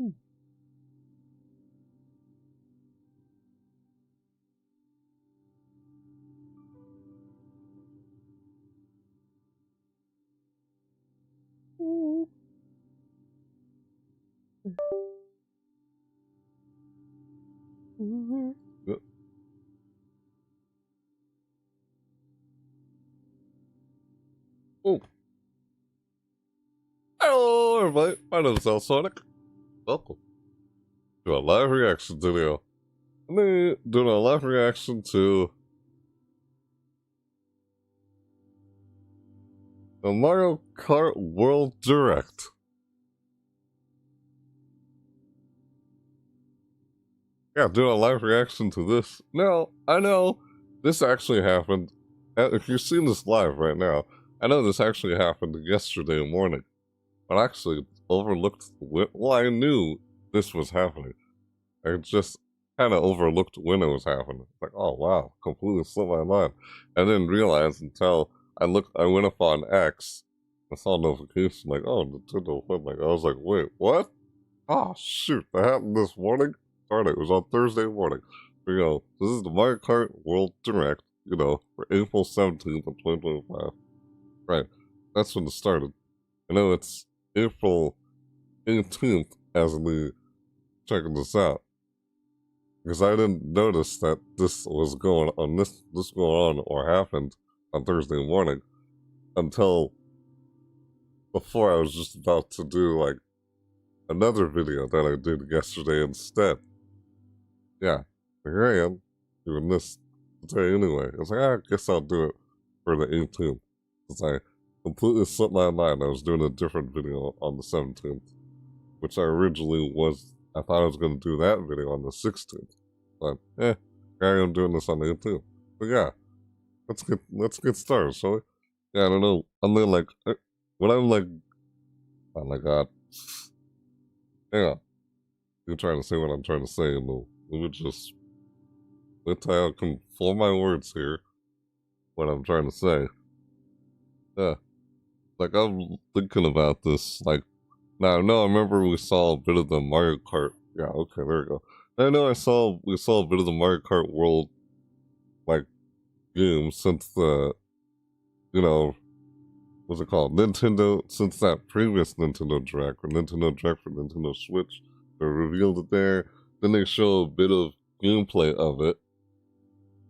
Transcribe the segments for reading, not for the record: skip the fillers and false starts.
Oh. Hello, everybody. My name is Alsonic. Welcome to a live reaction video. I'm doing a live reaction to the Mario Kart World Direct. Yeah, doing a live reaction to this. Now, I know this actually happened. If you're seeing this live right now, I know this actually happened yesterday morning. But actually overlooked, well, I knew this was happening. I just kind of overlooked when it was happening. Like, oh wow, completely slipped my mind. I didn't realize until I went up on X, I saw a notification like, oh, Nintendo Win. Like, I was like, wait, what? Oh shoot, that happened this morning? Darn it, it was on Thursday morning. But, this is the Mario Kart World Direct, for April 17th of 2025. Right, that's when it started. I know it's April 18th as we checking this out. Because I didn't notice that this was going on or happened on Thursday morning until before I was just about to do like another video that I did yesterday instead. Yeah, here I am doing this today anyway. I was like, I guess I'll do it for the 18th. Because I completely slipped my mind. I was doing a different video on the 17th, which I thought I was going to do that video on the 16th. But, here I am doing this on the 18th. But yeah, let's get started, shall we? Yeah, I don't know. I'm like, when I'm like, oh my god. Hang on. You're trying to say what I'm trying to say, and let me just, let's I can form my words here, what I'm trying to say. Yeah. Like, I'm thinking about this, like, now, no, I remember we saw a bit of the Mario Kart. Yeah, okay, there we go. I know we saw a bit of the Mario Kart World, like, game since the, what's it called? Since that previous Nintendo Direct, or Nintendo Direct for Nintendo Switch, they revealed it there. Then they show a bit of gameplay of it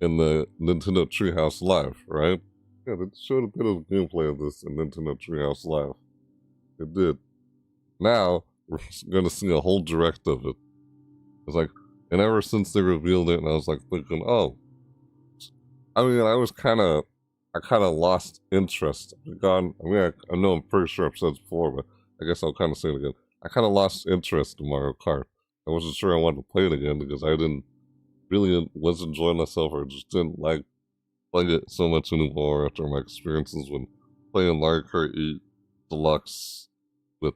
in the Nintendo Treehouse Live, right? Yeah, they showed a bit of gameplay of this in Nintendo Treehouse Live. It did. Now, we're gonna see a whole direct of it. It's like, and ever since they revealed it, and I was like thinking, oh, I mean, I kind of lost interest. I know I'm pretty sure I've said this before, but I guess I'll kind of say it again. I kind of lost interest in Mario Kart. I wasn't sure I wanted to play it again because I was enjoying myself, or just didn't like playing it so much anymore after my experiences when playing Mario Kart 8 Deluxe with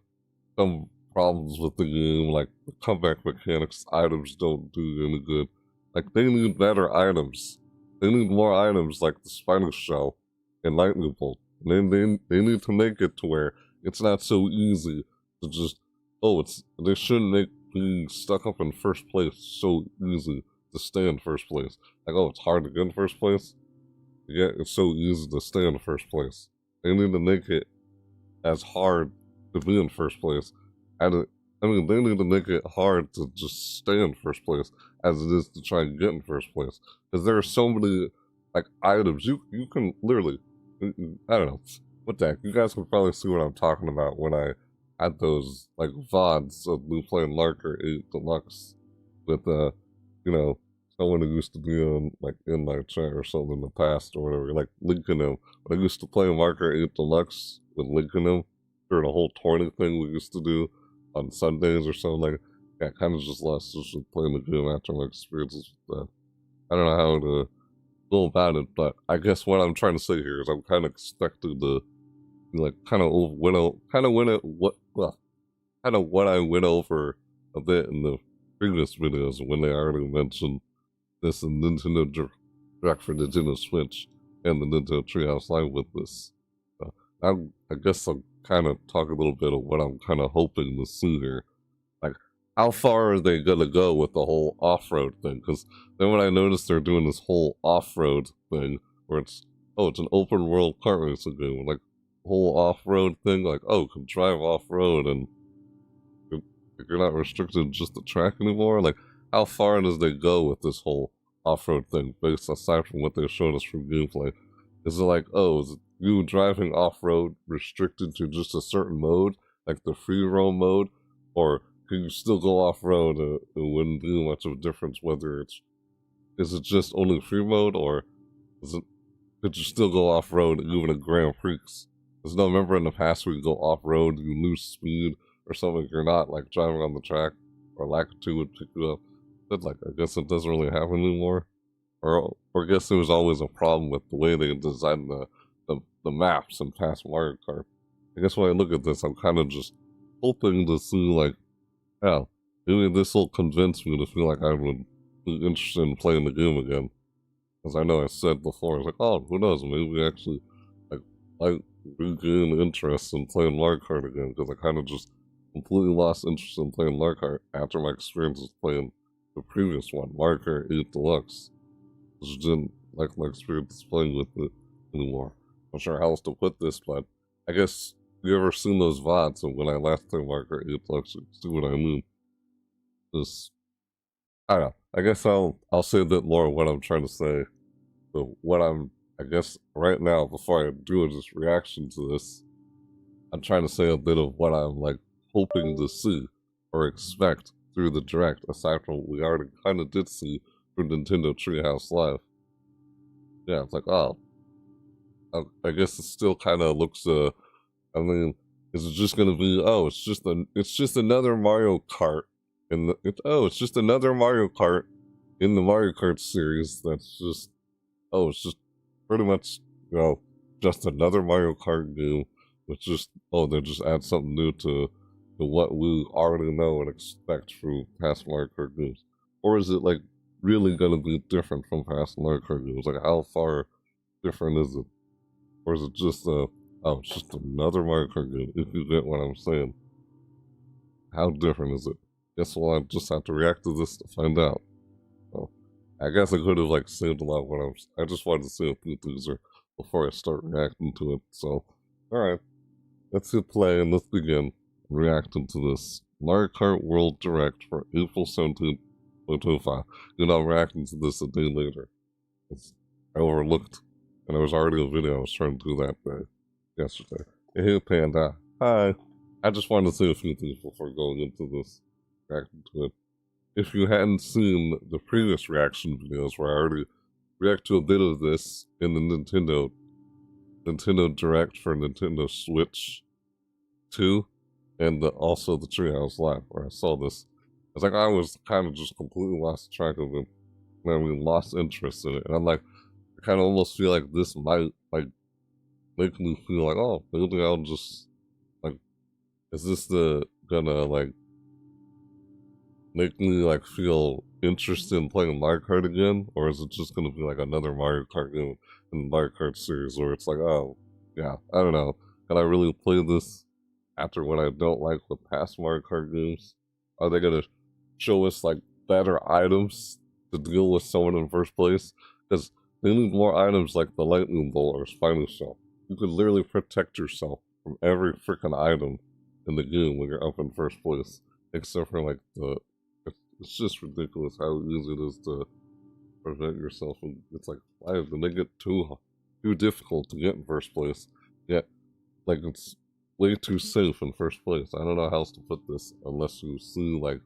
some problems with the game, like the comeback mechanics. Items don't do any good. Like, they need better items. They need more items like the Spider Shell and Lightning Bolt. And they need to make it to where it's not so easy to just, they shouldn't make being stuck up in first place so easy to stay in first place. Like, it's hard to get in first place. Yeah, it's so easy to stay in first place. They need to make it as hard to be in first place. And they need to make it hard to just stay in first place as it is to try and get in first place. Because there are so many, like, items. You can literally, I don't know, what the heck. You guys can probably see what I'm talking about when I had those, like, VODs of me playing Mario Kart 8 Deluxe with, someone who used to be in my chat or something in the past or whatever, like linking him. When I used to play Mario Kart 8 Deluxe with linking him during the whole tourney thing we used to do on Sundays or something, like, yeah, I kind of just lost just playing the game after my experiences with that. I don't know how to go about it, but I guess what I'm trying to say here is I'm kind of expecting to, like, kind of what I went over a bit in the previous videos when they already mentioned this in Nintendo Direct for Nintendo Switch and the Nintendo Treehouse Live with this. I guess I'll kind of talk a little bit of what I'm kind of hoping to see here. Like, how far are they gonna go with the whole off-road thing? Because then when I noticed they're doing this whole off-road thing, where it's an open world kart racing game, like whole off-road thing, like you can drive off-road and you're not restricted to just the track anymore. Like, how far does they go with this whole off-road thing, based aside from what they showed us from gameplay? Is it like, is you driving off-road restricted to just a certain mode, like the free roam mode, or can you still go off-road and it wouldn't do much of a difference whether is it just only free mode, or is it could you still go off-road even in Grand Prix? Because no, remember in the past we go off-road, you lose speed or something, you're not like driving on the track, or lack of two would pick you up. But like, I guess it doesn't really happen anymore. Or I guess there was always a problem with the way they designed the maps in past Mario Kart. I guess when I look at this, I'm kind of just hoping to see like, yeah, maybe this will convince me to feel like I would be interested in playing the game again. As I know I said before, it's like, who knows, maybe actually like regain interest in playing Mario Kart again, because I kind of just completely lost interest in playing Mario Kart after my experiences playing the previous one, Mario Kart 8 Deluxe. Just didn't like my experience playing with it anymore. I'm not sure how else to put this, but I guess you ever seen those VODs of when I last played Mario Kart 8 Deluxe, you see what I mean. Just, I don't know. I guess I'll say a bit more of what I'm trying to say. But what I guess right now, before I do this reaction to this, I'm trying to say a bit of what I'm like hoping to see or expect through the direct, aside from what we already kind of did see from Nintendo Treehouse Live. Yeah, it's like, I guess it still kind of looks. I mean, is it just gonna be? It's just another Mario Kart, and it's just another Mario Kart in the Mario Kart series. That's just it's just pretty much just another Mario Kart game. With just they just add something new to what we already know and expect from past Mario Kart games, or is it like really gonna be different from past Mario Kart games? Like, how far different is it? Or is it just it's just another Mario Kart game, if you get what I'm saying? How different is it? Guess we'll just have to react to this to find out. So, I guess I could have like saved a lot of what I just wanted to say a few things before I start reacting to it. So, alright, let's hit play and let's begin reacting to this Mario Kart World Direct for April 17th, 2025. You know, I'm reacting to this a day later. I overlooked, and there was already a video I was trying to do that day, yesterday. Hey, Panda. Hi. I just wanted to say a few things before going into this, reacting to it. If you hadn't seen the previous reaction videos where I already react to a bit of this in the Nintendo Direct for Nintendo Switch 2, and also the Treehouse Live, where I saw this, it's like I was kind of just completely lost track of it, and I mean, lost interest in it, and I'm like, I kind of almost feel like this might like make me feel like, maybe I'll just like, is this gonna like make me like feel interested in playing Mario Kart again, or is it just gonna be like another Mario Kart game in the Mario Kart series where it's like, yeah, I don't know, can I really play this after what I don't like with past Mario Kart games? Are they gonna show us like better items to deal with someone in first place? Because they need more items like the Lightning Bolt or Spiny Shell. You could literally protect yourself from every freaking item in the game when you're up in first place, except for like it's just ridiculous how easy it is to prevent yourself. And it's like, why did they get too difficult to get in first place? Yet, like, it's way too safe in first place. I don't know how else to put this unless you see like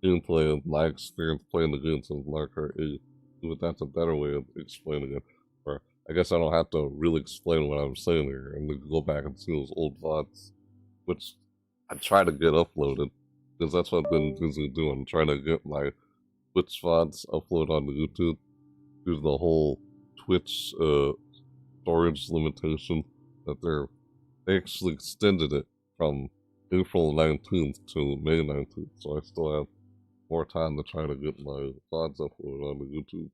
gameplay and my experience playing the game since Mario Kart 8. But that's a better way of explaining it. Or I guess I don't have to really explain what I'm saying here, and we can go back and see those old VODs, which I try to get uploaded, because that's what I've been busy doing, trying to get my Twitch VODs uploaded on YouTube due to the whole Twitch storage limitation that they actually extended it from April 19th to May 19th, so I still have more time to try to get my VODs uploaded on YouTube.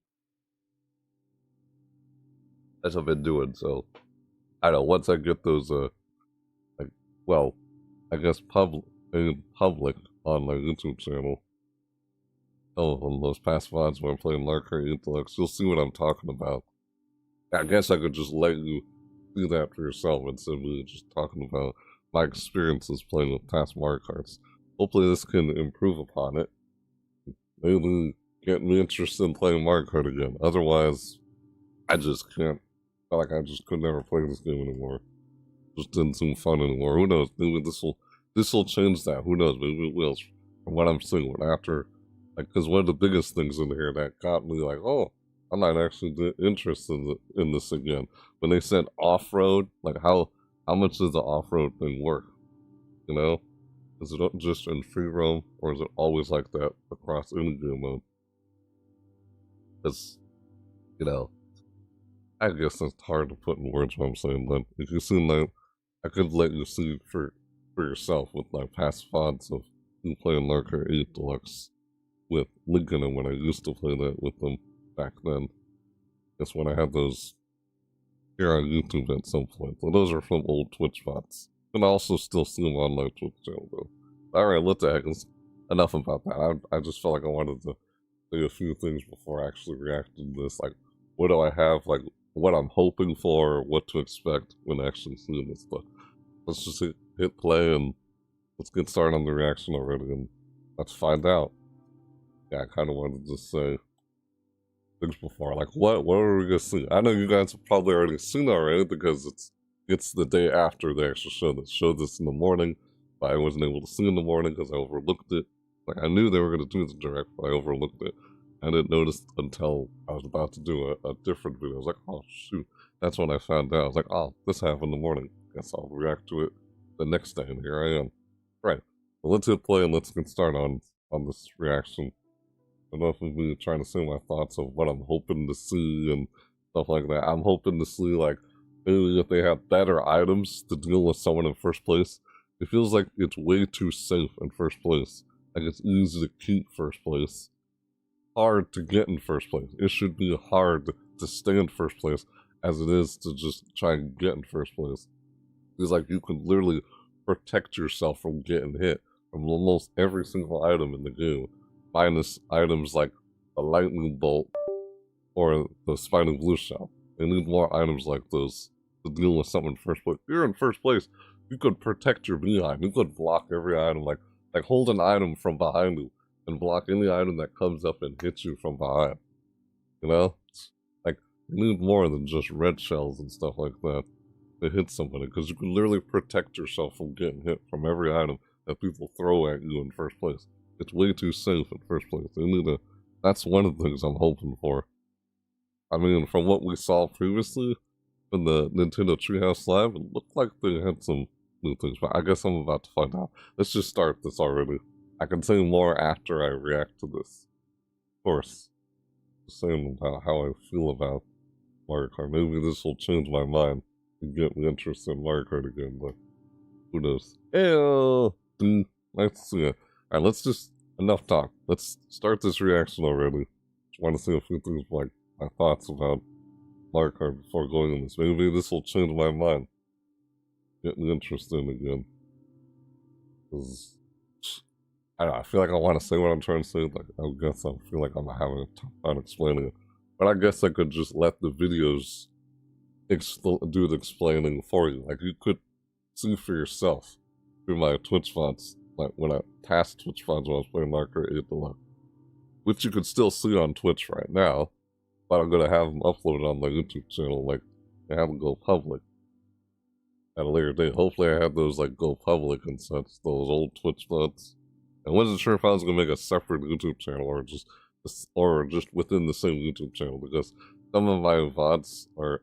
As I've been doing, so I don't know, once I get those I guess public on my YouTube channel. Oh, on those past VODs when I'm playing Mario Kart 8 Deluxe, you'll see what I'm talking about. I guess I could just let you do that for yourself instead of me just talking about my experiences playing with past Mario Karts. Hopefully this can improve upon it. Maybe get me interested in playing Mario Kart again. Otherwise, I just can't. I feel like I just could never play this game anymore. Just didn't seem fun anymore. Who knows? Maybe this will change that. Who knows? Maybe it will. From what I'm seeing, after, like, because one of the biggest things in here that got me like, oh, I'm not actually interested in this again. When they said off-road, like how much does the off-road thing work? You know, is it just in free roam, or is it always like that across any game mode? Because, you know, I guess that's hard to put in words what I'm saying, but if you see that, I could let you see for yourself with my past VODs of me playing Mario Kart 8 Deluxe with Lincoln and when I used to play that with them back then. That's when I had those here on YouTube at some point. So those are from old Twitch VODs. And I also still see them on my Twitch channel though. Alright, what the heck is enough about that. I just felt like I wanted to say a few things before I actually reacted to this. Like, what do I have? Like, what I'm hoping for, what to expect when actually seeing this stuff. Let's just hit play and let's get started on the reaction already and let's find out. Yeah, I kind of wanted to say things before. Like, what are we gonna see? I know you guys have probably already seen already because it's the day after they actually showed this in the morning, but I wasn't able to see in the morning because I overlooked it. Like, I knew they were gonna do the direct, but I overlooked it. I didn't notice until I was about to do a different video. I was like, oh shoot, that's when I found out. I was like, oh, this happened in the morning. Guess I'll react to it the next day, and here I am. Right. Well, let's hit play and let's get started on this reaction. Enough of me trying to say my thoughts of what I'm hoping to see and stuff like that. I'm hoping to see, like, maybe if they have better items to deal with someone in first place. It feels like it's way too safe in first place. Like, it's easy to keep first place. Hard to get in first place. It should be hard to stay in first place as it is to just try and get in first place. It's like you can literally protect yourself from getting hit from almost every single item in the game, minus items like the lightning bolt or the spiny blue shell. They need more items like those to deal with something in first place. If you're in first place, you could protect your behind. You could block every item, like hold an item from behind you and block any item that comes up and hits you from behind. You know? Like, you need more than just red shells and stuff like that to hit somebody, because you can literally protect yourself from getting hit from every item that people throw at you in first place. It's way too safe in first place. They need to, that's one of the things I'm hoping for. I mean, from what we saw previously in the Nintendo Treehouse Live, it looked like they had some new things, but I guess I'm about to find out. Let's just start this already. I can say more after I react to this. Of course, just saying about how I feel about Mario Kart. Maybe this will change my mind and get me interested in Mario Kart again, but who knows? Hey, nice to see it. Alright, let's just, enough talk. Let's start this reaction already. Just want to say a few things like my thoughts about Mario Kart before going in this. Maybe this will change my mind. Get me interested again. Because, I don't know, I feel like I want to say what I'm trying to say. Like, I guess I feel like I'm having a tough time explaining it. But I guess I could just let the videos do the explaining for you. Like, you could see for yourself through my Twitch VODs, like when I past Twitch VODs when I was playing Mario Kart 8 Deluxe, which you could still see on Twitch right now, but I'm gonna have them uploaded on my YouTube channel, like, and have them go public at a later date. Hopefully I have those, like, go public and such, those old Twitch VODs. I wasn't sure if I was gonna make a separate YouTube channel or just within the same YouTube channel, because some of my VODs or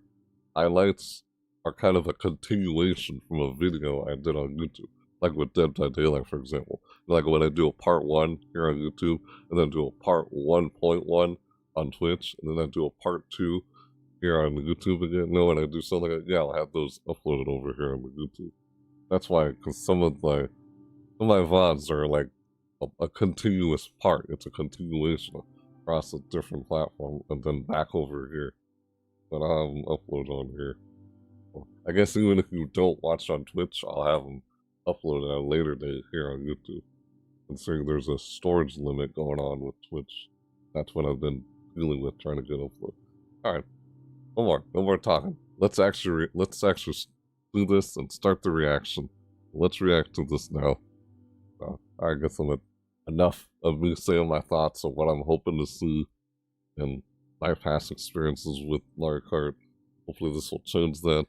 highlights are kind of a continuation from a video I did on YouTube. Like with Dead by Daylight, for example. Like when I do a part 1 here on YouTube, and then do a part 1.1 on Twitch, and then I do a part 2 here on YouTube again. No, when I do something like that, yeah, I'll have those uploaded over here on the YouTube. That's why, because some of my VODs are like a continuous part. It's a continuation across a different platform, and then back over here. But I'll have them uploaded on here. Well, I guess even if you don't watch on Twitch, I'll have them uploaded at a later date here on YouTube. considering there's a storage limit going on with Twitch. That's what I've been dealing with, trying to get upload. All right, no more talking. Let's actually do this and start the reaction. Let's react to this now. I guess enough of me saying my thoughts of what I'm hoping to see and my past experiences with Mario Kart. Hopefully this will change that.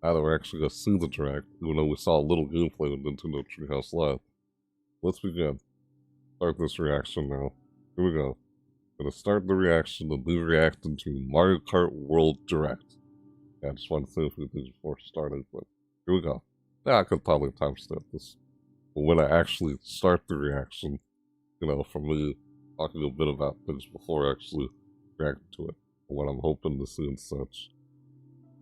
Now that we're actually going to see the Direct, even though we saw a little gameplay with Nintendo Treehouse Live. Let's begin. Start this reaction now. Here we go. Gonna start the reaction and be reacting to Mario Kart World Direct. Yeah, I just want to say a few things before starting, but here we go. Yeah, I could probably timestamp this. But when I actually start the reaction, you know, for me, talking a bit about things before I actually react to it, and what I'm hoping to see and such.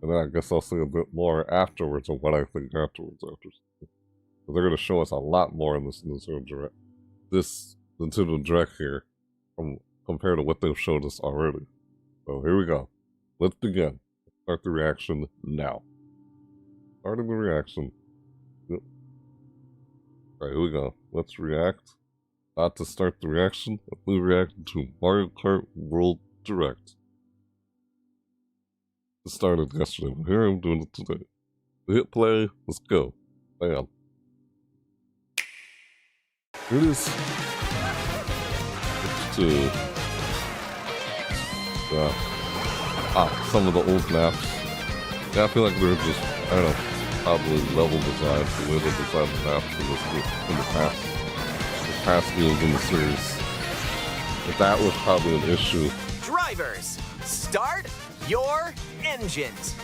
And then I guess I'll say a bit more afterwards on what I think afterwards. So they're going to show us a lot more in this Nintendo Direct here compared to what they've showed us already. So here we go. Let's begin. Start the reaction now. Starting the reaction. Yep. Alright, here we go. Let's react. About to start the reaction. We'll react to Mario Kart World Direct. It started yesterday, but here I'm doing it today. We hit play. Let's go. Bam. Here it is. To some of the old maps. Yeah, I feel like they're just, I don't know, probably level design, the way they designed the maps in the past games in the series. But that was probably an issue. Drivers, start your engines.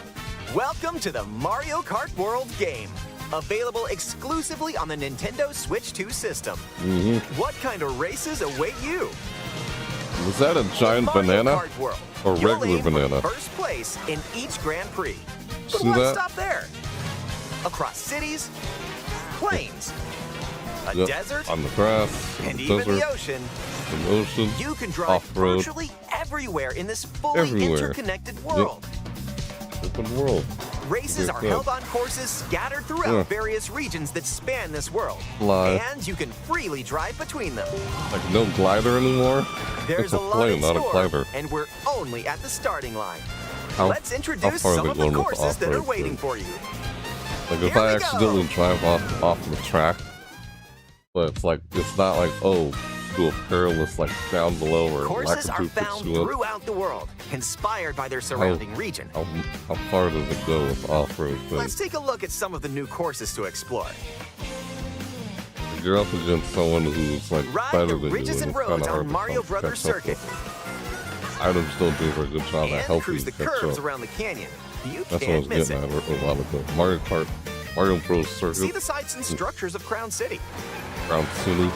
Welcome to the Mario Kart World game. Available exclusively on the Nintendo Switch 2 system. What kind of races await you? Was that a giant banana Kart World, or regular banana? First place in each Grand Prix. But See why that? stop there? Across cities, plains, a desert, on the grass, and even the ocean. The ocean. You can drive off-road. virtually everywhere in this fully interconnected world. Yep. Open world. Races are held on courses scattered throughout various regions that span this world. And you can freely drive between them. Like no glider anymore? There's it's a lot in plane, not a glider. And we're only at the starting line. How Let's introduce far some of the courses that are off-road waiting for you. Like if I accidentally drive off the track, but it's like, it's not like, oh, to a perilous like down below or courses are found throughout the world, inspired by their surrounding region. How far does it go with off-road things? Let's take a look at some of the new courses to explore. You're up against someone who's like better than you. Ridges and roads on Mario Brothers Circuit. Items don't do a very good job at helping cruise the curves around the canyon. You That's can't what I was getting at a while ago. Mario Kart, Mario Bros. Circuit. See the sights and structures of Crown City. Crown City.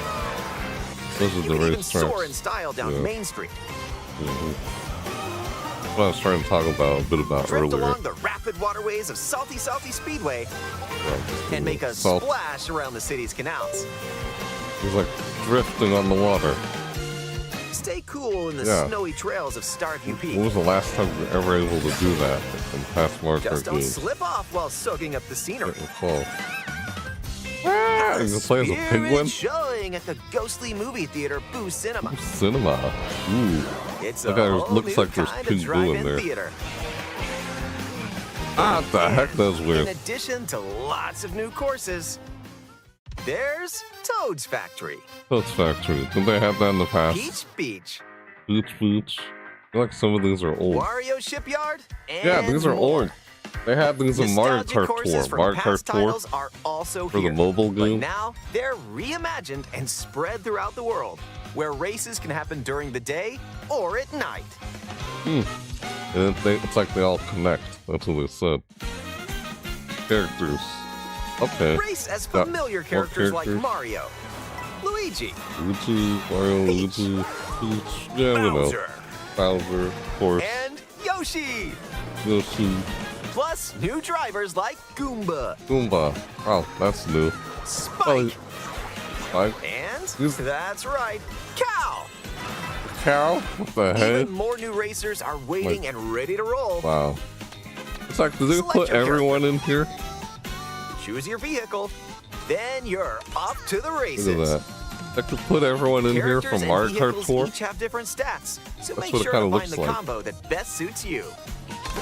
Those are the race tracks. Soar in style down Main Street. What I was trying to talk about a bit about Drift earlier. along the rapid waterways of Salty Speedway and make a splash around the city's canals. It's like drifting on the water. Stay cool in the snowy trails of Starview Peak. When was the last time we were ever able to do that in past Mario Kart games? Just don't slip off while soaking up the scenery. You can play as a penguin? Showing at the ghostly movie theater Boo Cinema. Boo Cinema. Ooh. It's looks like there's Pink Boo in there. Theater. What the heck? That's weird. In addition to lots of new courses, there's Toad's Factory. Toad's Factory. Didn't they have that in the past? Peach Beach. Peach Beach. I feel like some of these are old. Wario Shipyard. And yeah, these are old. They had these in Mario Kart Tour. Mario Kart Tour are also for here, the mobile game. But now they're reimagined and spread throughout the world, where races can happen during the day or at night. And it's like they all connect. That's what they said. Characters. Okay. Race as familiar characters like Mario, Luigi, Mario, Luigi, Peach, yeah, we know. Bowser, of course. And Yoshi. Yoshi. Plus new drivers like Goomba. Goomba. Oh, that's new. Spike. Spike. And that's right, Cow. Cow? What the heck? Even more new racers are waiting and ready to roll. Wow. It's like, did they put everyone in here? Choose your vehicle, then you're off to the races. Look at that. I could put everyone in here Characters from Mario and Kart vehicles Tour. each have different stats, so That's make what it sure kinda to find looks the like. combo that best suits you.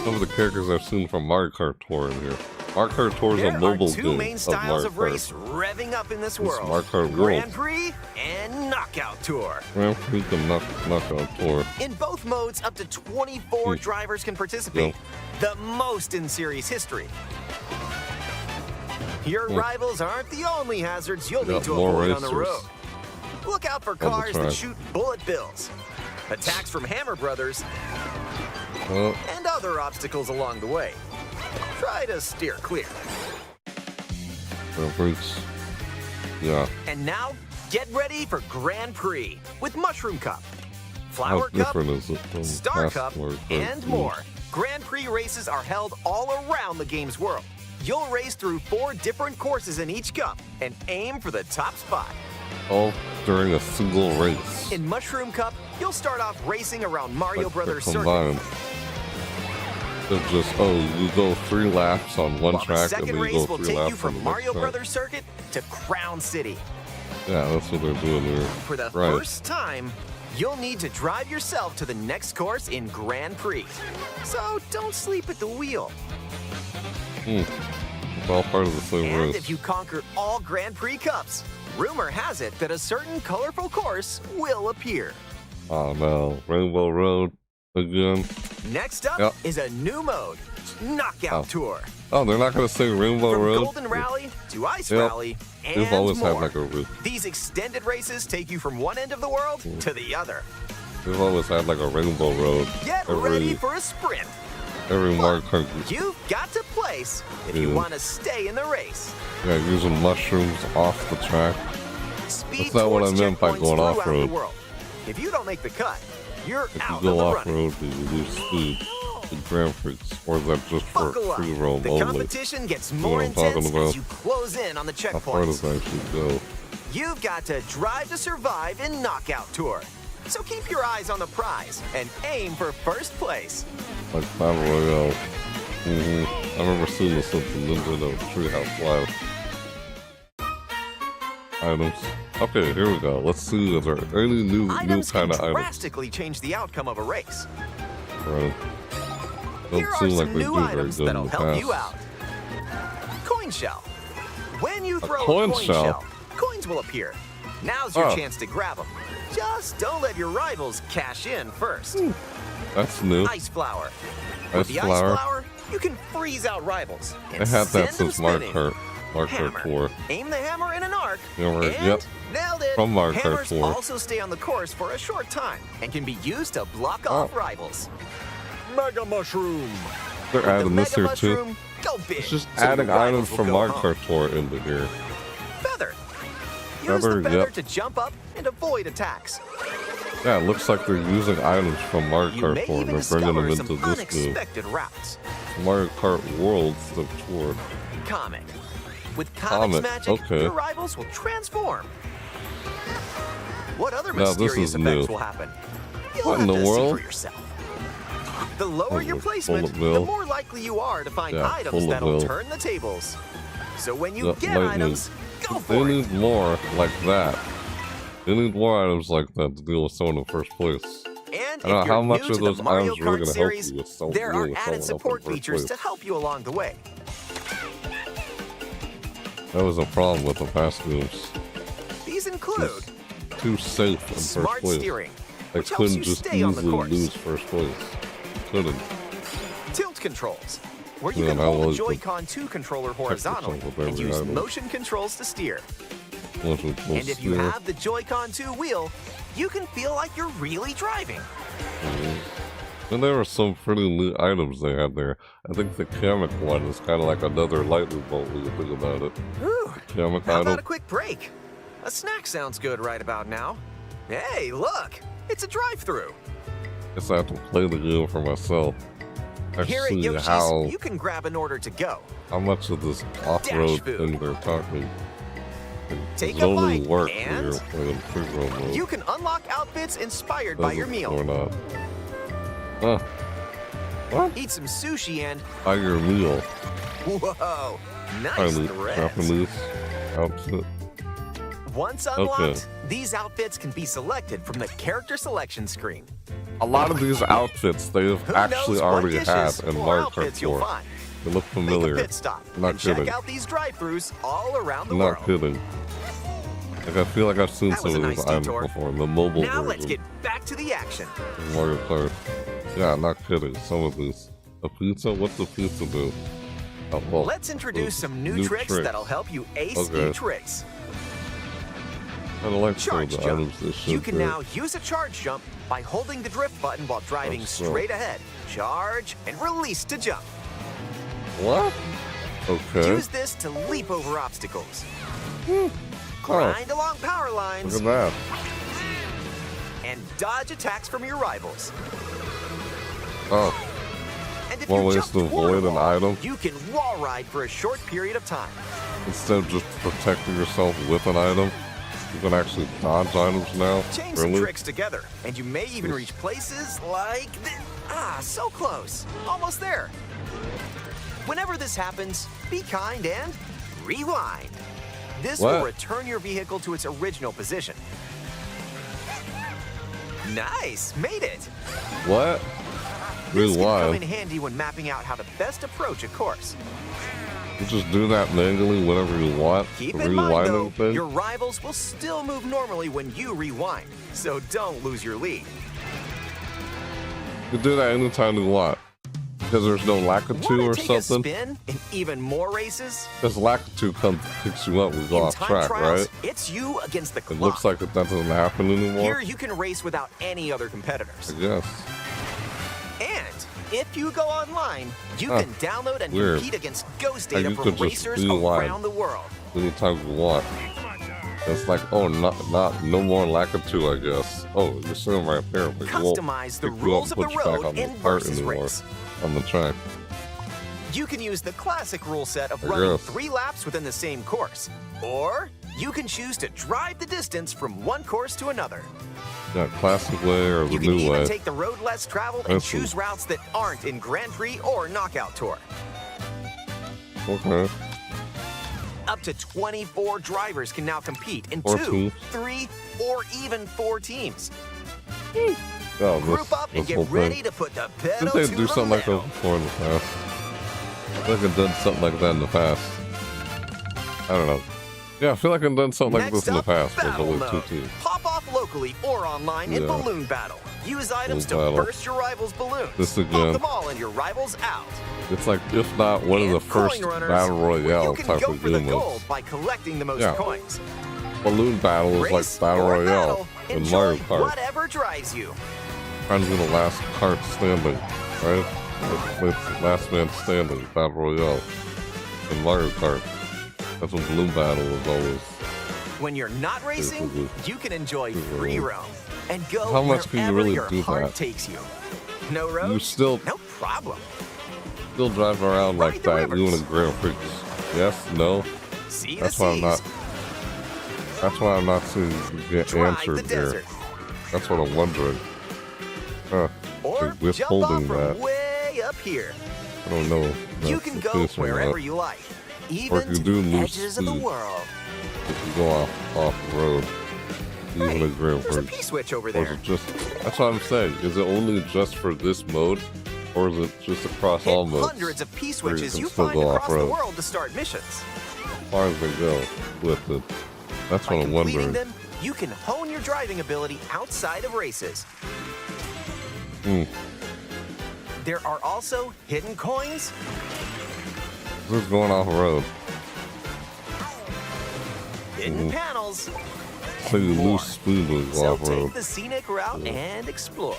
Some of the characters I've seen from Mario Kart Tour in here. Mario Kart Tour is a There mobile are two game main of styles Mario of Kart. race revving up in this It's world. Mario Kart World. Grand Prix and Knockout Tour. Grand Prix and Knockout Tour. In both modes, up to 24 drivers can participate, the most in series history. Your rivals aren't the only hazards you'll need to more avoid on the racers. road. Look out for the cars that track. shoot bullet bills, attacks from Hammer Brothers, and other obstacles along the way. Try to steer clear. Grand Prix. Yeah. And now, get ready for Grand Prix with Mushroom Cup, How Flower Cup, different is it from Star past Cup, Mario Kart? and more. Grand Prix races are held all around the game's world. You'll race through 4 different courses in each cup and aim for the top spot. All during a single race. In Mushroom Cup, you'll start off racing around Mario Like, Brothers they're Circuit. combined. It's just, you go 3 laps on one While the track and second then you race go will 3 take laps you on from the Mario next track. Brothers Circuit to Crown City. Yeah, that's what they're doing here. For the Right. first time, you'll need to drive yourself to the next course in Grand Prix. So don't sleep at the wheel. It's all part of the same And race. if you conquer all Grand Prix cups, rumor has it that a certain colorful course will appear. Oh no, Rainbow Road again. Next up Yep. is a new mode, Knockout Tour. Oh, they're not gonna say Rainbow From Road? Golden Rally to Ice Yep. Rally and They've always more. had like a route. These extended races take you from one end of the world to the other. They've always had like a Rainbow Road. Get ready for a sprint. Every Mario Kart. You've got to place if you Yeah. want to stay in the race. Yeah, using mushrooms off the track. Speed That's not what I towards meant by checkpoints going throughout off-road. the world. If you don't make the cut, you're If you out go of the off running. road, you lose speed in Grand Prix. Or is that just for Buckle up. free roam The only? competition gets You know more what I'm talking intense about? as you close in on the How far does checkpoints. that actually go? You've got to drive to survive in Knockout Tour. So keep your eyes on the prize and aim for first place. Like Battle Royale. I remember seeing this on the Nintendo Treehouse Live. Items. Okay, here we go. Let's see if there are any new Items can kind of items. drastically change the outcome of a race. Right. Here Don't are seem some like they new do very items good in that'll the help past. you out. Coin shell. When you throw a coin coin shell? shell, coins will appear. Now's your Oh. chance to grab them. Just don't let your rivals cash in first. That's new. Ice flower. Ice With the flower. ice flower, you can freeze out rivals and They had send that them since Mario spinning. Kart. Mario Kart Hammer. 4. Aim the hammer in an arc. Hammer, and yep. nailed it. From Mario Kart Hammers 4. also stay on the course for a short time and can be used to block off Oh. rivals. Mega mushroom. They're With the adding this mega here too. mushroom, go big. It's just so your adding rivals items will from go Mario home. Kart Tour into here. Feather. Use Feather, the feather yep. to jump up and avoid attacks. Yeah, it looks like they're using items from Mario You Kart may Tour and even they're bringing them discover into some this new unexpected routes. Mario Kart World Tour. Comet. With Comet's Comet, magic, okay. your rivals will transform. What other Now, this mysterious is effects new. will happen? You'll What have in the to world? see for yourself. The lower your Bullet placement, the bill. more likely you are to find Yeah, items bullet that'll bill. turn the tables. So when you Yeah, get lightning. items, go They for it. need more like that. They need more items like that to deal with someone in first place. And I if don't know you're how much new of to those the Mario items really Kart gonna series, help you with someone there are with added someone up in support first features to place. help you along the way. That was a problem with the past games. These include Too safe in first smart place. steering, They which helps couldn't you just stay on the easily course. lose first place. Couldn't. Tilt controls, where you Yeah, can that hold the was the Joy-Con 2 controller horizontally with and every use item. motion controls to steer. Motion And if you steer. have the Joy-Con 2 wheel, you can feel like you're really driving. And there were some pretty neat items they had there. I think the Kamek one is kind of like another lightning bolt when you think about it. Whew. Kamek How item. about a quick break? A snack sounds good right about now. Hey, look! It's a drive-through. Guess I have to play the game for myself. I Here at see Yoshi's, how you can grab an order to go. much of this off-road food. thing they're talking. Take It a only bite, work and when you're playing free roam mode. you can unlock outfits inspired by your Doesn't- meal. Or not. Huh. What? Eat some sushi and By your meal. whoa, nice Finally, threads. Japanese outfit. Once unlocked, these outfits can be selected from the character selection screen. A lot of these outfits they've actually already had in Mario Kart 4. They look familiar. Make a pit stop Not and kidding. check out these drive-thrus all around the Not world. kidding. Like, I feel like I've seen some of these items before in the mobile Now version let's get back to the action. of Mario Kart. Yeah, not kidding. Some of these. A pizza? What's a pizza do? Oh, well, Let's introduce some new tricks that'll help you ace each race. I don't like some of Charge the jump. items they You should can do. now use a charge jump by holding the drift button while driving straight ahead. Charge and release to jump. What? Okay. Use this to leap over obstacles. Oh, Grind along power lines. look at that. And dodge attacks from your rivals. Oh, And if one you way jump to toward avoid a an wall, item you can wall ride for a short period of time. instead of just protecting yourself with an item. You can actually dodge items now. Chain some Really? tricks together, and you may even reach places like this. Ah, so close. Almost there. Whenever this happens, be kind and rewind. This will What? return your vehicle to its original position. Nice, made it. What? This can come in Rewind. handy when mapping out how to best approach a course. You just do that manually whenever you want. Keep The in mind, rewinding though, thing. your rivals will still move normally when you rewind, so don't lose your lead. You do that anytime you want. Because there's no Lakitu Wanna or take something. a spin in even more races? Because Lakitu comes picks you up, we go In off time track, trials, right? it's you against the It clock. looks like that doesn't happen Here anymore. you can race without any other I competitors. guess. And if you go online, you Huh. can download and Weird. compete against ghost Like, data you from could just racers rewind. around the world. Anytime you want. It's like, oh, no more Lakitu, I guess. Oh, you're sitting right there, but you won't Customize the pick you rules up of and the put you back road on the in cart versus anymore. race. On the track. You can use the classic rule set of I running guess. 3 laps within the same course. Or you can choose to drive the distance from one course to another. Yeah, classic way or the You can new even way. take the road less traveled and That's cool. choose routes that aren't in Grand Prix or Knockout Tour. Okay. Up to 24 drivers can now compete in Or 2, two. 3, or even 4 teams. Oh, Group up and this get whole ready thing. to put the pedal Didn't to they do the something like that metal. before in the past? I feel like I've done something like that in the past. I don't know. Yeah, I feel like I've done something like Next this in the up, past. With battle only mode. 2 teams. Pop off locally or online in Yeah. Balloon Battle. Use items to Balloon battle. burst your rivals' balloons. This Pop again. them all and your rivals out. It's like, if not one of And the first coin runners, Battle Royale you can type go of for the game gold is. by collecting the most Yeah. coins. Balloon Battle is Race like Battle or Royale battle, in enjoy Mario Kart. whatever drives you. Trying to be the last cart standing, right? It's last man standing, Battle Royale in Mario Kart. That's what Balloon Battle is always. When you're not racing, Basically. you can enjoy free roam and go How much can you wherever really your do heart that? takes you. No You roads? still No problem. drive around like Ride the that, you in a rivers. Grand Prix. Yes, no. See That's the why I'm seas. not. That's why I'm not seeing you get Drive answered the here. desert. That's what I'm wondering. Huh. Or Like jump off withholding from that. way up here. I don't know. if You that's can the go case or wherever not. you like, Or even if you to do the lose edges of the speed. world. If you go off the road, even Hey, a Grand there's a Prix. P-switch over Or is there. it just? That's what I'm saying. Is it only just for this mode, or is it just across all Hit modes? hundreds of where P-switches can you still find go across the off-road? world to start missions. As far as they go with it. That's By what I'm completing wondering. them, you can hone your driving ability outside of races. Hmm. There are also hidden coins, This is going off road. hidden panels, So you more. lose speed when you go so off road. take the scenic route and explore.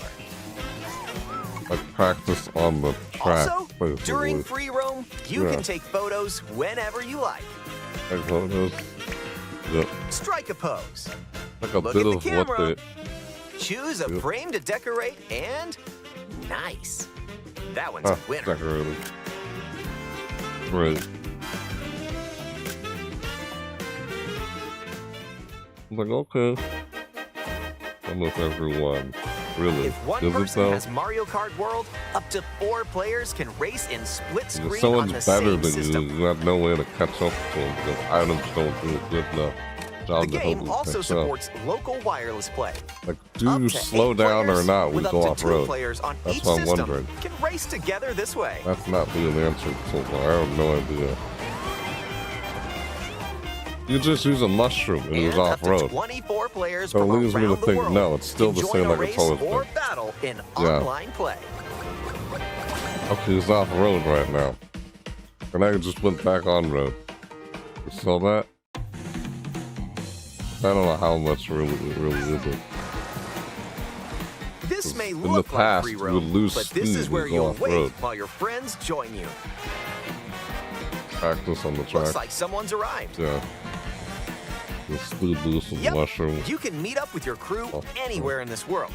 Like practice on the track. Also, basically. during free roam, you Yeah. can take photos whenever you like. Like photos. Yep. Strike a pose. Like a Look bit at the of what camera. they. Choose a Yep. frame to decorate, and nice. That one's Ah, a winner. decorated. Right. I'm like, okay. Almost everyone. Really. If one Is it person though? has Mario Kart World, up to 4 players can race in split If screen on someone's the better same than system. you have no way to catch up to them because items don't do good enough. job The to help game me also catch up. supports local wireless play. Like, do Up you to slow 8 down or players not? We with go up off to 2 road. players on That's each what I'm system wondering. can race together this way. That's not being answered so far. I have no idea. You just use a mushroom and it was And up off to road. 24 players So it from leaves me to around the think, world no, it's still can the join same a like race it's always or been. battle in Yeah. online play. Okay, he's off road right now. And I just went back on road. You saw that? I don't know how much really is it. This may In look the past, like free you would roam, lose but this speed is where and go you'll off wait road. while your friends join you. Practice on the track. Looks like someone's arrived. Yeah. The speed boost with Yep, mushroom. you can meet up with your crew anywhere in this world.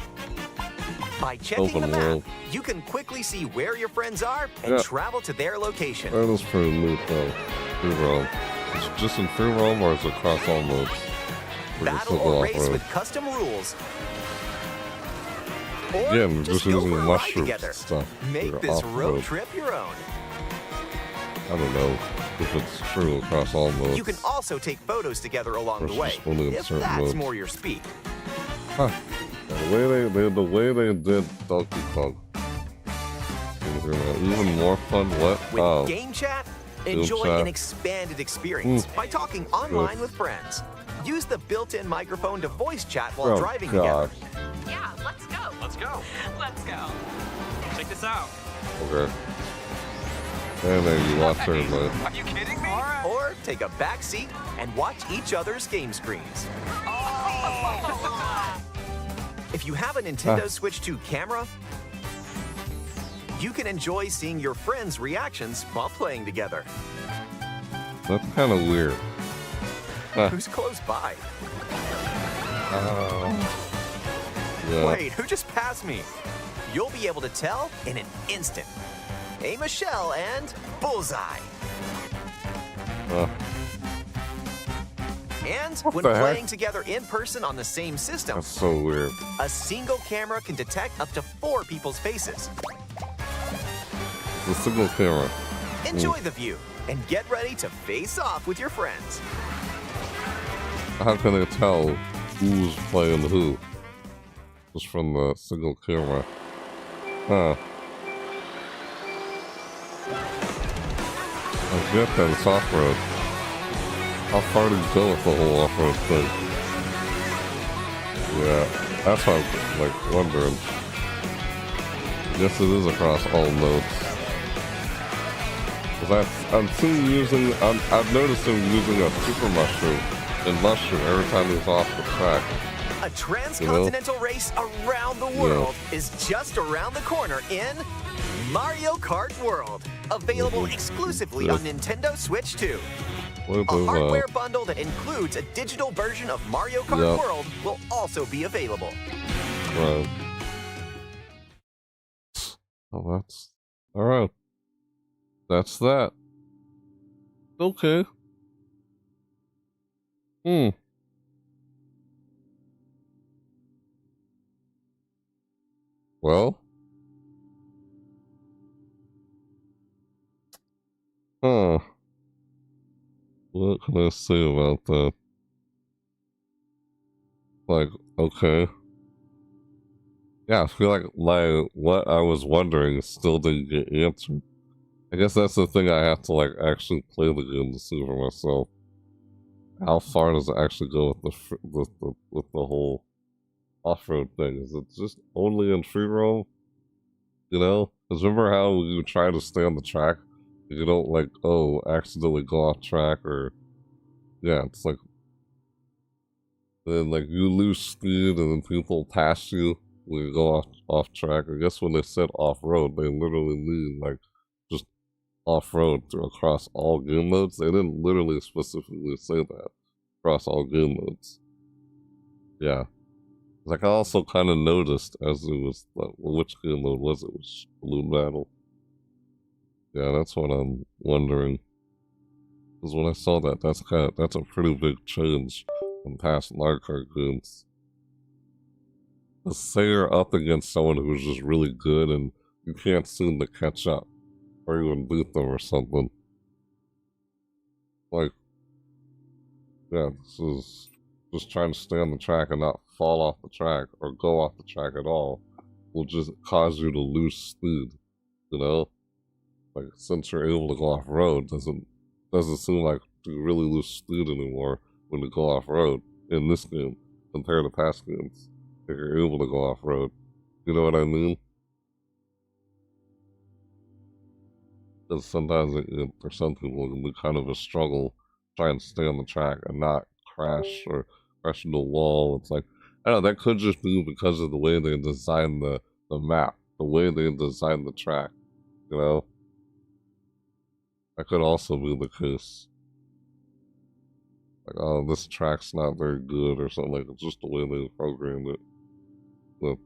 By checking Open the map, world. you can quickly see where your friends are and Yeah. travel to their location. That is pretty neat though. Free roam. Is it just in free roam or is it across all modes? Or just Battle go or off race road? with custom rules. Or Yeah, we're just go using for a ride mushrooms together. and stuff. Make We're this off road road. trip your own. I don't know if it's true across all modes. You can also take photos together along the Or way, just only in if certain that's modes. more your speed. Huh. The way they did Donkey Kong. Even more fun. What? With Oh, Game Chat, Game enjoy Chat. an expanded experience by talking online with friends. Use the built-in microphone to voice chat while oh driving gosh. together. Yeah, let's go. Let's go. Let's go. Check this out. Okay. And then you watch everybody. Are you kidding me? Or take a back seat and watch each other's game screens. If you have a Nintendo Switch 2 camera, you can enjoy seeing your friends' reactions while playing together. That's kind of weird. Who's close by? Yeah. Wait, who just passed me? You'll be able to tell in an instant. Aim a shell and bullseye. And when the heck? playing together in person on the same system, That's so weird. a single camera can detect up to 4 people's faces. The single camera. Enjoy the view and get ready to face off with your friends. How can they tell who's playing who? Just from the single camera. Huh. I get that it's off-road. How far do you go with the whole off-road thing? Yeah, that's what I'm like wondering. I guess it is across all modes. Cause I've noticed him using a super mushroom and mushroom every time he's off the track. A transcontinental race around the world is just around the corner in Mario Kart World, available exclusively on Nintendo Switch 2. What A is hardware bundle that includes a digital version of Mario Kart Yep. World will also be available. Right. Oh, that's alright. That's that. Okay. Well. Huh. What can I say about that? Like, okay. Yeah, I feel like what I was wondering still didn't get answered. I guess that's the thing, I have to like actually play the game to see for myself. How far does it actually go with the whole off-road thing? Is it just only in free roam? You know? Because remember how you try to stay on the track, you don't like, accidentally go off track, or yeah, it's like then like you lose speed and then people pass you when you go off track. I guess when they said off-road, they literally mean like just off-road across all game modes. They didn't literally specifically say that across all game modes. Yeah. Like I also kind of noticed as it was like, well, which game mode was it? It was Balloon Battle. Yeah, that's what I'm wondering. Because when I saw that, that's a pretty big change from past Mario Kart games. Let's say you're up against someone who's just really good and you can't seem to catch up or even beat them or something. Like, yeah, this is just trying to stay on the track and not fall off the track or go off the track at all will just cause you to lose speed, you know? Like, since you're able to go off-road, doesn't seem like you really lose speed anymore when you go off-road in this game compared to past games. If you're able to go off-road. You know what I mean? Because sometimes for some people, it can be kind of a struggle trying to stay on the track and not crash or crash into a wall. It's like, I don't know, that could just be because of the way they designed the map, the way they designed the track, you know? That could also be the case. Like, oh, this track's not very good or something like that. It's just the way they programmed it. But,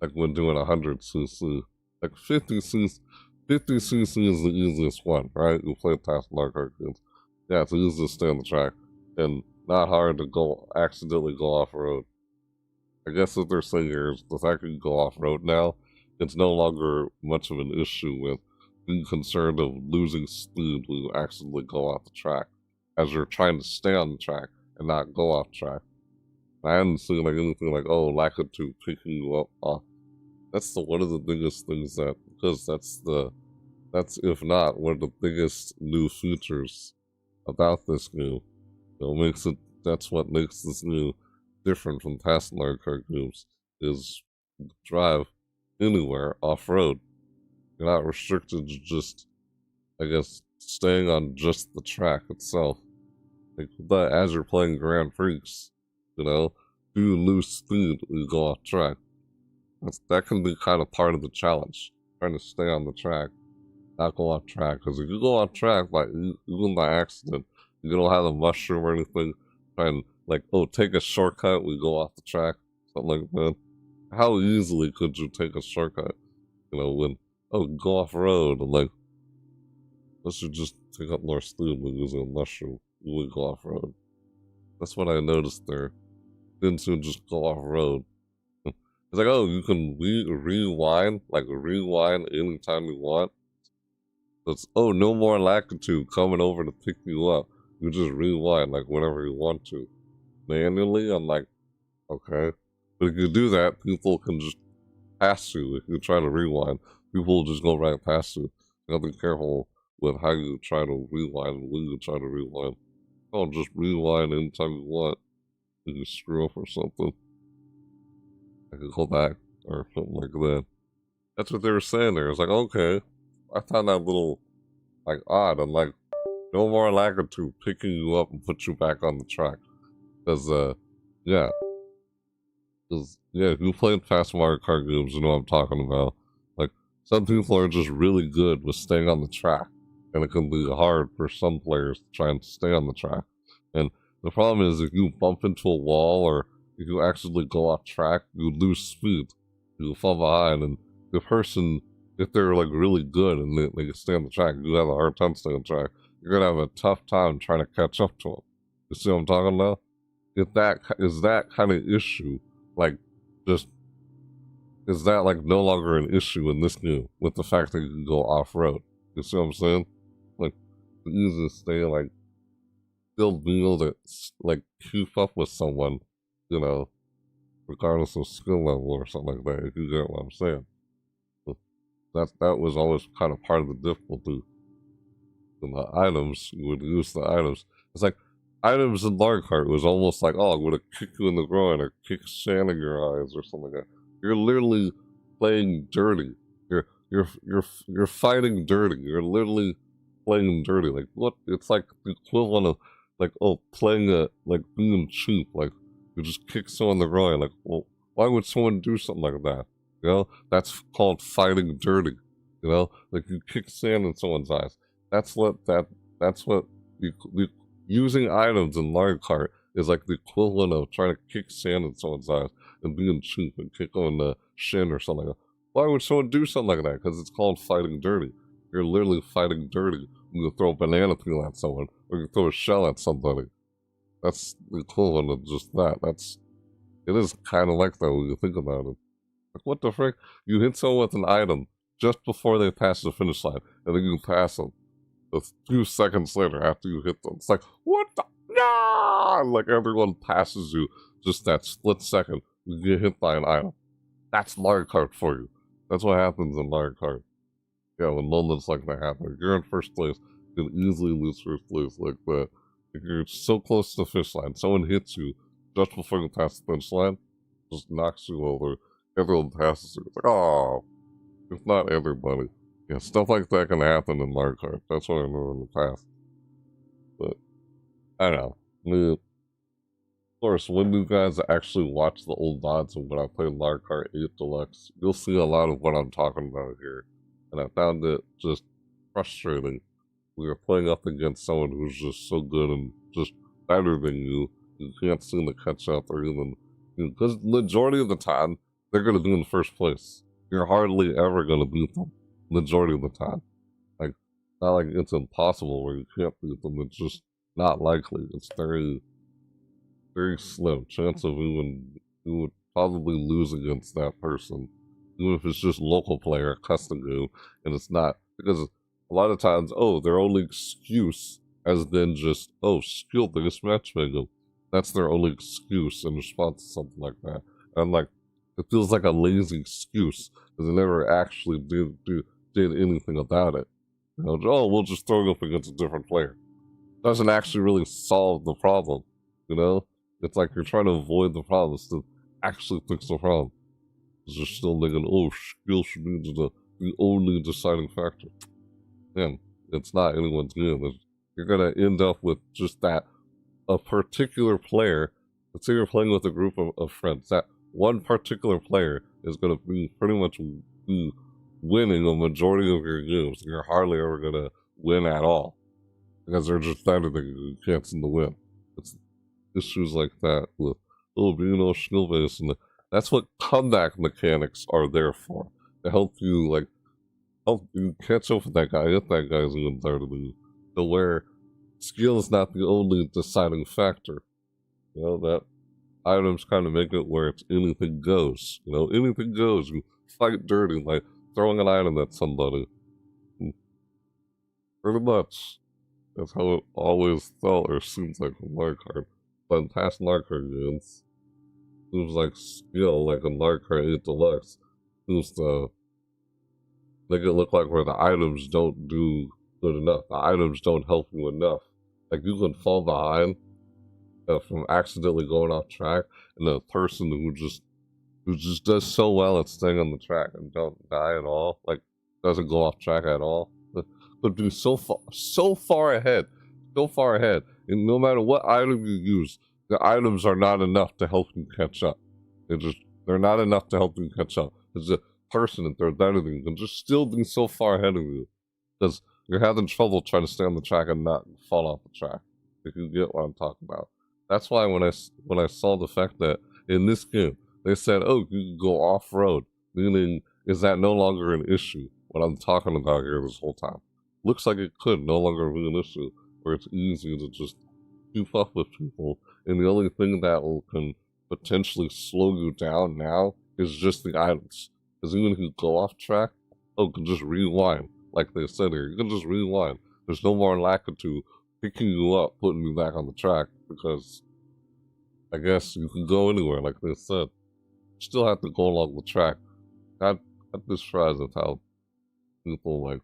like when doing 100cc. Like 50cc is the easiest one, right? You play past Mario Kart games. Yeah, it's easy to stay on the track. And not hard to accidentally go off-road. I guess what they're saying here is the fact that you go off-road now, it's no longer much of an issue with being concerned of losing speed when you accidentally go off the track, as you're trying to stay on the track and not go off track. I hadn't seen like anything like, oh, Lakitu picking you up off. That's one of the biggest things because that's if not one of the biggest new features about this game. That's what makes this new different from past Mario Kart games, is drive anywhere off-road. You're not restricted to just, I guess, staying on just the track itself. Like, but as you're playing Grand Prix, you know, you lose speed when you go off track. That can be kind of part of the challenge, trying to stay on the track, not go off track. Because if you go off track, like, even by accident, you don't have a mushroom or anything, try and, like, oh, take a shortcut, we go off the track, something like that. How easily could you take a shortcut? You know, when, oh, go off road, and like, let's just take up more speed when using a mushroom, you would go off road. That's what I noticed there. Didn't you just go off road? It's like, oh, you can rewind anytime you want. So it's, oh, no more Lakitu coming over to pick you up. You just rewind, like, whenever you want to. Manually, I'm like, okay. But if you do that, people can just pass you. If you try to rewind, people will just go right past you. You gotta be careful with how you try to rewind and when you try to rewind. Don't just rewind anytime you want. If you screw up or something, I could go back or something like that. That's what they were saying there. It's like, okay. I found that a little, like, odd. I'm like, no more Lakitu picking you up and put you back on the track. Because, yeah. Because, yeah, if you played past Mario Kart games, you know what I'm talking about. Like, some people are just really good with staying on the track. And it can be hard for some players to try and stay on the track. And the problem is if you bump into a wall or if you actually go off track, you lose speed. You fall behind. And the person, if they're like really good and they can stay on the track, you have a hard time staying on the track. You're going to have a tough time trying to catch up to them. You see what I'm talking about? If that is that kind of issue, like, just, is that like no longer an issue in this game with the fact that you can go off-road? You see what I'm saying? Like, it's easy to stay, like, still be able to, like, keep up with someone, you know, regardless of skill level or something like that, if you get what I'm saying. That was always kind of part of the difficulty. In the items, you would use the items. It's like, items in Mario Kart was almost like, oh, I'm gonna kick you in the groin or kick sand in your eyes or something like that. You're literally playing dirty. You're fighting dirty. You're literally playing dirty. Like, what? It's like the equivalent of, like, oh, playing like, being cheap. Like, you just kick someone in the groin. Like, well, why would someone do something like that? You know? That's called fighting dirty. You know? Like, you kick sand in someone's eyes. That's what using items in Mario Kart is like the equivalent of trying to kick sand in someone's eyes and being cheap and kick on the shin or something like that. Why would someone do something like that? Because it's called fighting dirty. You're literally fighting dirty. You throw a banana peel at someone, or you throw a shell at somebody. That's the equivalent of just that. It is kind of like that when you think about it. Like, what the frick? You hit someone with an item just before they pass the finish line, and then you pass them a few seconds later after you hit them. It's like, what the? no! And, like, everyone passes you just that split second. You get hit by an item. That's Mario Kart for you. That's what happens in Mario Kart. Yeah, when moments like that happen. If you're in first place, you can easily lose first place like that. If you're so close to the finish line, someone hits you just before you pass the finish line, just knocks you over. Everyone passes you. It's like, oh, it's not everybody. Yeah, stuff like that can happen in Mario Kart. That's what I know in the past. But, I don't know. Of course, when you guys actually watch the old VODs and when I played Mario Kart 8 Deluxe, you'll see a lot of what I'm talking about here. And I found it just frustrating. We were playing up against someone who's just so good and just better than you. You can't seem to catch up or even, because majority of the time, they're going to be in first place. You're hardly ever going to beat them. Majority of the time. Like, not like it's impossible where you can't beat them. It's just not likely. It's very, very slim chance of you would probably lose against that person. Even if it's just local player, custom game, and it's not. Because a lot of times, their only excuse has been just, skill-based matchmaking. That's their only excuse in response to something like that. And, like, it feels like a lazy excuse, because they never actually did anything about it. You know, we'll just throw it up against a different player. Doesn't actually really solve the problem, you know? It's like you're trying to avoid the problem instead of actually fix the problem. They're still thinking, skill should be the only deciding factor. Man, it's not anyone's game. You're going to end up with just that. A particular player, let's say you're playing with a group of friends, that one particular player is going to be pretty much winning a majority of your games. You're hardly ever going to win at all. Because they're just better than you. You can't seem to win. It's issues like that with, being all skill-based and that's what comeback mechanics are there for. To help you catch up with that guy if that guy's even better than you. So where skill is not the only deciding factor. You know, that items kind of make it where it's anything goes. You know, anything goes. You fight dirty, like throwing an item at somebody. Pretty much. That's how it always felt or seems like in Mario Kart. But in past Mario Kart games, seems like skill, like in Mario Kart 8 Deluxe, seems to make it look like where the items don't do good enough. The items don't help you enough. Like, you can fall behind from accidentally going off track, and the person who just does so well at staying on the track and don't die at all, like, doesn't go off track at all, but be so far ahead, and no matter what item you use, the items are not enough to help you catch up. They're not enough to help you catch up. There's a person that they're better than you can just still be so far ahead of you. Because you're having trouble trying to stay on the track and not fall off the track. If you get what I'm talking about. That's why when I saw the fact that in this game, they said, you can go off-road. Meaning, is that no longer an issue? What I'm talking about here this whole time. Looks like it could no longer be an issue. Where it's easy to just keep up with people. And the only thing that can potentially slow you down now is just the items. Because even if you go off track, you can just rewind. Like they said here, you can just rewind. There's no more lackitude picking you up, putting you back on the track. Because I guess you can go anywhere, like they said. You still have to go along the track. I'm just surprised at how people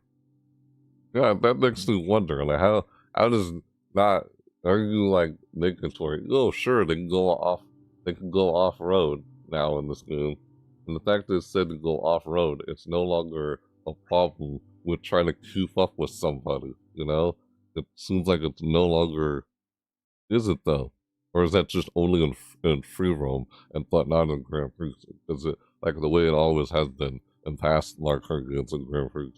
that makes me wonder, like how does not, are you like making it where, sure, they can go off road now in this game. And the fact that it said to go off road, it's no longer a problem with trying to keep up with somebody, you know? It seems like it's no longer, is it though? Or is that just only in free roam but not in Grand Prix? Is it like the way it always has been in past Mario Kart games and Grand Prix?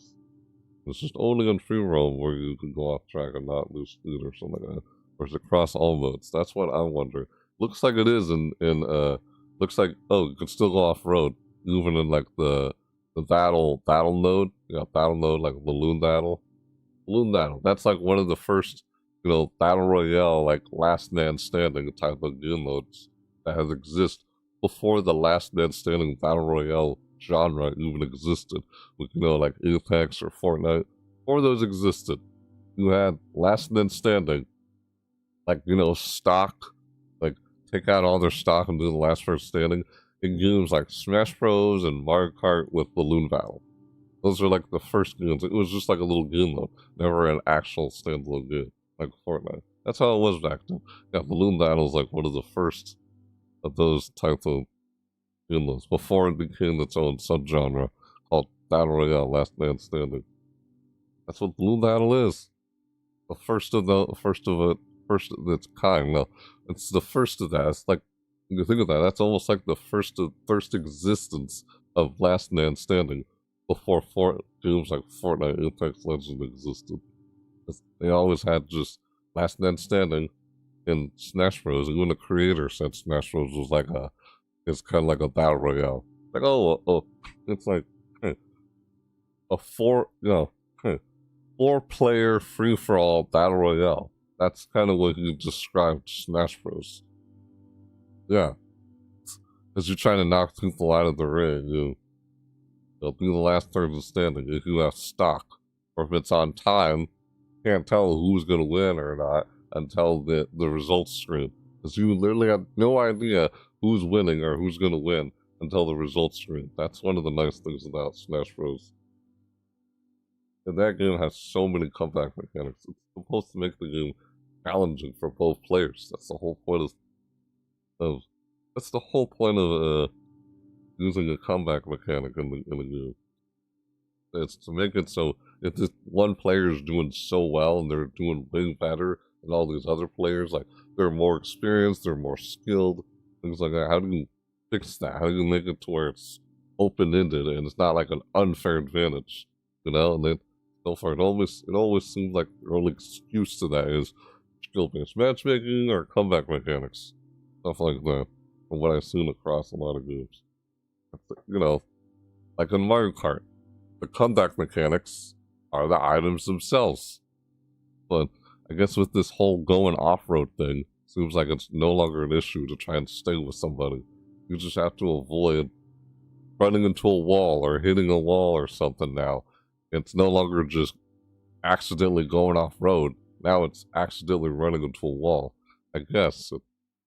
It's just only in free roam where you can go off track and not lose speed or something like that. Or is it across all modes? That's what I wonder. Looks like it is looks like, you can still go off road, even in like the battle mode. Yeah, battle mode, like balloon battle. Balloon battle. That's like one of the first, battle royale, like last man standing type of game modes that has existed before the last man standing battle royale genre even existed. With, like Apex or Fortnite. Before those existed, you had last man standing, like, you know, stock, like take out all their stock and do the last person standing in games like Smash Bros. And Mario Kart with Balloon Battle. Those are like the first games. It was just like a little game though, never an actual standalone game like Fortnite. That's how it was back then. Yeah, Balloon Battle was like one of the first of those types of games before it became its own subgenre called Battle Royale, Last Man Standing. That's what Balloon Battle is. The first of its kind. No, it's the first of that. It's like, when you think of that, that's almost like the first existence of Last Man Standing before games like Fortnite, Apex Legends existed. They always had just Last Man Standing in Smash Bros. Even the creator said Smash Bros. Was like it's kind of like a battle royale. Like, it's like a four-player free-for-all battle royale. That's kind of what you described Smash Bros. Yeah, because you're trying to knock people out of the ring. They'll be the last person standing if you have stock, or if it's on time. Can't tell who's gonna win or not until the results screen, because you literally have no idea who's winning or who's gonna win until the results screen. That's one of the nice things about Smash Bros. And that game has so many comeback mechanics. It's supposed to make the game challenging for both players. That's the whole point of using a comeback mechanic in the game. It's to make it so if this one player is doing so well and they're doing way better than all these other players, like they're more experienced, they're more skilled, things like that. How do you fix that? How do you make it to where it's open-ended and it's not like an unfair advantage? And then so far it always seems like the only excuse to that is skill-based matchmaking or comeback mechanics, stuff like that. From what I've seen across a lot of games, like in Mario Kart, the comeback mechanics are the items themselves. But I guess with this whole going off-road thing, seems like it's no longer an issue to try and stay with somebody. You just have to avoid running into a wall or hitting a wall or something now. It's no longer just accidentally going off-road. Now it's accidentally running into a wall. I guess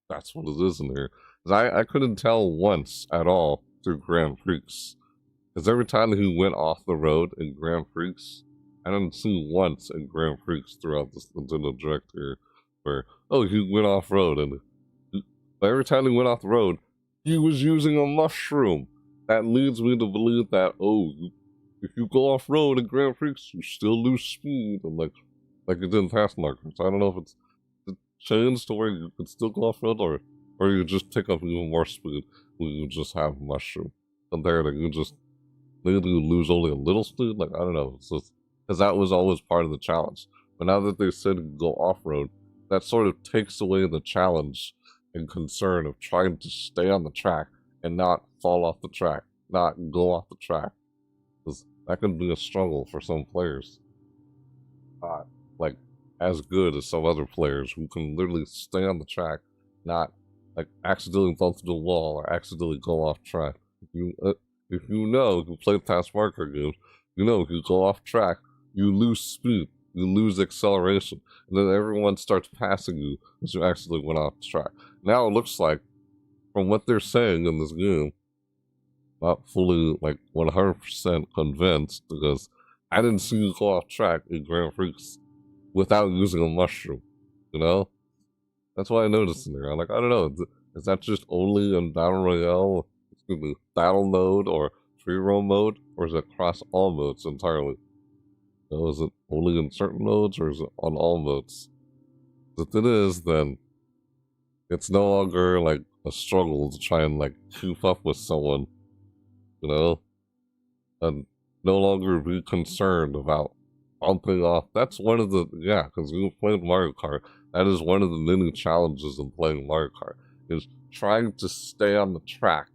that's what it is in here. I couldn't tell once at all through Grand Prix. Because every time he went off the road in Grand Prix, I didn't see once in Grand Prix throughout this Nintendo Direct here where, he went off road, and every time he went off the road, he was using a mushroom. That leads me to believe that, if you go off road in Grand Prix, you still lose speed, and like it did in past markers. I don't know if it's changed to where you can still go off road, or you just pick up even more speed when you just have mushroom. Compared to you just literally lose only a little speed. Like, I don't know. It's just because that was always part of the challenge. But now that they said you go off road, that sort of takes away the challenge and concern of trying to stay on the track and not fall off the track, not go off the track. Because that can be a struggle for some players. Like as good as some other players who can literally stay on the track, not like accidentally bump into the wall or accidentally go off track. If you play past marker games, if you go off track, you lose speed, you lose acceleration, and then everyone starts passing you as you actually went off track. Now it looks like, from what they're saying in this game, not fully 100% convinced, because I didn't see you go off track in Grand Prix without using a mushroom. That's what I noticed in there. I'm like, I don't know, is that just only in Battle Royale? Battle mode or free roam mode, or is it across all modes entirely? Is it only in certain modes, or is it on all modes? If it is, then it's no longer like a struggle to try and keep up with someone, and no longer be concerned about bumping off. That's one of the because we played Mario Kart. That is one of the many challenges in playing Mario Kart, is trying to stay on the track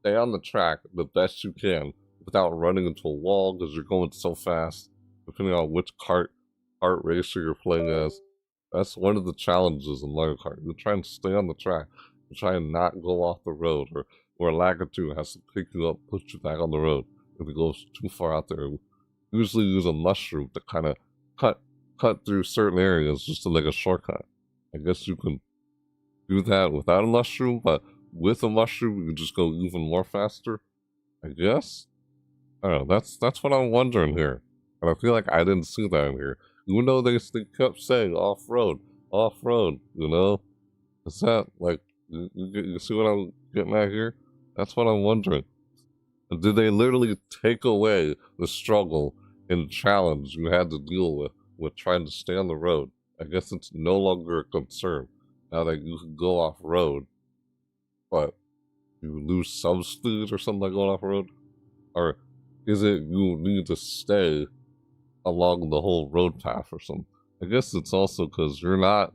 the best you can without running into a wall because you're going so fast, depending on which kart racer you're playing as. That's one of the challenges in Mario Kart. You're trying to stay on the track. You're trying to not go off the road, or Lakitu has to pick you up, put you back on the road if it goes too far out there. Usually use a mushroom to kind of cut through certain areas just to make a shortcut. I guess you can do that without a mushroom, but with a mushroom, you can just go even more faster. I guess. I don't know. That's what I'm wondering here, and I feel like I didn't see that in here. Even though they kept saying off road, you know, is that like you see what I'm getting at here? That's what I'm wondering. And did they literally take away the struggle and challenge you had to deal with trying to stay on the road? I guess it's no longer a concern now that you can go off road, but you lose some speed or something like going off road, or is it you need to stay along the whole road path or something? I guess it's also because you're not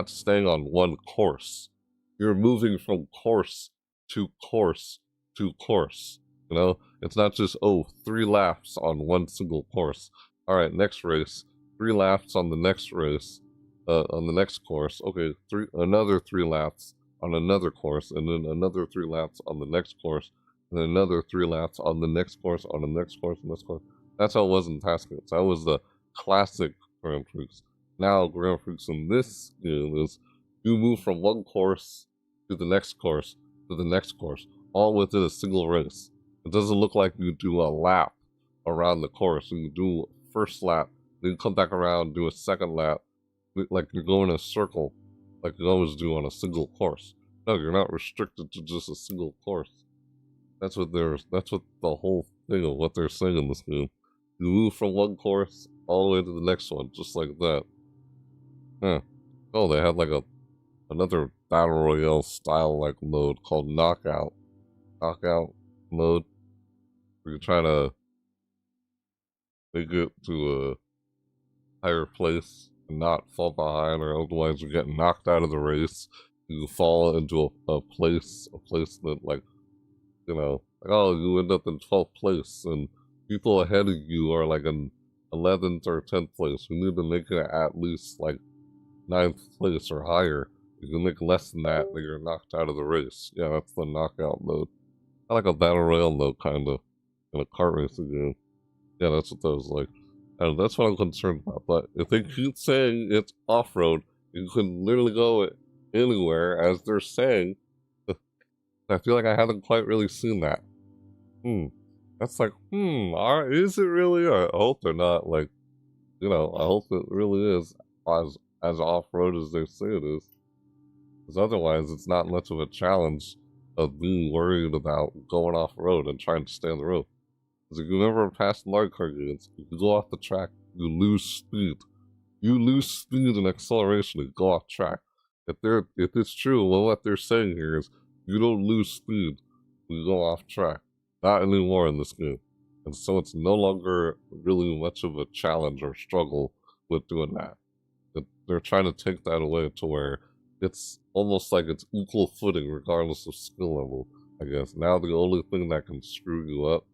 staying on one course. You're moving from course to course to course. You know, it's not just 3 laps on one single course. All right, next race, 3 laps on the next race, on the next course. Okay, another 3 laps on another course, and then another 3 laps on the next course, and then another 3 laps on the next course, on the next course, and next course. That's how it was in Taskets. That was the classic Grand Prix. Now Grand Prix in this game is you move from one course to the next course to the next course, all within a single race. It doesn't look like you do a lap around the course. You do first lap, then you come back around, do a second lap, like you're going in a circle, like you always do on a single course. No, you're not restricted to just a single course. That's what the whole thing of what they're saying in this game. You move from one course all the way to the next one, just like that. Huh. Oh, they had like another battle royale style like mode called knockout mode, where you're trying to make it to a higher place and not fall behind, or otherwise you get knocked out of the race. You fall into a place that, like, you know, like, oh, you end up in 12th place, and people ahead of you are like in 11th or 10th place. You need to make it at least like 9th place or higher. If you make less than that, then you're knocked out of the race. Yeah, that's the knockout mode. I like a battle royale mode, kind of, in a kart racing game. Yeah, that's what that was like. And that's what I'm concerned about. But if they keep saying it's off-road, you can literally go anywhere, as they're saying. I feel like I haven't quite really seen that. That's like, is it really? I hope they're not, like, you know, I hope it really is as off-road as they say it is. Because otherwise, it's not much of a challenge of being worried about going off-road and trying to stay on the road. Because if you never passed Mario Kart games, if you go off the track, you lose speed. You lose speed and acceleration and go off track. If it's true, well, what they're saying here is you don't lose speed when you go off track. Not anymore in this game. And so it's no longer really much of a challenge or struggle with doing that. They're trying to take that away to where it's almost like it's equal footing regardless of skill level, I guess. Now the only thing that can screw you up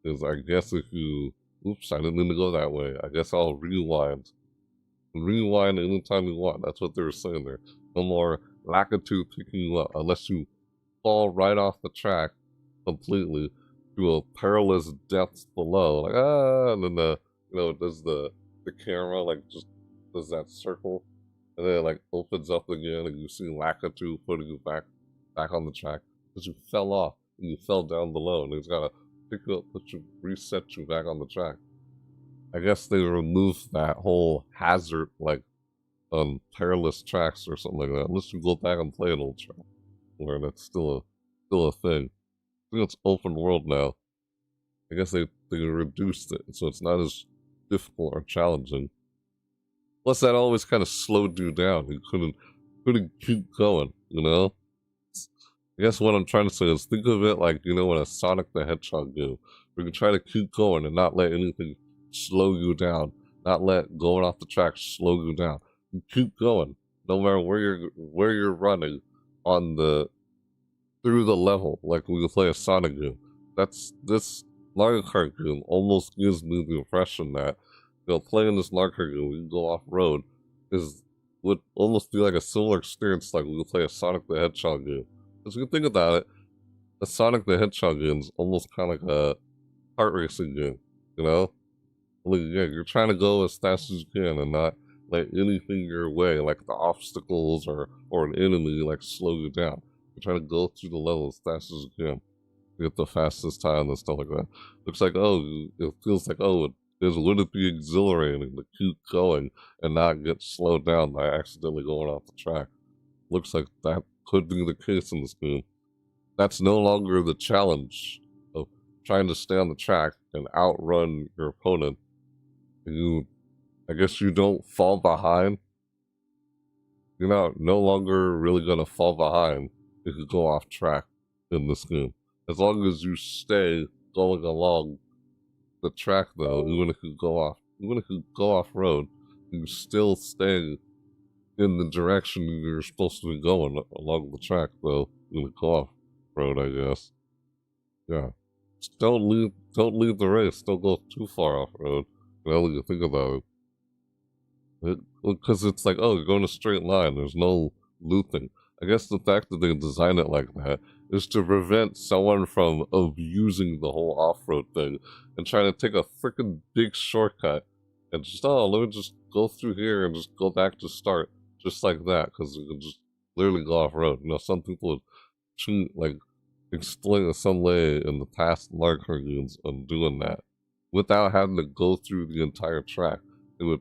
is, I guess, if you... Oops, I didn't mean to go that way. I guess I'll rewind. Rewind anytime you want. That's what they were saying there. No more Lakitu picking you up unless you fall right off the track completely to a perilous depth below. Like, and then does the camera, like, just does that circle, and then it, like, opens up again, and you see Lakitu putting you back on the track because you fell off and you fell down below, and he's gotta pick you up, reset you back on the track. I guess they removed that whole hazard, like, perilous tracks or something like that. Unless you go back and play an old track, where that's still a thing. I think it's open world now. I guess they reduced it, so it's not as difficult or challenging. Plus, that always kind of slowed you down. You couldn't keep going, you know? I guess what I'm trying to say is, think of it like, you know, in a Sonic the Hedgehog game, where you try to keep going and not let anything slow you down, not let going off the track slow you down. You keep going, no matter where you're running through the level, like when you play a Sonic game. This Mario Kart game almost gives me the impression that, you know, playing this Mario Kart game when you go off road would almost be like a similar experience like when you play a Sonic the Hedgehog game. Because you can think about it, a Sonic the Hedgehog game is almost kind of like a kart racing game, you know? Like, yeah, you're trying to go as fast as you can and not let anything your way, like the obstacles or an enemy, like slow you down. You're trying to go through the level as fast as you can, get the fastest time and stuff like that. Looks like, oh, it feels like, oh, would it be exhilarating to keep going and not get slowed down by accidentally going off the track? Looks like that could be the case in this game. That's no longer the challenge of trying to stay on the track and outrun your opponent. I guess you don't fall behind. You're no longer really gonna fall behind if you go off track in this game. As long as you stay going along the track, though, even if you go off road, you still stay in the direction you're supposed to be going along the track, though. You go off road, I guess. Yeah. Just don't leave the race. Don't go too far off road. Now that you think about it. Because it's like, oh, you're going a straight line. There's no looping. I guess the fact that they design it like that is to prevent someone from abusing the whole off-road thing and trying to take a freaking big shortcut and just, oh, let me just go through here and just go back to start just like that, because you can just literally go off-road. Some people would cheat, like, explain some way in the past Mario Kart games on doing that without having to go through the entire track. They would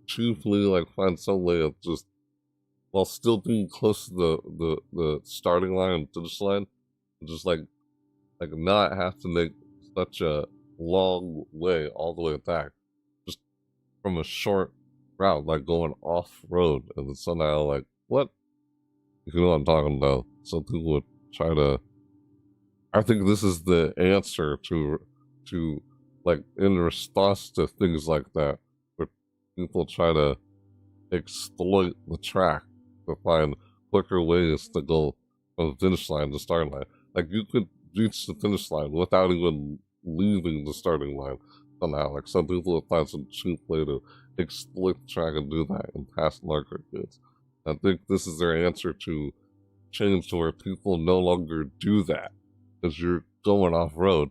chiefly, like, find some way of just, while still being close to the starting line and finish line, just like not have to make such a long way all the way back, just from a short route, like going off road, and then somehow, like, what? You know what I'm talking about? Some people would try to. I think this is the answer to like, in response to things like that, where people try to exploit the track to find quicker ways to go from the finish line to the starting line. Like, you could reach the finish line without even leaving the starting line somehow. Like, some people would find some cheap way to exploit the track and do that in past Mario Kart games. I think this is their answer to change to where people no longer do that, because you're going off-road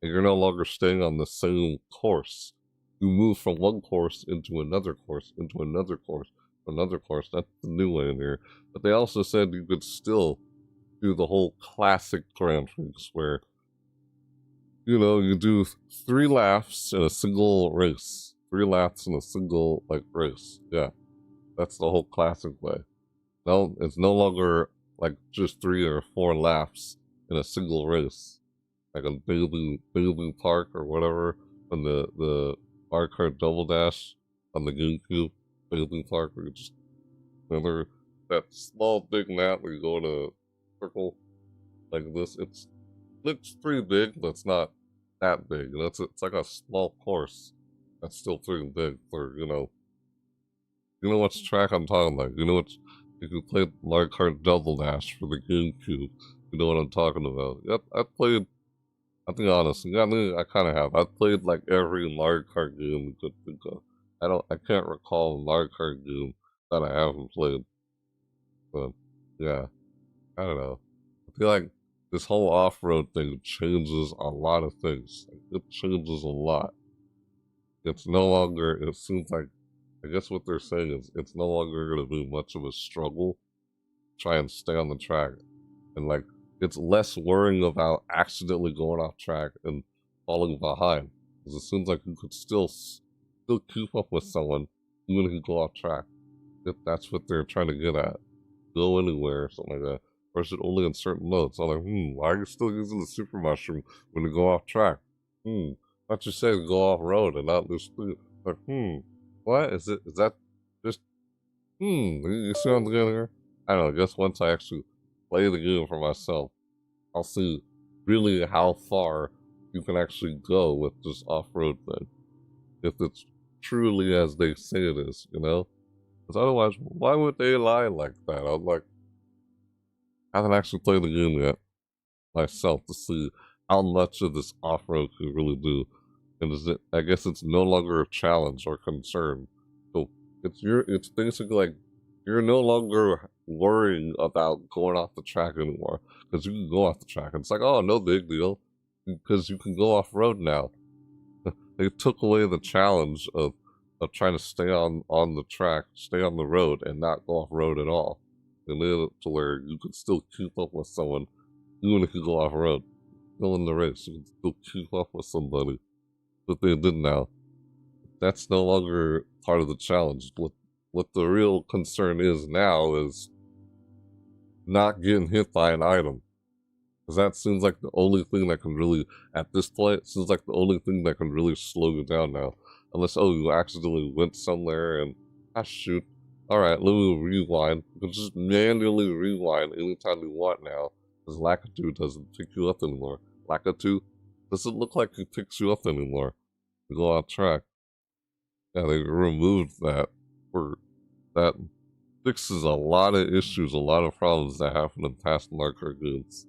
and you're no longer staying on the same course. You move from one course into another course, into another course, another course. That's the new way in here. But they also said you could still do the whole classic Grand Prix where, you do 3 laps in a single race. 3 laps in a single, like, race. Yeah. That's the whole classic way. No, it's no longer, like, just 3 or 4 laps in a single race. Like a Bailey Park or whatever, on the Mario Kart Double Dash on the GameCube. Bailey Park, where you just remember that small big map where you go in a circle like this. It looks pretty big, but it's not that big. It's like a small course that's still pretty big for, you know what track I'm talking about. If you played Mario Kart Double Dash for the GameCube, you know what I'm talking about. Yep, I'll be honest, I kind of have. I've played like every Mario Kart game you could think of. I can't recall a Mario Kart game that I haven't played. But yeah, I don't know. I feel like this whole off-road thing changes a lot of things. It changes a lot. It's no longer, it seems like, I guess what they're saying is it's no longer going to be much of a struggle to try and stay on the track. And like, it's less worrying about accidentally going off track and falling behind. Because it seems like you could still keep up with someone even if you go off track. If that's what they're trying to get at. Go anywhere or something like that. Or is it only in certain modes? So I'm like, why are you still using the super mushroom when you go off track? Why don't you say go off road and not lose speed? Like, what? Is that just, you see what I'm doing here? I don't know, I guess once I actually play the game for myself, I'll see really how far you can actually go with this off-road thing. If it's truly as they say it is, Because otherwise, why would they lie like that? I'm like, I haven't actually played the game yet myself to see how much of this off-road can really do. And I guess it's no longer a challenge or concern. So it's basically like you're no longer worrying about going off the track anymore, because you can go off the track. And it's like, oh, no big deal, because you can go off road now. They took away the challenge of of trying to stay on the track, stay on the road, and not go off road at all. They made it to where you could still keep up with someone, even if you go off road. Still in the race, you can still keep up with somebody. But they did now. That's no longer part of the challenge. What the real concern is now is not getting hit by an item. Because that seems like the only thing that can really, at this point, seems like the only thing that can really slow you down now. Unless, oh, you accidentally went somewhere and, shoot. Alright, let me rewind. You can just manually rewind anytime you want now. Because Lakitu doesn't pick you up anymore. Lakitu doesn't look like he picks you up anymore. You go off track. Yeah, they removed that. That fixes a lot of issues, a lot of problems that happen in past Mario Kart games.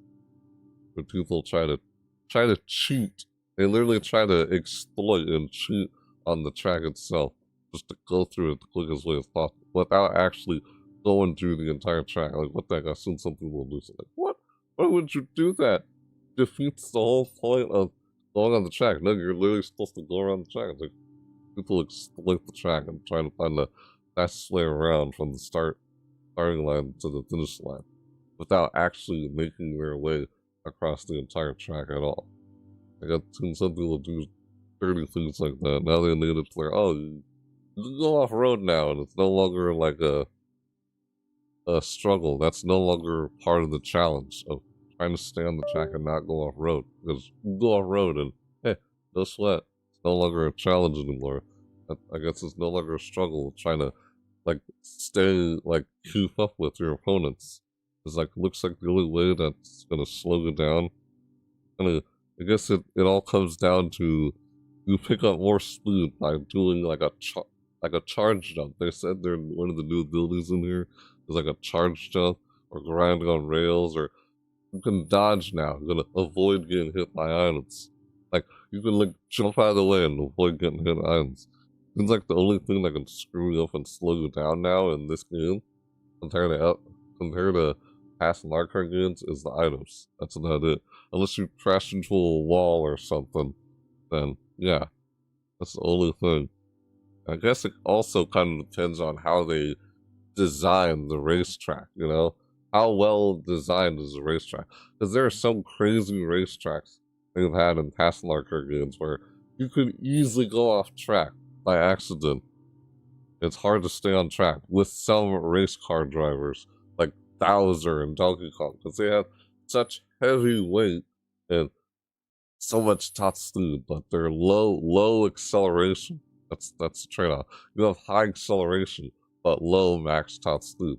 When people try to cheat. They literally try to exploit and cheat on the track itself. Just to go through it the quickest way as possible. Without actually going through the entire track. Like, what the heck? I've seen some people do something. Like, what? Why would you do that? Defeats the whole point of going on the track. No, you're literally supposed to go around the track. It's like, people exploit the track and try to find the fastest way around from the starting line to the finish line without actually making their way across the entire track at all. I got seen some people do dirty things like that. Now they made it where, oh, you can go off road now, and it's no longer like a struggle. That's no longer part of the challenge of trying to stay on the track and not go off road. Because you go off road and, hey, no sweat. It's no longer a challenge anymore. I guess it's no longer a struggle trying to, like, stay, like, keep up with your opponents. It's like, looks like the only way that's gonna slow you down. And I guess it all comes down to you pick up more speed by doing like a charge jump. They said they're one of the new abilities in here is like a charge jump or grinding on rails, or you can dodge now. You're gonna avoid getting hit by items. Like you can like jump out of the way and avoid getting hit by items. Seems like the only thing that can screw you up and slow you down now in this game, compared to past Mario Kart games, is the items. That's about it. Unless you crash into a wall or something, then yeah, that's the only thing. I guess it also kind of depends on how they design the racetrack, you know? How well designed is the racetrack? Because there are some crazy racetracks they've had in past Mario Kart games where you could easily go off track by accident. It's hard to stay on track with some race car drivers like Bowser and Donkey Kong because they have such heavy weight and so much top speed, but they're low acceleration. That's the trade-off. You have high acceleration, but low max top speed.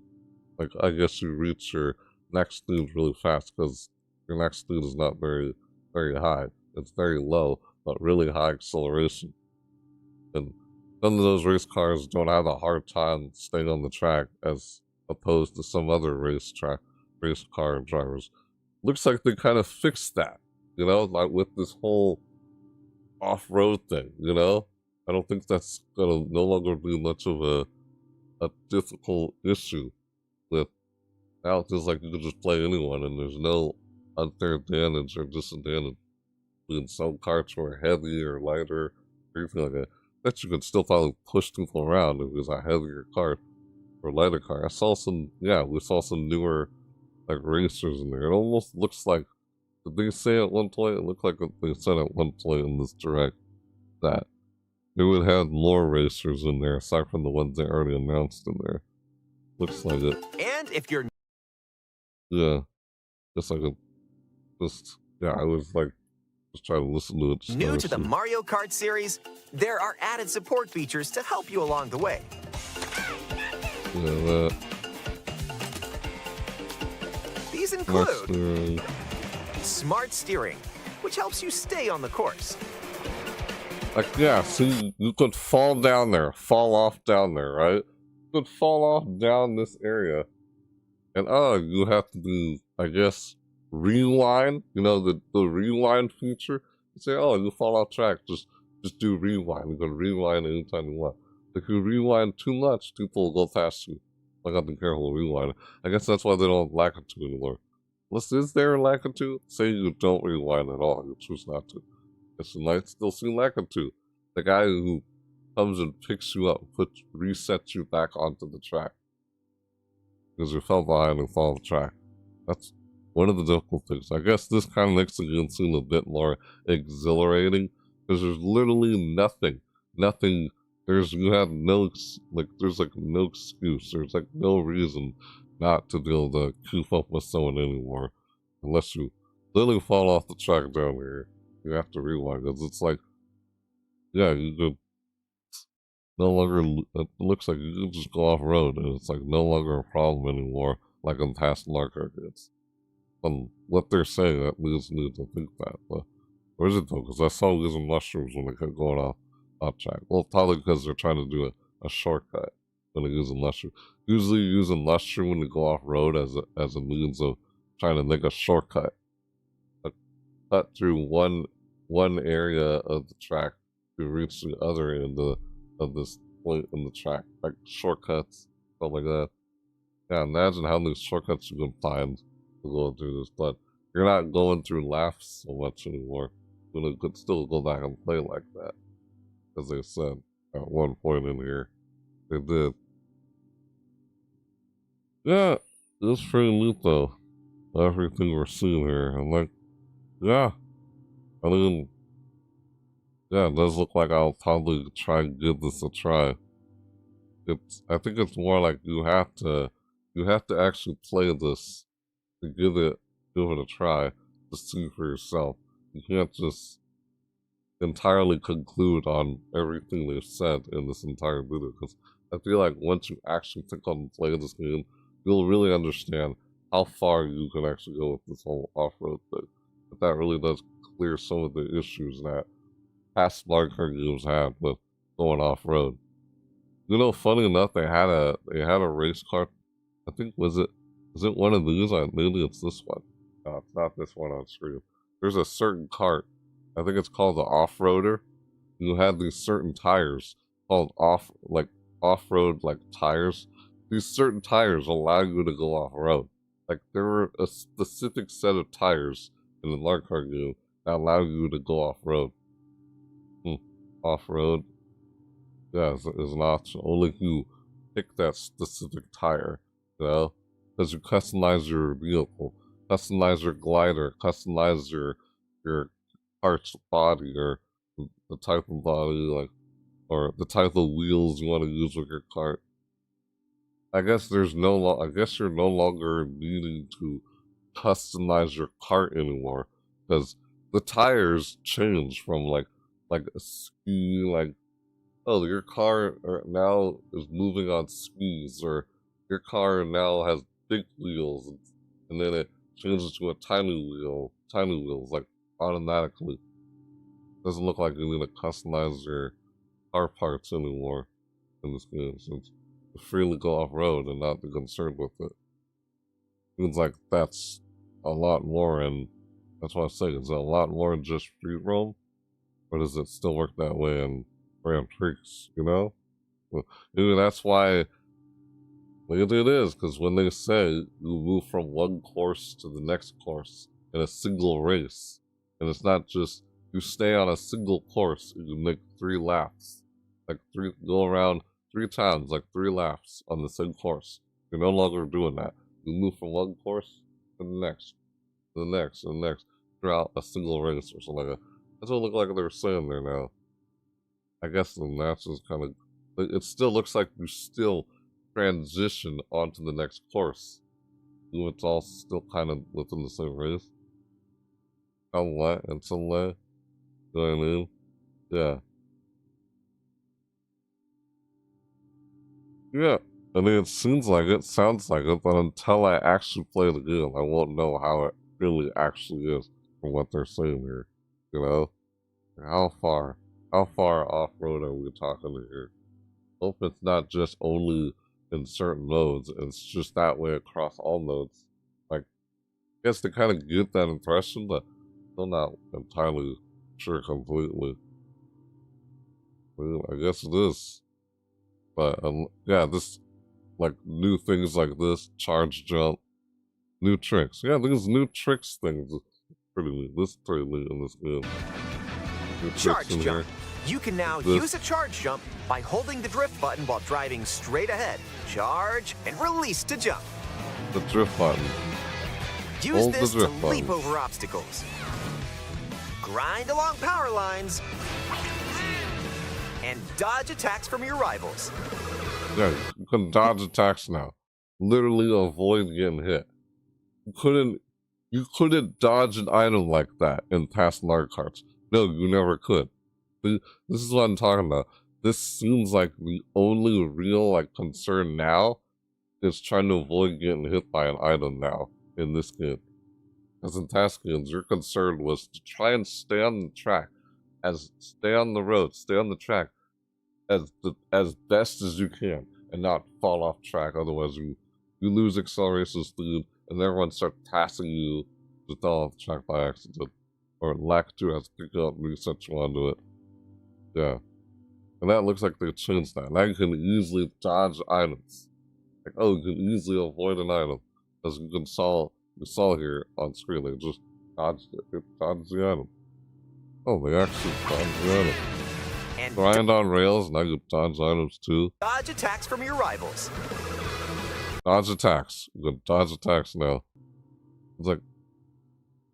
Like I guess you reach your next speed really fast because your next speed is not very high. It's very low, but really high acceleration. And some of those race cars don't have a hard time staying on the track as opposed to some other race car drivers. Looks like they kind of fixed that, you know, like with this whole off-road thing, you know? I don't think that's gonna no longer be much of a difficult issue with now it's just like you can just play anyone and there's no unfair advantage or disadvantage between some carts who are heavy or lighter or anything like that. That you can still probably push people around if it's a heavier cart or lighter car. We saw some newer like racers in there. It almost looks like, did they say at one point? It looked like they said at one point in this direct that they would have more racers in there aside from the ones they already announced in there. Looks like it. And if you're Yeah. Just like I was like just trying to listen to it. new to the Mario Kart series, there are added support features to help you along the way. Yeah, These include smart steering, which helps you stay on the course. like, yeah, see, you could fall off down there, right? You could fall off down this area. And, you have to do, I guess, rewind. You know, the rewind feature. You say, oh, you fall off track, just do rewind. You can rewind anytime you want. If you rewind too much, people will go past you. Like, I've been careful to rewind. I guess that's why they don't like it to anymore. Is there a Lakitu? Say you don't rewind at all, you choose not to. Guess you might still see Lakitu. The guy who comes and picks you up, resets you back onto the track because you fell behind and fall off the track. That's one of the difficult things. I guess this kind of makes the game seem a bit more exhilarating because there's literally nothing. You have no, there's like no excuse. There's like no reason not to be able to keep up with someone anymore. Unless you literally fall off the track down here. You have to rewind because it's like, yeah, you could no longer, it looks like you can just go off road and it's like no longer a problem anymore like in past Mario Kart games. And what they're saying, that leads me to think that. But where is it though? Because I saw using mushrooms when they kept going off track. Well, probably because they're trying to do a shortcut when they're using mushroom. Usually using mushroom when you go off road as a means of trying to make a shortcut. A cut through one area of the track to reach the other end of this point in the track. Like shortcuts, stuff like that. Yeah, imagine how many shortcuts you can find to go through this, but you're not going through laps so much anymore. You could still go back and play like that. As they said at one point in here. They did. Yeah, it's pretty neat though. Everything we're seeing here. I'm like, yeah. I mean, yeah, it does look like I'll probably try and give this a try. I think it's more like you have to actually play this to give it a try to see for yourself. You can't just entirely conclude on everything they've said in this entire video, because I feel like once you actually take on and play this game, you'll really understand how far you can actually go with this whole off-road thing. But that really does clear some of the issues that past Mario Kart games had with going off-road. You know, funny enough, they had a race car. I think was it one of these? Maybe it's this one. No, it's not this one on screen. There's a certain kart. I think it's called the off-roader. You have these certain tires called off-road tires. These certain tires allow you to go off-road. Like there were a specific set of tires in the Mario Kart game that allow you to go off-road. Off-road. Yeah, is an option. Only if you pick that specific tire, you know? Because you customize your vehicle, customize your glider, customize your cart's body, or the type of body, or the type of wheels you want to use with your cart. I guess you're no longer needing to customize your cart anymore, because the tires change from like a ski, oh, your car now is moving on skis, or your car now has big wheels, and then it changes to a tiny wheels, automatically. Doesn't look like you need to customize your car parts anymore in this game, since you freely go off-road and not be concerned with it. Seems like that's a lot more, and that's what I say, is it a lot more than just street roam? Or does it still work that way in Grand Prix, you know? Well, maybe that's why maybe it is, because when they say you move from one course to the next course in a single race, and it's not just you stay on a single course and you make 3 laps, go around 3 times, 3 laps on the same course. You're no longer doing that. You move from one course to the next, to the next, and the next, throughout a single race or something like that. That's what it looked like they were saying there now. I guess then that's just kind of, it still looks like you still transition onto the next course. It's all still kind of within the same race. In some way. You know what I mean? Yeah. Yeah. I mean, it seems like it, sounds like it, but until I actually play the game, I won't know how it really actually is from what they're saying here. You know? How far off-road are we talking here? Hope it's not just only in certain nodes, it's just that way across all nodes. I guess they kind of get that impression, but still not entirely sure completely. Well, I guess it is. But, yeah, this, new things like this, charge jump, new tricks. Yeah, these new tricks things, pretty neat. This is pretty neat in this game. Charge jump. You can now use a charge jump by holding the drift button while driving straight ahead. Charge and release to jump. The drift button. Use Hold this the to drift leap button. over obstacles. Grind along power lines. And dodge attacks from your rivals. Yeah, you can dodge attacks now. Literally avoid getting hit. You couldn't dodge an item like that in past Mario Karts. No, you never could. This is what I'm talking about. This seems like the only real concern now is trying to avoid getting hit by an item now in this game. As in past games, your concern was to try and stay on the track, stay on the road, stay on the track as best as you can, and not fall off track. Otherwise, you lose acceleration speed, and everyone starts passing you to fall off track by accident, or lack to has to pick up and reset you onto it. Yeah, and that looks like they changed that. Now you can easily dodge items. Like, oh, you can easily avoid an item, as you saw here on screen. They just dodged it. It dodged the item. Oh, they actually dodged the item. And Grind on rails, now you dodge items too. dodge attacks from your rivals. Dodge attacks. You can dodge attacks now. It's like,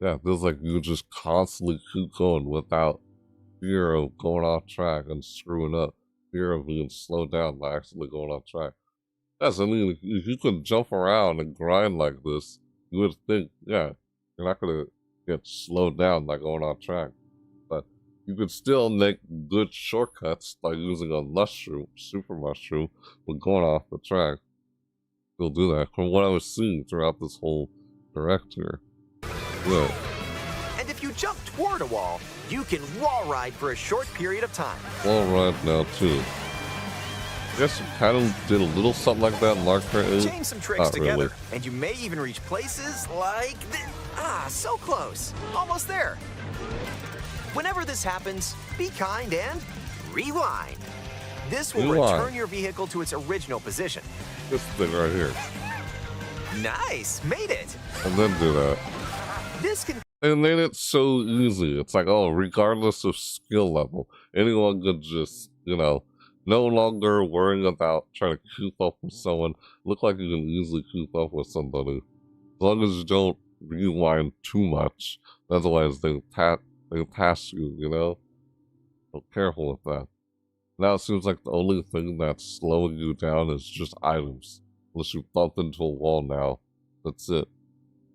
yeah, feels like you just constantly keep going without fear of going off track and screwing up. Fear of being slowed down by accidentally going off track. Yes, I mean, if you could jump around and grind like this, you would think, yeah, you're not going to get slowed down by going off track. But you could still make good shortcuts by using a mushroom, super mushroom, when going off the track. You'll do that from what I was seeing throughout this whole direct here. Yeah. And if you jump toward a wall, you can wall ride for a short period of time. Wall ride now too. I guess you kind of did a little something like that in Mario Kart 8. Chain some tricks Not together, really. and you may even reach places like this. Ah, so close. Almost there. Whenever this happens, be kind and rewind. This will Rewind. return your vehicle to its original position. This thing right here. Nice, made it. And then do that. This can They made it so easy. It's like, oh, regardless of skill level, anyone could just, no longer worrying about trying to keep up with someone. Look like you can easily keep up with somebody. As long as you don't rewind too much. Otherwise, they pass you, So careful with that. Now it seems like the only thing that's slowing you down is just items. Unless you bump into a wall now. That's it.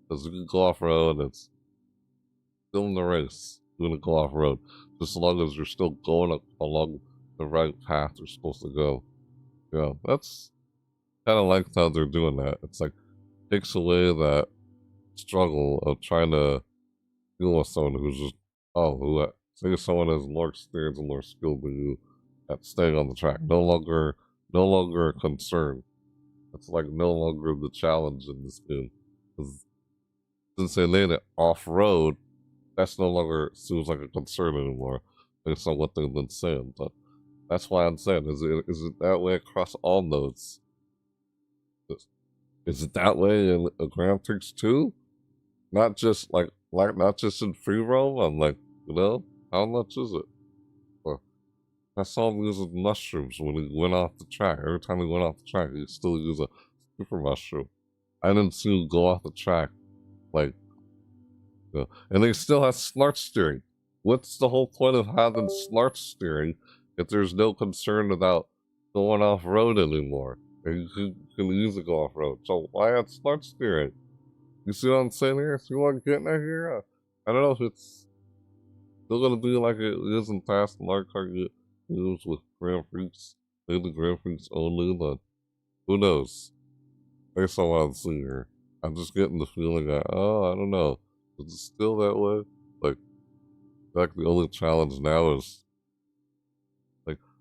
Because you can go off-road, it's still in the race. You're going to go off-road. Just as long as you're still going along the right path you're supposed to go. Yeah, that's kind of like how they're doing that. It's like, takes away that struggle of trying to deal with someone who's just, say someone has more experience and more skill than you at staying on the track. No longer a concern. It's like no longer the challenge in this game. Because since they made it off-road, that's no longer seems like a concern anymore, based on what they've been saying. But that's why I'm saying, is it that way across all modes? Is it that way in Grand Prix 2? Not just not just in free roam? I'm like, how much is it? I saw him using mushrooms when he went off the track. Every time he went off the track, he still use a super mushroom. I didn't see him go off the track, and they still have smart steering. What's the whole point of having smart steering if there's no concern about going off-road anymore? And you can easily go off-road. So why have smart steering? You see what I'm saying here? See what I'm getting at here? I don't know if it's still going to be like it is in past Mario Kart games with Grand Prix, maybe Grand Prix only, but who knows? Based on what I'm seeing here, I'm just getting the feeling that, I don't know. Is it still that way? Like the only challenge now is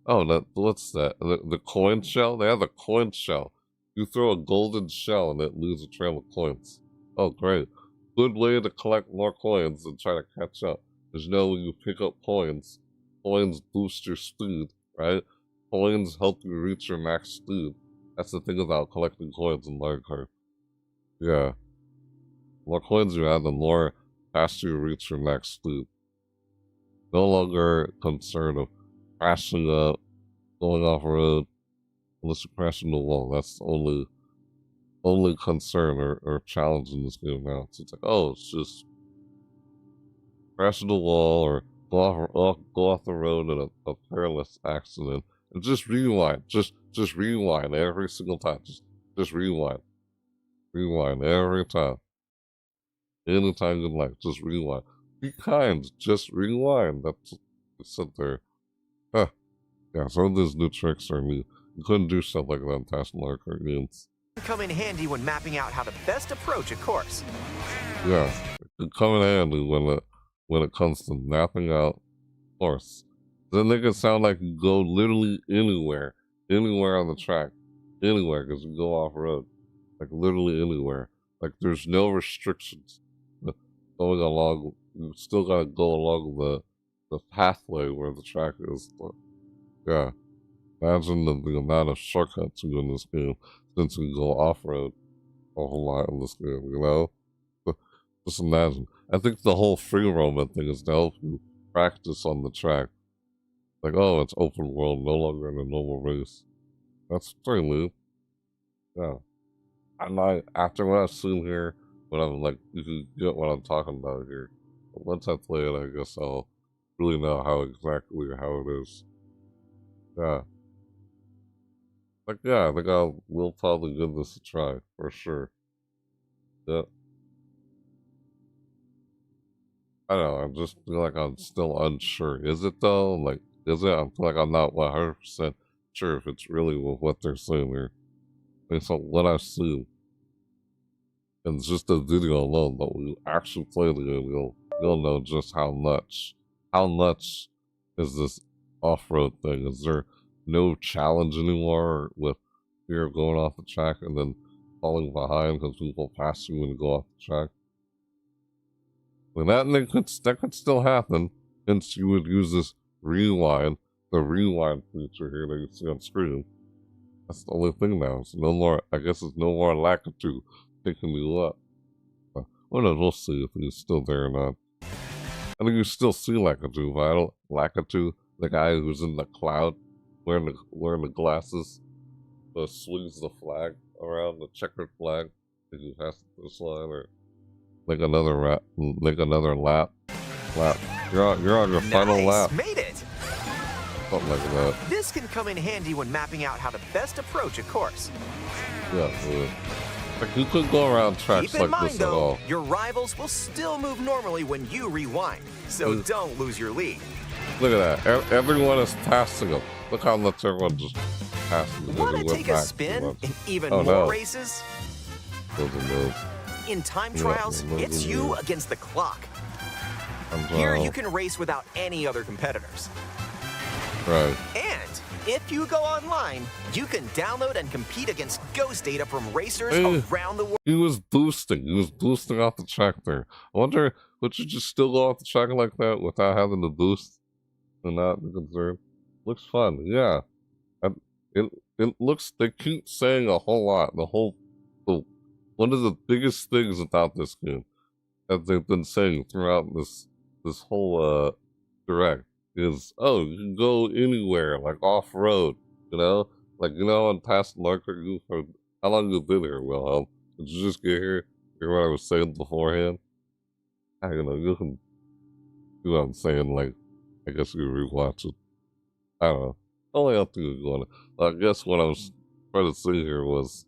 what's that? The coin shell? They have a coin shell. You throw a golden shell and it leaves a trail of coins. Oh, great. Good way to collect more coins and try to catch up. Because when you pick up coins boost your speed, right? Coins help you reach your max speed. That's the thing about collecting coins in Mario Kart. Yeah. The more coins you have, the more faster you reach your max speed. No longer concerned of crashing up, going off road, unless you crash into the wall. That's the only concern or challenge in this game now. So it's like, oh, it's just crash into the wall or go off the road in a perilous accident and just rewind. Just rewind every single time. Just rewind. Rewind every time. Anytime you like, just rewind. Be kind, just rewind. That's what they said there. Huh. Yeah, some of these new tricks are new. You couldn't do stuff like that in past Mario Kart games. Come in handy when mapping out how to best approach a course. Yeah, it could come in handy when it comes to mapping out course. Then they can sound like you go literally anywhere on the track, anywhere, because you go off road, like literally anywhere. Like there's no restrictions going along. You still gotta go along the pathway where the track is. But yeah, imagine the amount of shortcuts you in this game since you go off road a whole lot in this game. You know, just imagine. I think the whole free roaming thing is to help you practice on the track. Like, oh, it's open world, no longer in a normal race. That's pretty neat. Yeah. And after what I've seen here, when I'm like, you can get what I'm talking about here. But once I play it, I guess I'll really know how it is. Yeah. Like, yeah, I think we'll probably give this a try, for sure. Yeah. I don't know, I just feel like I'm still unsure. Is it though? Like, is it? I feel like I'm not 100% sure if it's really what they're saying here. Based on what I've seen. And it's just a video alone, but when you actually play the game, you'll know just how nuts is this off-road thing. Is there no challenge anymore with fear of going off the track and then falling behind because people pass you when you go off the track? Well, that could still happen, since you would use this rewind, the rewind feature here that you see on screen. That's the only thing now. It's no more, I guess it's no more Lakitu picking you up. Well, no, we'll see if he's still there or not. I think you still see Lakitu, but I don't, Lakitu, the guy who's in the cloud, wearing the glasses, swings the flag around, the checkered flag, if you pass this line, or like another lap. You're on your final lap. Made it! Something like that. This can come in handy when mapping out how to best approach a course. Yeah, like you could go around tracks Keep in like mind, this though, at all. your rivals will still move normally when you rewind, so don't lose your lead. Look at that. Everyone is passing them. Look how much everyone just passing them. Want to take a spin in even more races? Doesn't move. In time trials, it's you against the clock. Here you can race without any other competitors. Right. And if you go online, you can download and compete against ghost data from racers around the world. He was boosting off the track there. I wonder, would you just still go off the track like that without having to boost and not be concerned? Looks fun, yeah. It looks, they keep saying a whole lot. One of the biggest things about this game that they've been saying throughout this whole direct is, oh, you can go anywhere, like off-road, you know? Like, you know, on past Mario Kart, how long you been here, Wilhelm? Did you just get here? Hear what I was saying beforehand? I don't know, you can do what I'm saying, like, I guess you rewatch it. I don't know. Only up to you going. I guess what I was trying to say here was,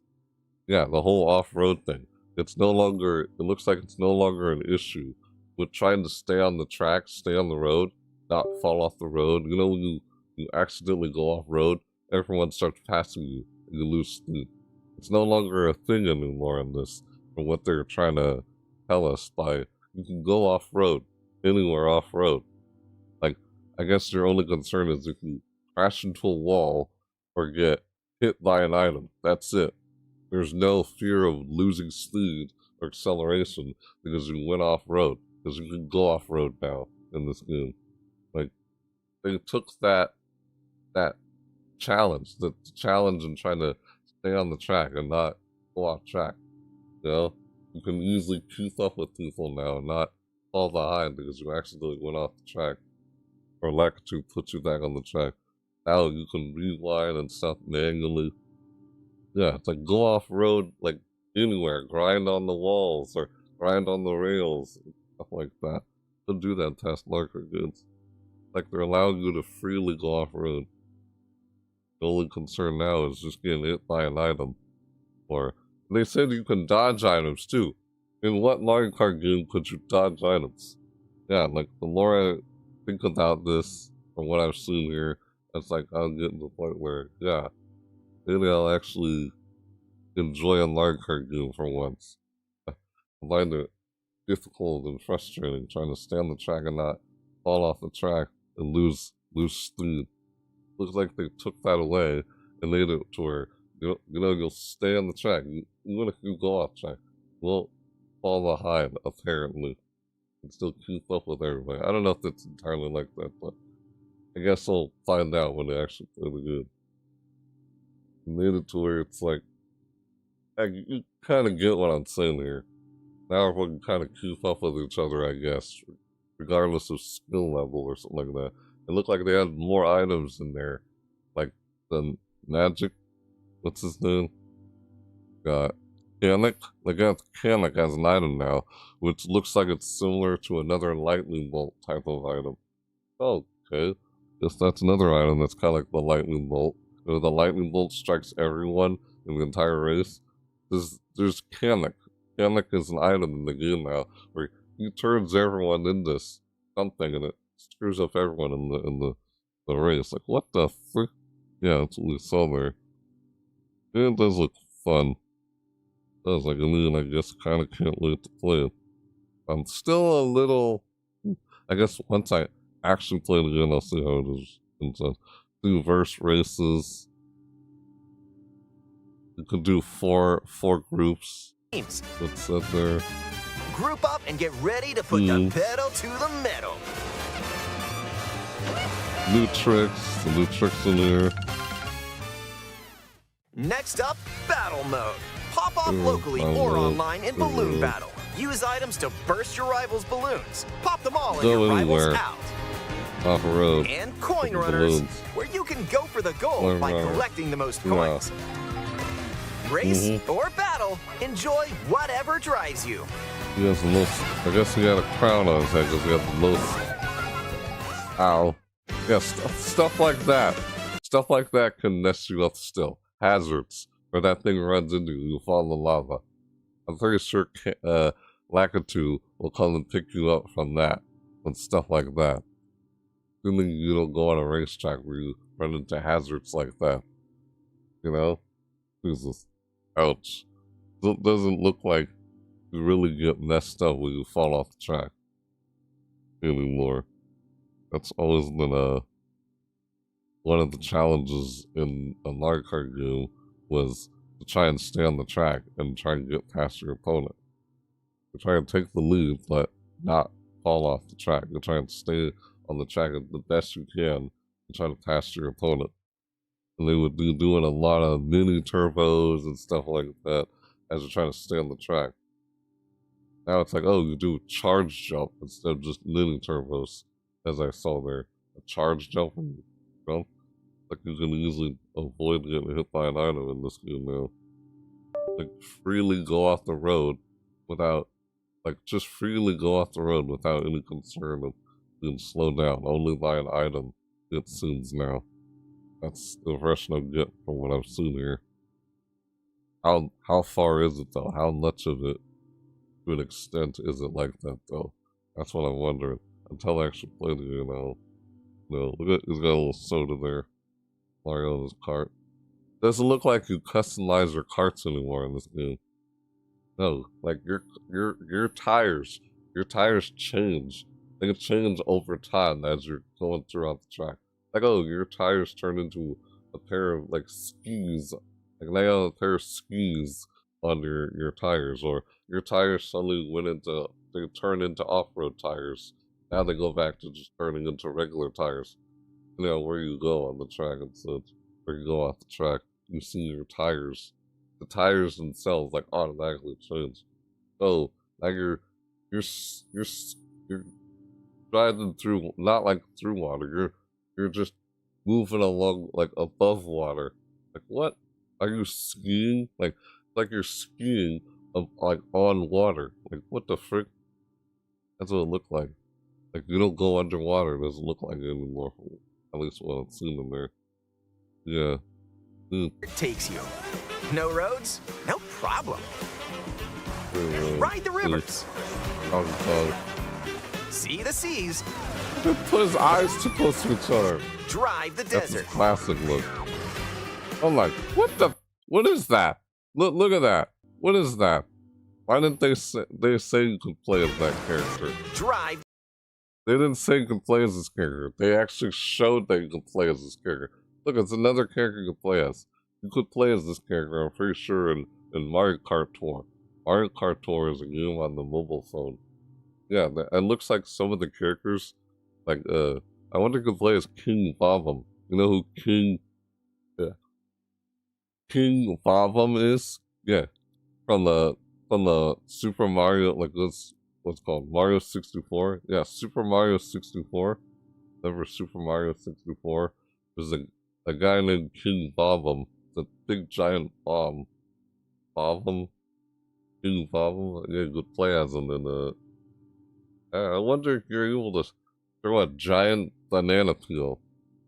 yeah, the whole off-road thing. It looks like it's no longer an issue with trying to stay on the track, stay on the road, not fall off the road. You know, when you accidentally go off-road, everyone starts passing you, and you lose speed. It's no longer a thing anymore in this, from what they're trying to tell us by, you can go off-road, anywhere off-road. Like, I guess your only concern is if you crash into a wall or get hit by an item. That's it. There's no fear of losing speed or acceleration because you went off-road, because you can go off-road now in this game. Like, they took that challenge, the challenge in trying to stay on the track and not go off track. You know, you can easily keep up with people now and not fall behind because you accidentally went off the track. or Lakitu puts you back on the track. Now you can rewind and stuff manually. Yeah, it's like go off road like anywhere, grind on the walls or grind on the rails, stuff like that. They'll do that past Larker goods. Like they're allowing you to freely go off road. The only concern now is just getting hit by an item. Or they said you can dodge items too. In what Mario Kart game could you dodge items? Yeah, like the more I think about this from what I've seen here, it's like I'm getting to the point where, yeah, maybe I'll actually enjoy a Mario Kart game for once. I find it difficult and frustrating trying to stay on the track and not fall off the track and lose speed. Looks like they took that away and made it to where you'll stay on the track. Even if you go off track, you won't fall behind, apparently. And still keep up with everybody. I don't know if it's entirely like that, but I guess I'll find out when they actually play the game. Made it to where it's like, you kind of get what I'm saying here. Now everyone can kind of keep up with each other, I guess, regardless of skill level or something like that. It looked like they had more items in there, like the Magic, what's his name? Got Kanik. They got Kanik as an item now, which looks like it's similar to another lightning bolt type of item. Oh, okay. Guess that's another item that's kind of like the lightning bolt. The lightning bolt strikes everyone in the entire race. There's Kanik. Kanik is an item in the game now where he turns everyone into something and it screws up everyone in the race. Like what the frick? Yeah, that's what we saw there. It does look fun. It does, like, I mean, I guess kind of can't wait to play it. I'm still a little, I guess once I actually play it again, I'll see how it is. And so, do verse races. You could do four groups. Teams. What's that there? Group up and get ready to put the pedal to the metal. New tricks, the new tricks in there. Next up, battle mode. Pop off locally or online in balloon battle. Use items to burst your rivals' balloons. Pop them all and your rivals out. Off the road. And coin runners, where you can go for the gold by collecting the most coins. Race or battle, enjoy whatever drives you. He has the most, I guess he had a crown on his head because he had the most. Ow. Yeah, stuff like that. Stuff like that can mess you up still. Hazards. Where that thing runs into you, you fall in the lava. I'm pretty sure Lakitu will come and pick you up from that. And stuff like that. Assuming you don't go on a racetrack where you run into hazards like that. You know? Jesus. Ouch. It doesn't look like you really get messed up when you fall off the track anymore. That's always been one of the challenges in a Mario Kart game was to try and stay on the track and try and get past your opponent. You try and take the lead, but not fall off the track. You try and stay on the track the best you can and try to pass your opponent. And they would be doing a lot of mini turbos and stuff like that as you're trying to stay on the track. Now it's like, oh, you do a charge jump instead of just mini turbos, as I saw there. A charge jump and jump. Like you can easily avoid getting hit by an item in this game now. Like freely go off the road without, like just freely go off the road without any concern of being slowed down, only by an item, it seems now. That's the impression I get from what I've seen here. How far is it though? How much of it, to an extent, is it like that though? That's what I'm wondering. Until I actually play the game, no. Look at, he's got a little soda there. Mario on his cart. Doesn't look like you customize your carts anymore in this game. No, like your tires change. They can change over time as you're going throughout the track. Like, oh, your tires turn into a pair of like skis. Like they got a pair of skis on your tires, or your tires suddenly they turn into off-road tires. Now they go back to just turning into regular tires. You know, where you go on the track and such, where you go off the track, you see your tires. The tires themselves like automatically change. So now your driving through, not like through water. You're just moving along like above water. Like what? Are you skiing? Like you're skiing like on water. Like what the frick? That's what it looked like. Like you don't go underwater. It doesn't look like it anymore. At least what I've seen in there. Yeah. It takes you. No roads? No problem. Ride the rivers. See the seas. Put his eyes too close to each other. Drive the That's desert. his classic look. I'm like, what is that? Look at that. What is that? Why didn't they say you could play as that character? Drive. They didn't say you could play as this character. They actually showed that you could play as this character. Look, it's another character you could play as. You could play as this character, I'm pretty sure, in Mario Kart Tour. Mario Kart Tour is a game on the mobile phone. Yeah, it looks like some of the characters, like, I wonder if you could play as King Bob-omb. You know who King Bob-omb is? Yeah, from the Super Mario, like what's called Mario 64. Yeah, Super Mario 64. Remember Super Mario 64? There's a guy named King Bob-omb. The big giant bomb. Bob-omb. King Bob-omb. Yeah, you could play as him in I wonder if you're able to throw a giant banana peel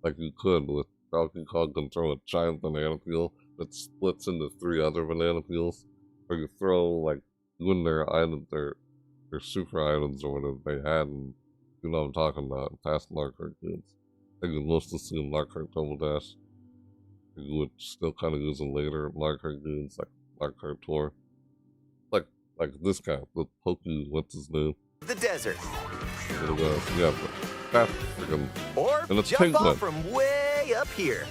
like you could with Donkey Kong can throw a giant banana peel that splits into 3 other banana peels. Or you throw like when their item their super items or whatever they had, and you know what I'm talking about, past Mario Kart games. I think you mostly see in Mario Kart Double Dash. You would still kind of use them later Mario Kart games like Mario Kart Tour. Like this guy, the Pokey, what's his name? The desert. Yeah, but that's freaking. Or and a jump penguin. off from way up here.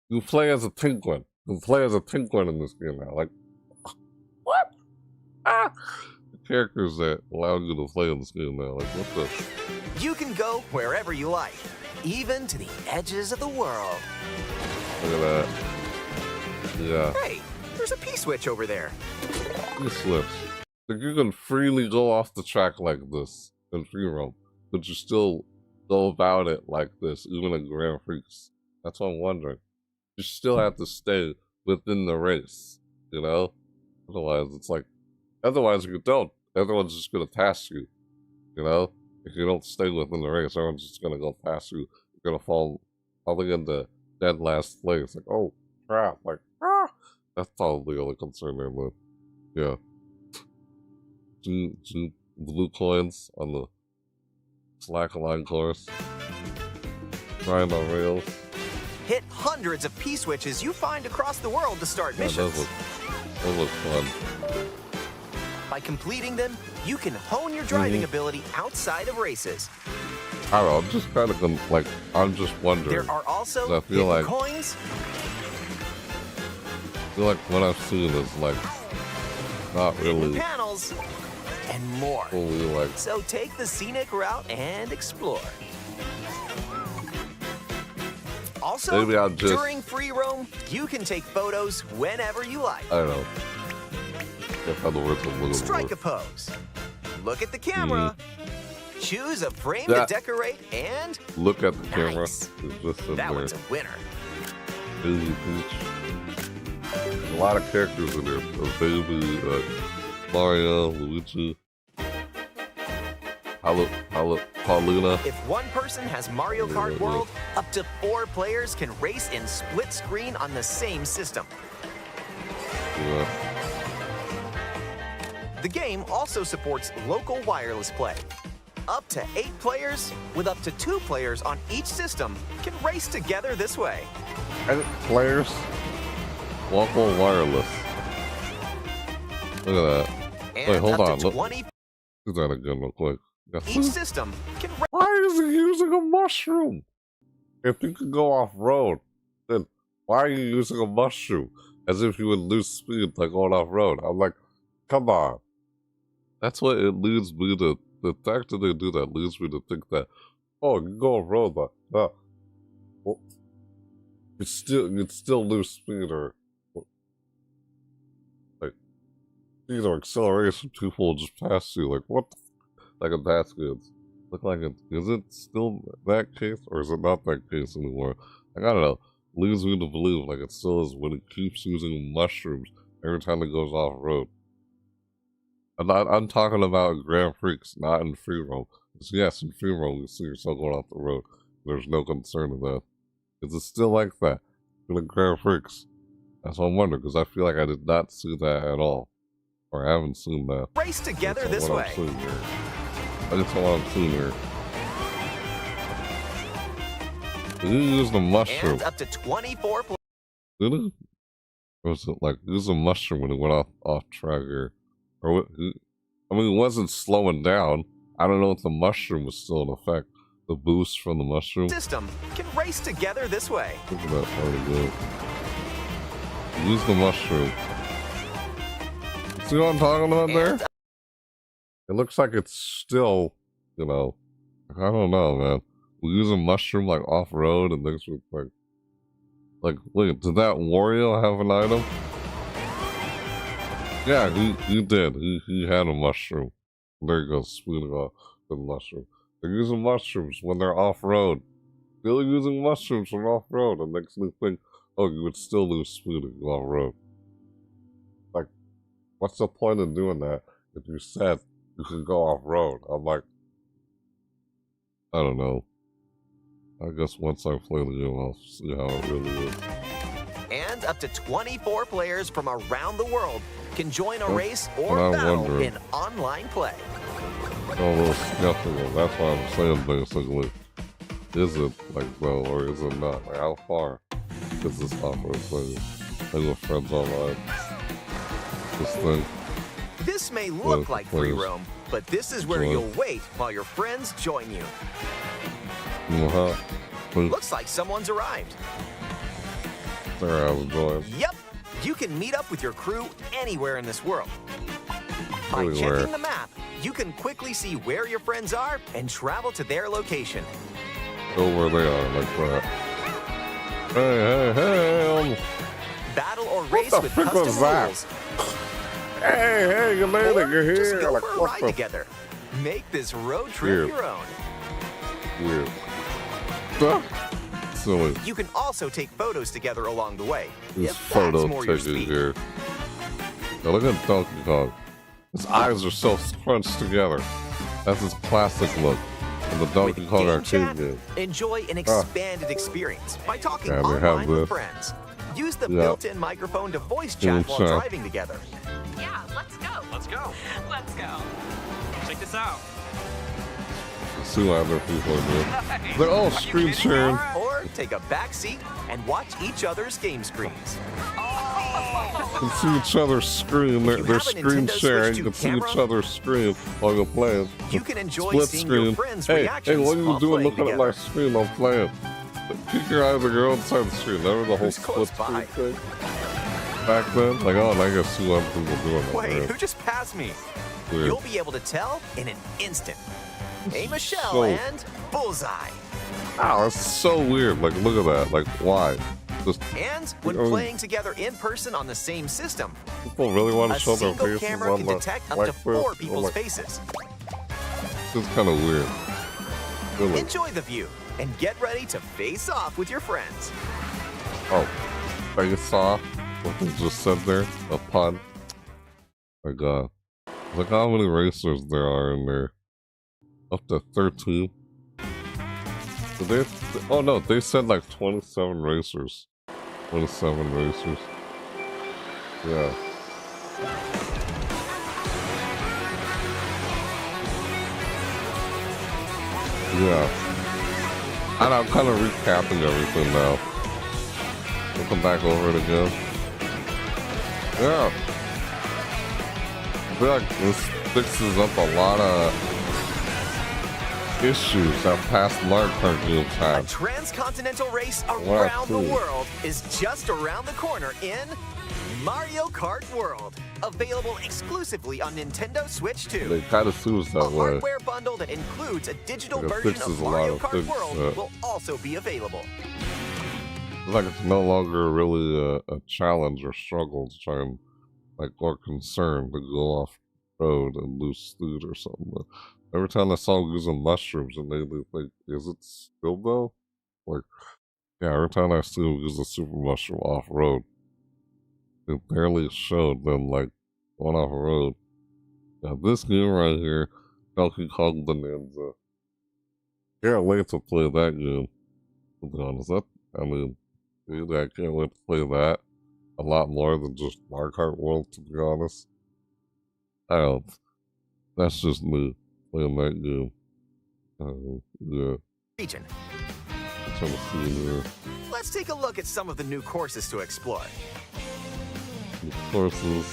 You play as a penguin. You play as a penguin in this game now. Like, what? Ah! The characters that allow you to play in this game now. Like, what the? You can go wherever you like, even to the edges of the world. Look at that. Yeah. Hey, there's a P-switch over there. These slips. Like, you can freely go off the track like this in free roam, but you still go about it like this, even in Grand Prix. That's what I'm wondering. You still have to stay within the race, you know? Otherwise, it's like, otherwise you don't. Everyone's just gonna pass you, you know? If you don't stay within the race, everyone's just gonna go past you. You're gonna fall probably into dead last place. Like, oh, crap. Like, ah! That's probably the only concern there, but yeah. 2 blue coins on the slackline course. Trying on rails. Hit hundreds of P-switches you find across the world to start Yeah, missions. that looks fun. By completing them, you can hone your driving ability outside of races. I don't know, I'm just kind of like, I'm just wondering. There are also I feel hidden like coins. I feel like what I've seen is like not really Panels and more. fully like. So take the scenic route and explore. Also, Maybe I'll just, during free roam, you can take photos whenever you like. I don't know. That's how the words will look. Strike a pose. Look at the camera. Choose a frame That- to decorate and Look at the camera. Nice. It's just in that there. one's a winner. Baby Peach. There's a lot of characters in there. Baby, Mario, Luigi, Paulina. If one person has Mario Kart World, up to 4 players can race in split screen on the same system. Yeah. The game also supports local wireless play. Up to 8 players, with up to 2 players on each system, can race together this way. And players, local wireless. Look at that. And Wait, hold up on. to Look, 20 do that again real quick. each system can race. Why is he using a mushroom? If you could go off road, then why are you using a mushroom? As if you would lose speed like going off road. I'm like, come on. That's what it leads me to. The fact that they do that leads me to think that, oh, you go off road, but well, you'd still lose speed or like speed or acceleration. People will just pass you. Like what? Like a pass kids. Look like it. Is it still that case, or is it not that case anymore? Like, I don't know. Leads me to believe like it still is when it keeps using mushrooms every time it goes off road. I'm talking about Grand Prix, not in free roam. Yes, in free roam you see yourself going off the road. There's no concern of that. Is it still like that in the Grand Prix? That's what I'm wondering, because I feel like I did not see that at all. Or I haven't seen that. Race together this way. I just what I'm seeing here. Did he use the mushroom? And up to 24 Did he? Or was it like, use a mushroom when it went off track here? Or what, I mean, it wasn't slowing down. I don't know if the mushroom was still in effect. The boost from the mushroom. System can race together this way. Look at that part of it. Use the mushroom. See what I'm talking about there? It looks like it's still, you know, I don't know, man. We use a mushroom like off-road and things like, wait, did that Wario have an item? Yeah, he did. He had a mushroom. There you go, speeding off the mushroom. They're using mushrooms when they're off-road. Still using mushrooms when off-road. It makes me think, oh, you would still lose speed if you off-road. Like, what's the point of doing that if you said you can go off-road? I'm like, I don't know. I guess once I play the game, I'll see how it really is. And up to 24 players from around the world can join a race or I'm battle wondering. in online play. I'm a little skeptical. That's what I'm saying, basically. Is it, like, though, or is it not? Like, how far is this off-road play? Play with friends online. This thing. This may look like free roam, but this is where you'll wait while your friends join you. Looks like someone's arrived. There I was going. Yep, you can meet up with your crew anywhere in this world. By Anywhere. checking the map, you can quickly see where your friends are and travel to their location. Go where they are, like that. Hey, Battle or race the with frick custom was that? rules. hey, you made it, you're Just here. go Like, for a what ride the together. Make this road trip Weird. your own. weird. Duh. Silly. You can also take photos together along the way. This if photo that's more your taking speed. here. Now look at Donkey Kong. His eyes are so scrunched together. That's his classic look in the Donkey With Kong Game arcade Chat, game. enjoy an expanded experience by talking Yeah, they have online with this. friends. Use the Yeah. built-in microphone to voice Game chat while Chat. driving together. Yeah, let's go. Let's go. Let's go. Check this out. See what other people are doing. They're all screen sharing. Or take a back seat and watch each other's game screens. You can see each other's screen. They're you have a screen Nintendo sharing. Switch You 2 can see camera, each other's screen while you're playing. You can enjoy Split seeing screen. your friends' Hey, reactions what are you while doing playing looking at my together. screen? I'm playing. Keep your eyes on your own side of the screen. Remember the whole Who's split close screen by? thing? Back then? Like, oh, I guess see what people doing that. Wait, man. who just passed me? Weird. You'll be able to tell in an instant. Hey, Michelle So- and Bullseye. Wow, that's so weird. Like, look at that. Like, why? Just And when Oh. playing together in person on the same system, people really want to a show their single faces camera on can the detect up to microphone? 4 people's like, faces. This is kind of weird. Really. Enjoy the view and get ready to face off with your friends. Oh, face off. What they just said there? A pun. My God. Look how many racers there are in there. Up to 13. Did they, oh no, they said like 27 racers. 27 racers. Yeah. Yeah. And I'm kind of recapping everything now. We'll come back over it again. Yeah. I feel like this fixes up a lot of issues that past Mario Kart games A had. transcontinental race Wow, around cool. the world is just around the corner in Mario Kart World. Available exclusively on Nintendo Switch 2. They kind of seems A that way. hardware bundle that includes a digital Like it version fixes of a lot Mario of Kart things, World will also be available. It's like it's no longer really a challenge or struggle to try and, like, or concern to go off road and lose food or something. But every time I saw him using mushrooms, it made me think, is it still though? Like, yeah, every time I see him use a super mushroom off road, it barely showed them like going off road. Now this game right here, Donkey Kong Bonanza. Can't wait to play that game. To be honest, I mean, dude, I can't wait to play that a lot more than just Mario Kart World. To be honest, I don't. That's just me playing that game. Yeah. Region. I'm trying to see here. Let's take a look at some of the new courses to explore. The courses.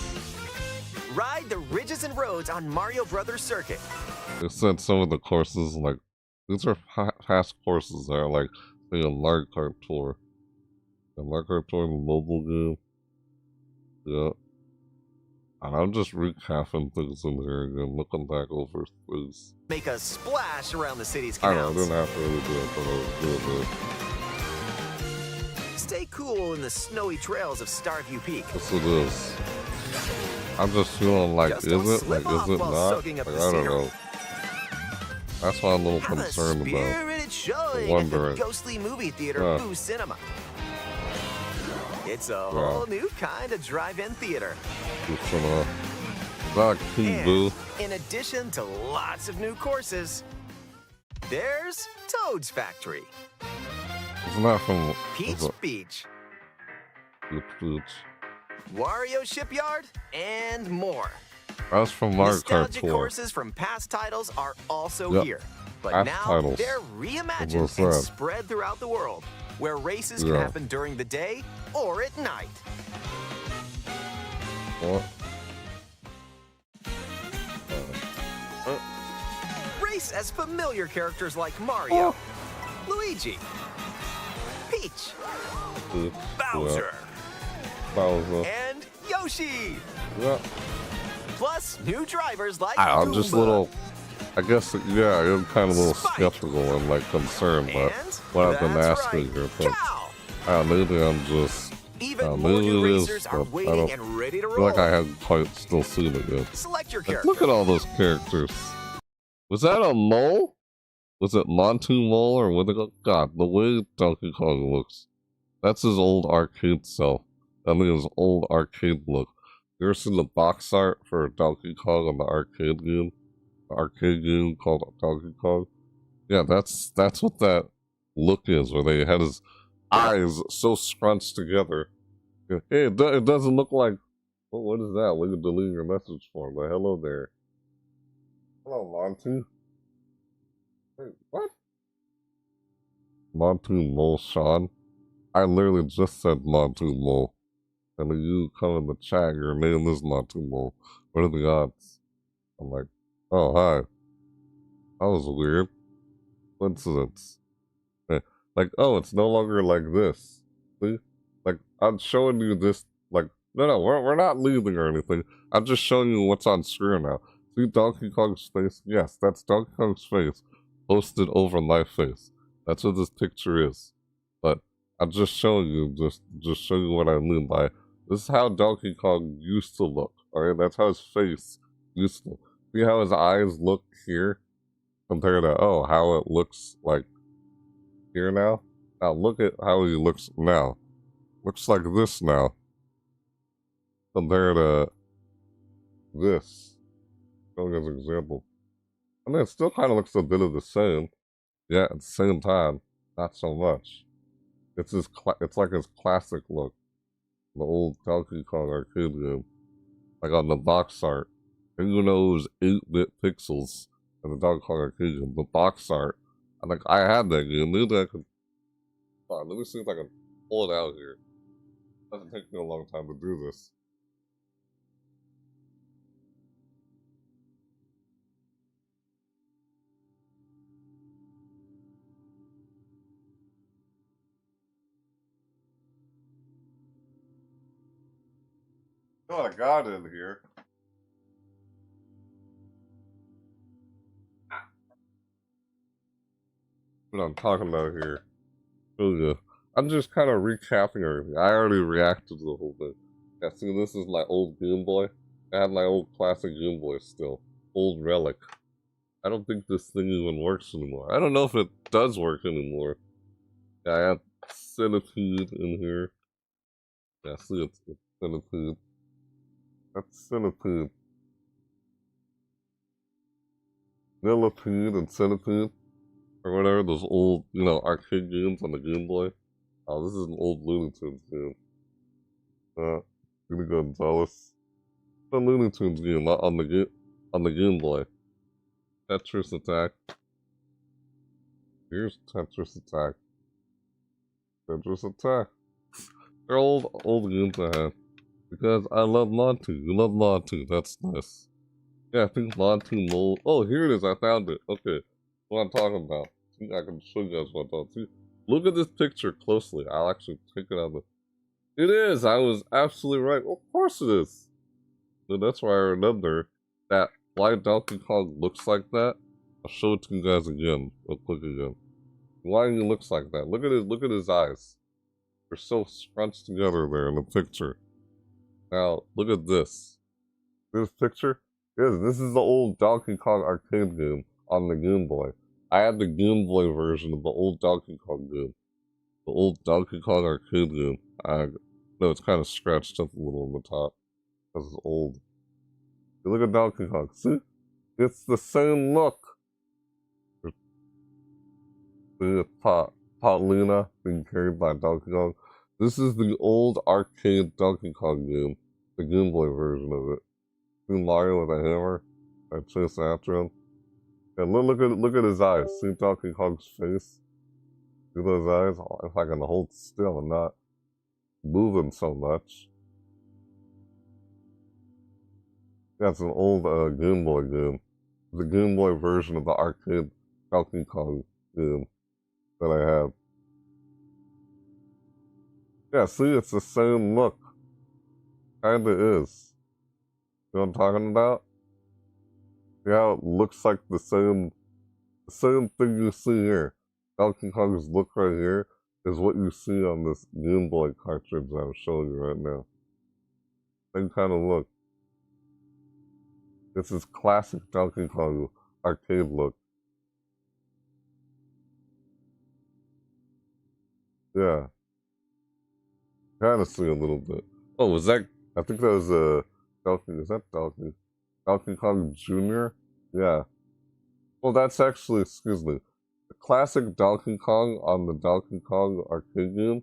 Ride the ridges and roads on Mario Brothers Circuit. They said some of the courses, like, these are past courses that are like, say, a Mario Kart Tour. A Mario Kart Tour in the mobile game. Yeah. And I'm just recapping things in here again, looking back over things. Make a splash around the city's I know, I canals. didn't have to really do it, but I was doing it. Stay cool in the snowy trails of Starview Peak. Yes, it is. I'm just feeling like, Just is don't it? slip Like, is off it while not? soaking up Like, the I don't scenery. know. That's why I'm a little Have concerned a about. spirited showing at Wondering. the ghostly movie theater, Yeah. Boo Cinema. It's a whole new kind of drive-in theater. Is that a King And Boo? in addition to lots of new courses, there's Toad's Factory, Isn't that from Peach is it Beach, Peach? Wario Shipyard, and more. That's from Mario Kart Nostalgic Tour. courses from past titles are also Yep. here. But Past now titles. they're That's reimagined what's and that. spread throughout the world, where races can Yeah. happen during the day or at night. What? Race as familiar characters like Mario, Luigi, Peach, Peach. Bowser, Yeah. Bowser. and Yoshi. Yeah. Plus new drivers like I'm just a Goomba. little, I guess, yeah, I'm kind of a little Spike. skeptical and like concerned, but And what I've been that's asking right, here, but Cow. maybe I'm just, Even maybe more new it is, racers are but I waiting don't and ready to feel roll. like I haven't quite still seen it yet. Select your Like, character. look at all those characters. Was that a mole? Was it Montu Mole or what? God, the way Donkey Kong looks. That's his old arcade self. I mean, his old arcade look. You ever seen the box art for Donkey Kong on the arcade game? The arcade game called Donkey Kong? Yeah, that's what that look is, where they had his eyes so scrunched together. Yeah, hey, it doesn't look like... Oh, what is that? What are you deleting your message for? But hello there. Hello, Monty. Wait, what? Monty Mole Sean? I literally just said Monty Mole. And then you come in the chat, your name is Monty Mole. What are the odds? I'm like, oh, hi. That was weird. Coincidence. Like, oh, it's no longer like this. See? Like, I'm showing you this, like, no, we're not leaving or anything. I'm just showing you what's on screen now. See Donkey Kong's face? Yes, that's Donkey Kong's face posted over my face. That's what this picture is. But I'm just showing you, just showing you what I mean by, this is how Donkey Kong used to look. Alright, that's how his face used to look. See how his eyes look here? Compared to, oh, how it looks like here now? Now look at how he looks now. Looks like this now. Compared to this. Showing as an example. I mean, it still kind of looks a bit of the same. Yeah, at the same time, not so much. It's it's like his classic look. The old Donkey Kong arcade game. Like on the box art. And you know it was 8-bit pixels in the Donkey Kong arcade game. The box art. I'm like, I had that game. Maybe I could... Hold on, let me see if I can pull it out here. It doesn't take me a long time to do this. You know what I got in here? What I'm talking about here. Oh yeah. I'm just kind of recapping everything. I already reacted to the whole thing. Yeah, see, this is my old Game Boy. I had my old classic Game Boy still. Old relic. I don't think this thing even works anymore. I don't know if it does work anymore. Yeah, I have Centipede in here. Yeah, see, it's Centipede. That's Centipede. Millipede and Centipede. Or whatever, those old, arcade games on the Game Boy. Oh, this is an old Looney Tunes game. Gonna Gonzalez. The Looney Tunes game on the Game Boy. Tetris Attack. Here's Tetris Attack. Tetris Attack. They're old games I have. Because I love Mod 2. You love Mod 2. That's nice. Yeah, I think Mod 2 mold. Oh, here it is. I found it. Okay. What I'm talking about. See, I can show you guys what I'm talking about. Look at this picture closely. I'll actually take it out of the... It is! I was absolutely right. Of course it is! And that's why I remember that why Donkey Kong looks like that. I'll show it to you guys again. Real quick again. Why he looks like that. Look at his eyes. They're so scrunched together there in the picture. Now, look at this. This picture? Yes, this is the old Donkey Kong arcade game on the Game Boy. I had the Game Boy version of the old Donkey Kong game. The old Donkey Kong arcade game. No, it's kind of scratched up a little on the top. Because it's old. You look at Donkey Kong. See? It's the same look. See, Paulina being carried by Donkey Kong. This is the old arcade Donkey Kong game. The Game Boy version of it. See Mario with a hammer? I chase after him. And look at his eyes. See Donkey Kong's face? See those eyes? Oh, if I can hold still and not moving so much. That's an old Game Boy game. The Game Boy version of the arcade Donkey Kong game that I have. Yeah, see, it's the same look. Kinda is. You know what I'm talking about? See how it looks like the same thing you see here. Donkey Kong's look right here is what you see on this Game Boy cartridge that I'm showing you right now. Same kind of look. This is classic Donkey Kong arcade look. Yeah. Kind of see a little bit. Oh, was that? I think that was Donkey. Is that Donkey? Donkey Kong Jr.? Yeah. Well, that's actually, excuse me. The classic Donkey Kong on the Donkey Kong arcade game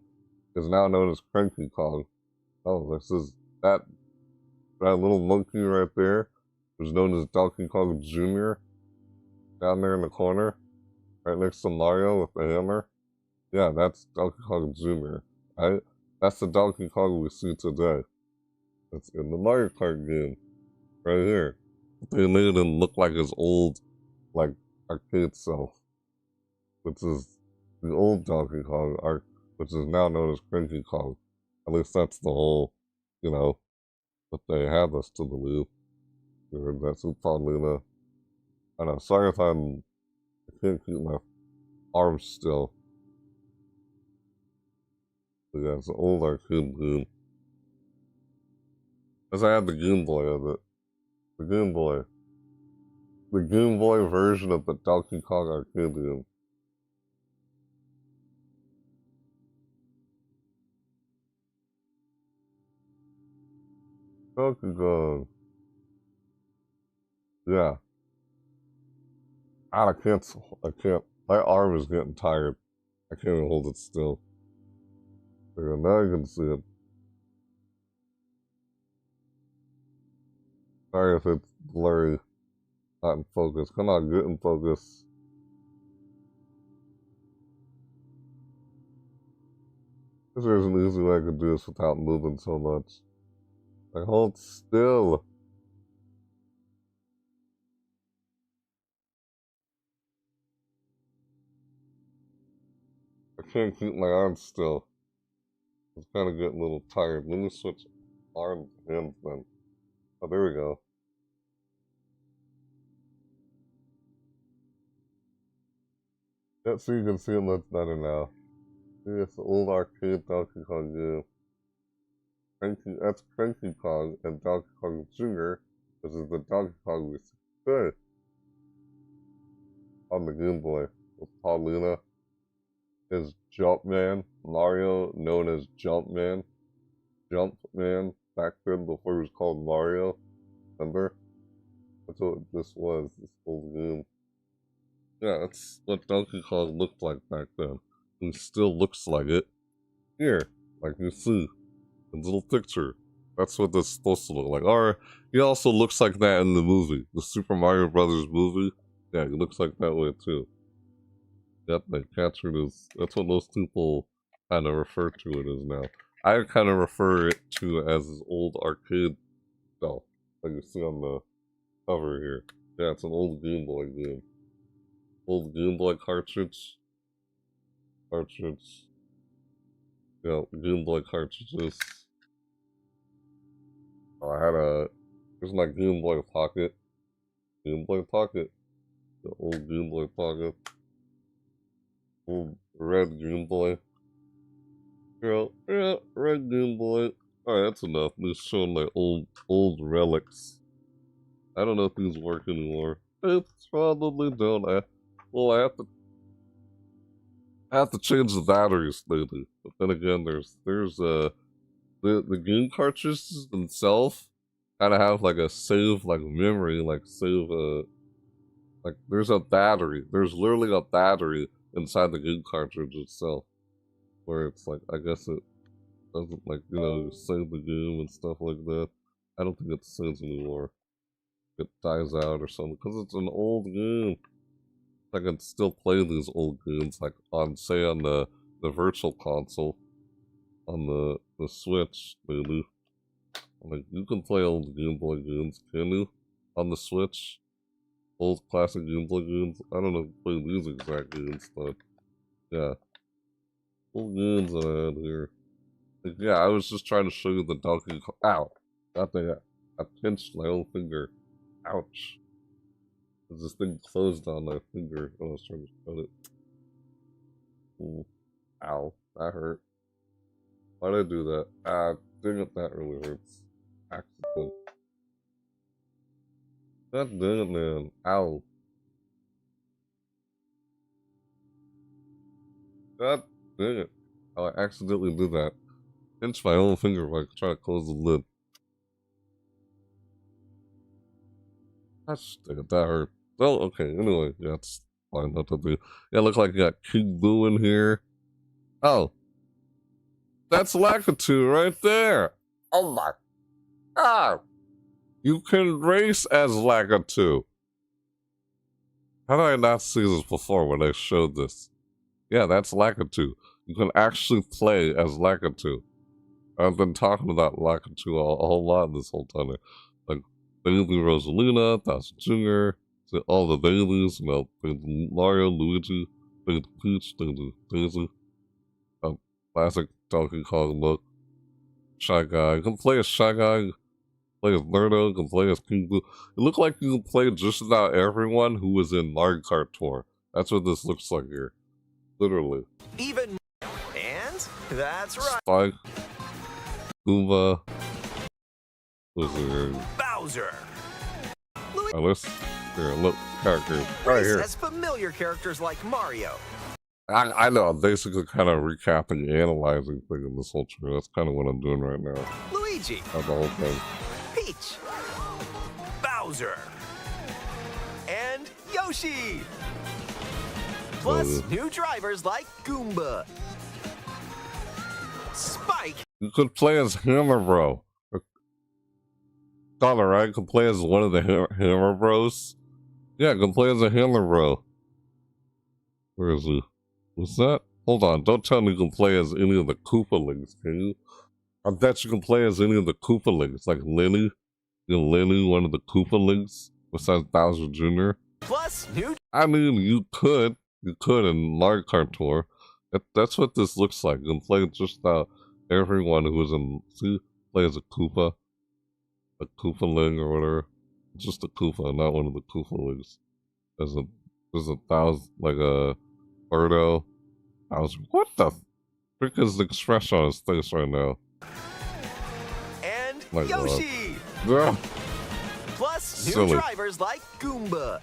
is now known as Cranky Kong. Oh, this is that little monkey right there is known as Donkey Kong Jr. down there in the corner, right next to Mario with the hammer. Yeah, that's Donkey Kong Jr. Right? That's the Donkey Kong we see today. It's in the Mario Kart game, right here. They made him look like his old, like, arcade self, which is the old Donkey Kong, which is now known as Cranky Kong. At least that's the whole, what they have us to believe. That's who Paulina. I know, sorry if I can't keep my arms still. But yeah, it's an old arcade game. As I had the Game Boy of it. The Game Boy. The Game Boy version of the Donkey Kong arcade game. Donkey Kong. Yeah. I can't. My arm is getting tired. I can't even hold it still. There, now you can see it. Sorry if it's blurry. Not in focus. Come on, get in focus. There's an easy way I could do this without moving so much. Like, hold still. I can't keep my arms still. It's kind of getting a little tired. Let me switch arms to hands then. Oh, there we go. Yeah, so you can see it much better now. See, it's the old arcade Donkey Kong game. That's Cranky Kong and Donkey Kong Jr. This is the Donkey Kong we see today on the Game Boy with Paulina. Is Jumpman, Mario, known as Jumpman. Jumpman, back then before he was called Mario. Remember? That's what this was, this old game. Yeah, that's what Donkey Kong looked like back then. He still looks like it. Here, like you see, in the little picture. That's what this is supposed to look like. Or, he also looks like that in the movie. The Super Mario Brothers movie. Yeah, he looks like that way too. Yep, they captured his, that's what most people kind of refer to it as now. I kind of refer it to as his old arcade stuff, like you see on the cover here. Yeah, it's an old Game Boy game. Old Game Boy cartridge. Yeah, Game Boy cartridges. Oh, I had a, here's my Game Boy Pocket. Game Boy Pocket. The old Game Boy Pocket. Old red Game Boy. Yeah, red Game Boy. Alright, that's enough. Just showing my old relics. I don't know if these work anymore. It's probably don't. I have to change the batteries lately. But then again, there's the game cartridges themselves kind of have like a save like memory, like save like there's a battery. There's literally a battery inside the game cartridge itself, where it's like I guess it doesn't like save the game and stuff like that. I don't think it saves anymore. It dies out or something because it's an old game. I can still play these old games like on say on the virtual console on the Switch, maybe. Like you can play old Game Boy games, can you? On the Switch? Old classic Game Boy games? I don't know if play these exact games, but yeah. Old games that I had here. Like, yeah, I was just trying to show you the Donkey Kong. Ow! That thing, I pinched my own finger. Ouch. This thing closed on my finger when I was trying to cut it. Ooh. Ow. That hurt. Why'd I do that? Ah, dang it, that really hurts. Accident. God dang it, man. Ow. God dang it. Oh, I accidentally did that. Pinched my own finger while I try to close the lid. Gosh dang it, that hurt. Oh, okay, anyway, yeah, it's fine, not to do. Yeah, look like you got King Boo in here. Oh. That's Lakitu right there. Oh my god. You can race as Lakitu. How did I not see this before when I showed this? Yeah, that's Lakitu. You can actually play as Lakitu. I've been talking about Lakitu a whole lot this whole time. Like, Baby Rosalina, Thousand Jr., all the Baileys, Mario, Luigi, Peach, Daisy. Classic Donkey Kong look. Shy Guy. You can play as Shy Guy, play as Lerdo, you can play as King Boo. It looked like you can play just about everyone who was in Mario Kart Tour. That's what this looks like here. Literally. Even and that's right. Spike. Goomba. Bowser. Here, look, characters. Right here. As familiar characters like Mario. I know, I'm basically kind of recapping, analyzing things in this whole trailer. That's kind of what I'm doing right now. Luigi. That's the whole thing. Peach. Bowser. And Yoshi. Plus, new drivers like Goomba. Spike. You could play as Hammer Bro. Connor, right? You could play as one of the Hammer Bros. Yeah, you can play as a Hammer Bro. Where is he? What's that? Hold on, don't tell me you can play as any of the Koopalings, can you? I bet you can play as any of the Koopalings, like Lenny. Lenny, one of the Koopalings, besides Bowser Jr. Plus, new. I mean, you could in Mario Kart Tour. That's what this looks like. You can play just about everyone who is in. See, play as a Koopa, a Koopaling or whatever. Just a Koopa, not one of the Koopalings. There's a thousand, like a Birdo. What the frick is the expression on his face right now? My Yoshi! God. Plus new Silly. drivers like Goomba.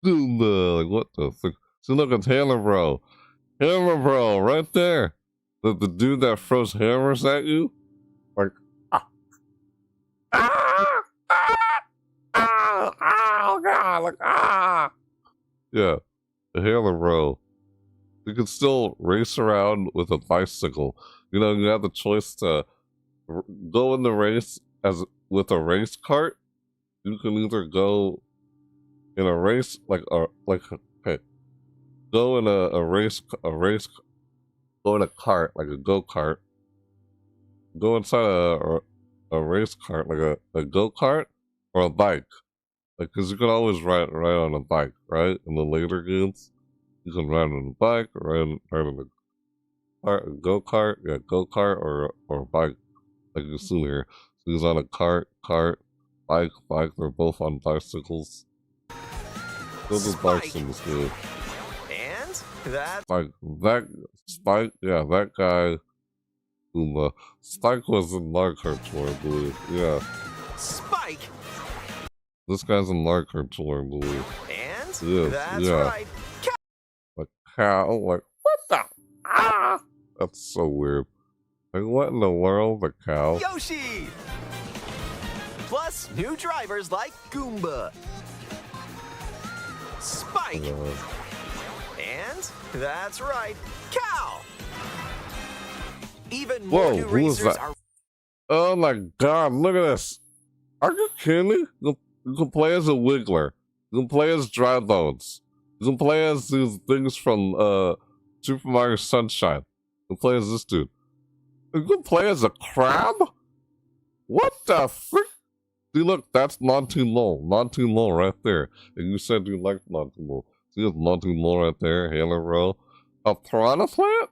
Dude, like what the fuck? See, look at Hammer Bro. Hammer Bro, right there. The dude that throws hammers at you. Like, ah, ah, ah, ah, oh god, like, ah. Yeah, the Hammer Bro. You can still race around with a bicycle. You know, you have the choice to go in the race as with a race cart. You can either go in a race okay, go in a race, go in a cart like a go kart. Go inside a race cart like a go kart or a bike. Like, cause you can always ride on a bike, right? In the later games, you can ride on a bike, or ride on a go kart, yeah, go kart or bike, like you see here. So he's on a cart, bike. They're both on bicycles. Those are bikes in this game. And that's Like that Spike, yeah, that guy. Spike was in Mario Kart Tour, I believe. Yeah, Spike. this guy's in Mario Kart Tour, I believe. And Yes, that's yeah. right. Like cow, like what the? Ah, that's so weird. Like what in the world, the cow? Yoshi! Plus new drivers like Goomba. Spike. And that's right. Cow! Even more Whoa, new who is racers that? are Oh my god, look at this! Are you kidding me? You can play as a Wiggler. You can play as Dry Bones. You can play as these things from Super Mario Sunshine. You can play as this dude. You can play as a crab? What the frick? See, look, that's Monty Lowell. Monty Lowell right there. And you said you liked Monty Lowell. See, there's Monty Lowell right there, Halo Row. A Piranha Plant?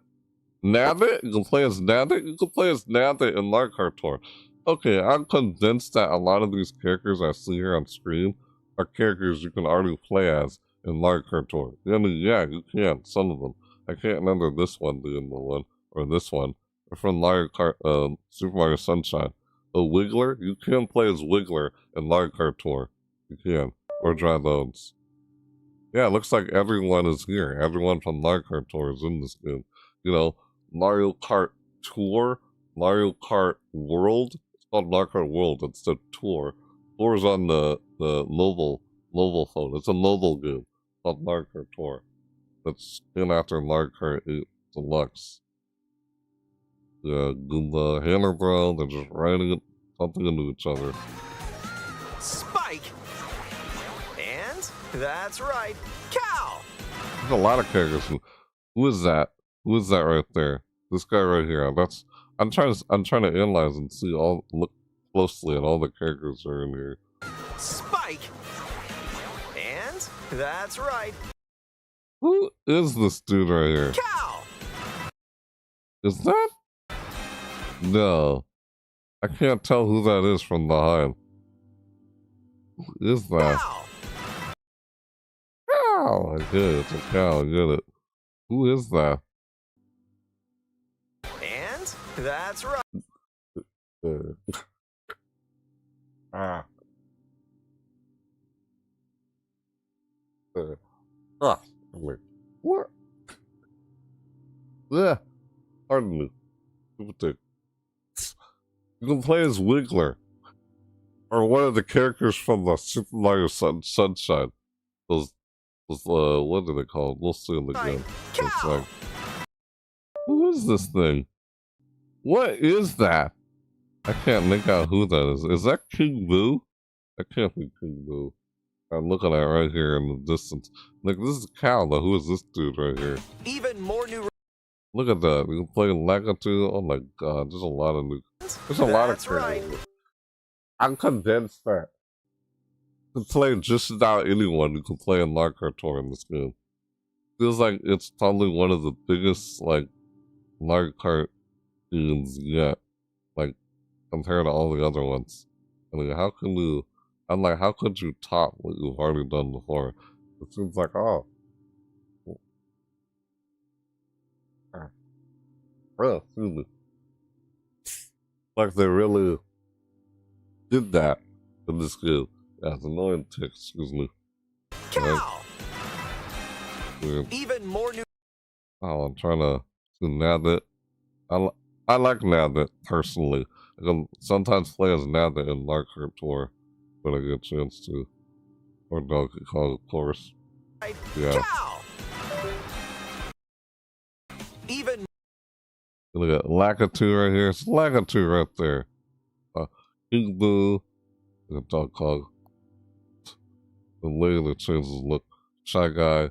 Nabbit? You can play as Nabbit? You can play as Nabbit in Mario Kart Tour. Okay, I'm convinced that a lot of these characters I see here on screen are characters you can already play as in Mario Kart Tour. I mean, yeah, you can, some of them. I can't remember this one being the one, or this one. They're from Mario Kart, Super Mario Sunshine. A Wiggler? You can play as Wiggler in Mario Kart Tour. You can. Or Dry Bones. Yeah, it looks like everyone is here. Everyone from Mario Kart Tour is in this game. You know, Mario Kart Tour, Mario Kart World. It's called Mario Kart World. It's the Tour. Tour is on the mobile phone. It's a mobile game called Mario Kart Tour. That's in after Mario Kart 8 Deluxe. Yeah, Goomba, Hammer Bro, they're just riding something into each other. Spike. And that's right. Cow! There's a lot of characters. Who is that? Who is that right there? This guy right here. I'm trying to analyze and see look closely at all the characters that are in here. Spike. And that's right. Who is this dude right here? Cow! Is that? No. I can't tell who that is from behind. Who is that? Cow! Cow! I get it. It's a cow. I get it. Who is that? And that's right. Ah. Wait. What? Yeah. Pardon me. Stupid thing. You can play as Wiggler. Or one of the characters from the Super Mario Sunshine. Those, what are they called? We'll see in the game. It's like, who is this thing? What is that? I can't make out who that is. Is that King Boo? That can't be King Boo. I'm looking at it right here in the distance. Like, this is Cal, though. Who is this dude right here? Even more new. Look at that. You can play Lagartoo. Oh my god, there's a lot of new. There's a lot of That's right. characters. I'm convinced that you can play just about anyone who can play in Mario Kart Tour in this game. Feels like it's probably one of the biggest, like, Mario Kart games yet. Like, compared to all the other ones. I mean, how could you top what you've already done before? It seems like, oh. Excuse me. Like they really did that in this game. Yeah, it's annoying tick, excuse me. Cow! Weird. Even more new. Oh, I'm trying to Nabbit. I like Nabbit personally. I can sometimes play as Nabbit in Mario Kart Tour when I get a chance to. Or Donkey Kong, of course. Yeah. Cow! Even Look at Lakitu right here. It's Lakitu right there. King Boo. Look at Donkey Kong. The lady that changes look. Shy Guy.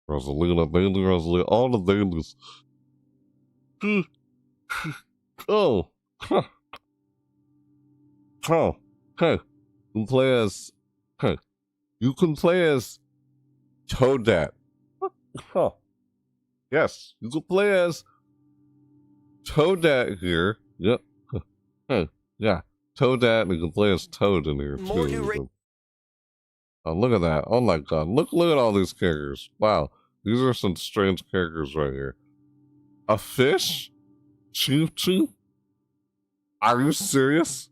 Rosalina, Daily Rosalina, all the dailies. Oh. Huh. Oh. Hey. You can play as. Hey. You can play as Toadette. Huh. Yes. You can play as Toadette here. Yep. Hey. Yeah. Toadette, and you can play as Toad in here more too. new Oh, look at that. Oh my god. Look at all these characters. Wow. These are some strange characters right here. A fish? Choo Choo? Are you serious?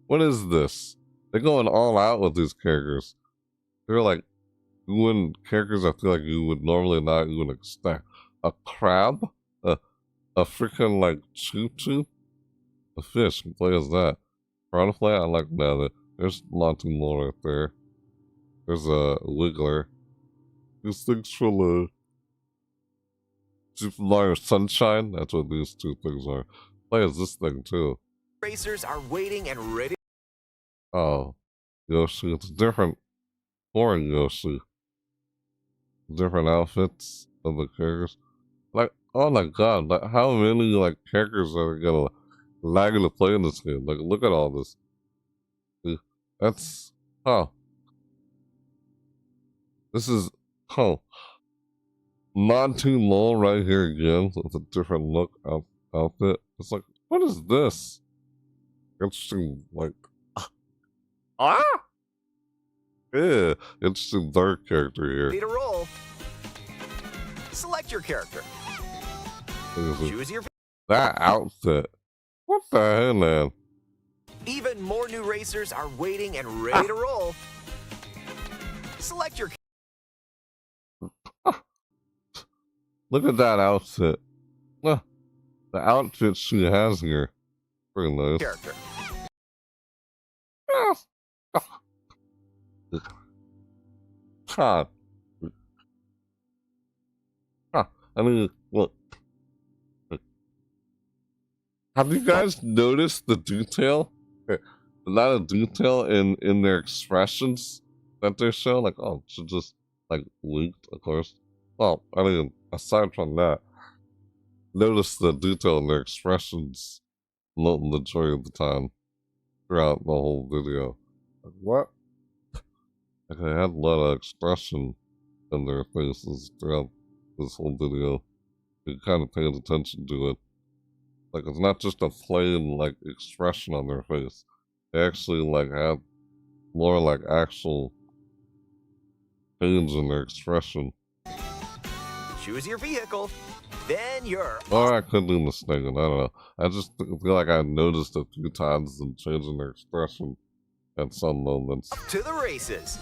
What is this? They're going all out with these characters. They're like doing characters I feel like you would normally not even expect. A crab? A freaking like Choo Choo? A fish. Can play as that. Butterfly, I like that. There's not too more right there. There's a Wiggler. These things from Super Mario Sunshine. That's what these two things are. Play as this thing too. racers are waiting and ready. Oh, Yoshi. It's different. Boring Yoshi. Different outfits of the characters. Like, oh my god! Like, how many like characters are gonna lag to play in this game? Like, look at all this. That's This is not too long right here again with a different look outfit. It's like, what is this? Interesting, like yeah, interesting dark character here. Ready to roll. Select your character. Choose your. That outfit. What the hell, man? Even more new racers are waiting and ready to roll. Select your Look at that outfit. The outfit she has here. Pretty nice. character. God. I mean, look. Have you guys noticed the detail? A lot of detail in their expressions that they show. Like, oh, she just like winked, of course. Well, I mean, aside from that, notice the detail in their expressions the majority of the time throughout the whole video. Like, what? Like, they had a lot of expression in their faces throughout this whole video. You kind of paid attention to it. Like, it's not just a plain, like, expression on their face. They actually, like, have more, like, actual change in their expression. Choose your vehicle. Then you're. Or I could be mistaken, I don't know. I just feel like I noticed a few times them changing their expression at some moments. To the races.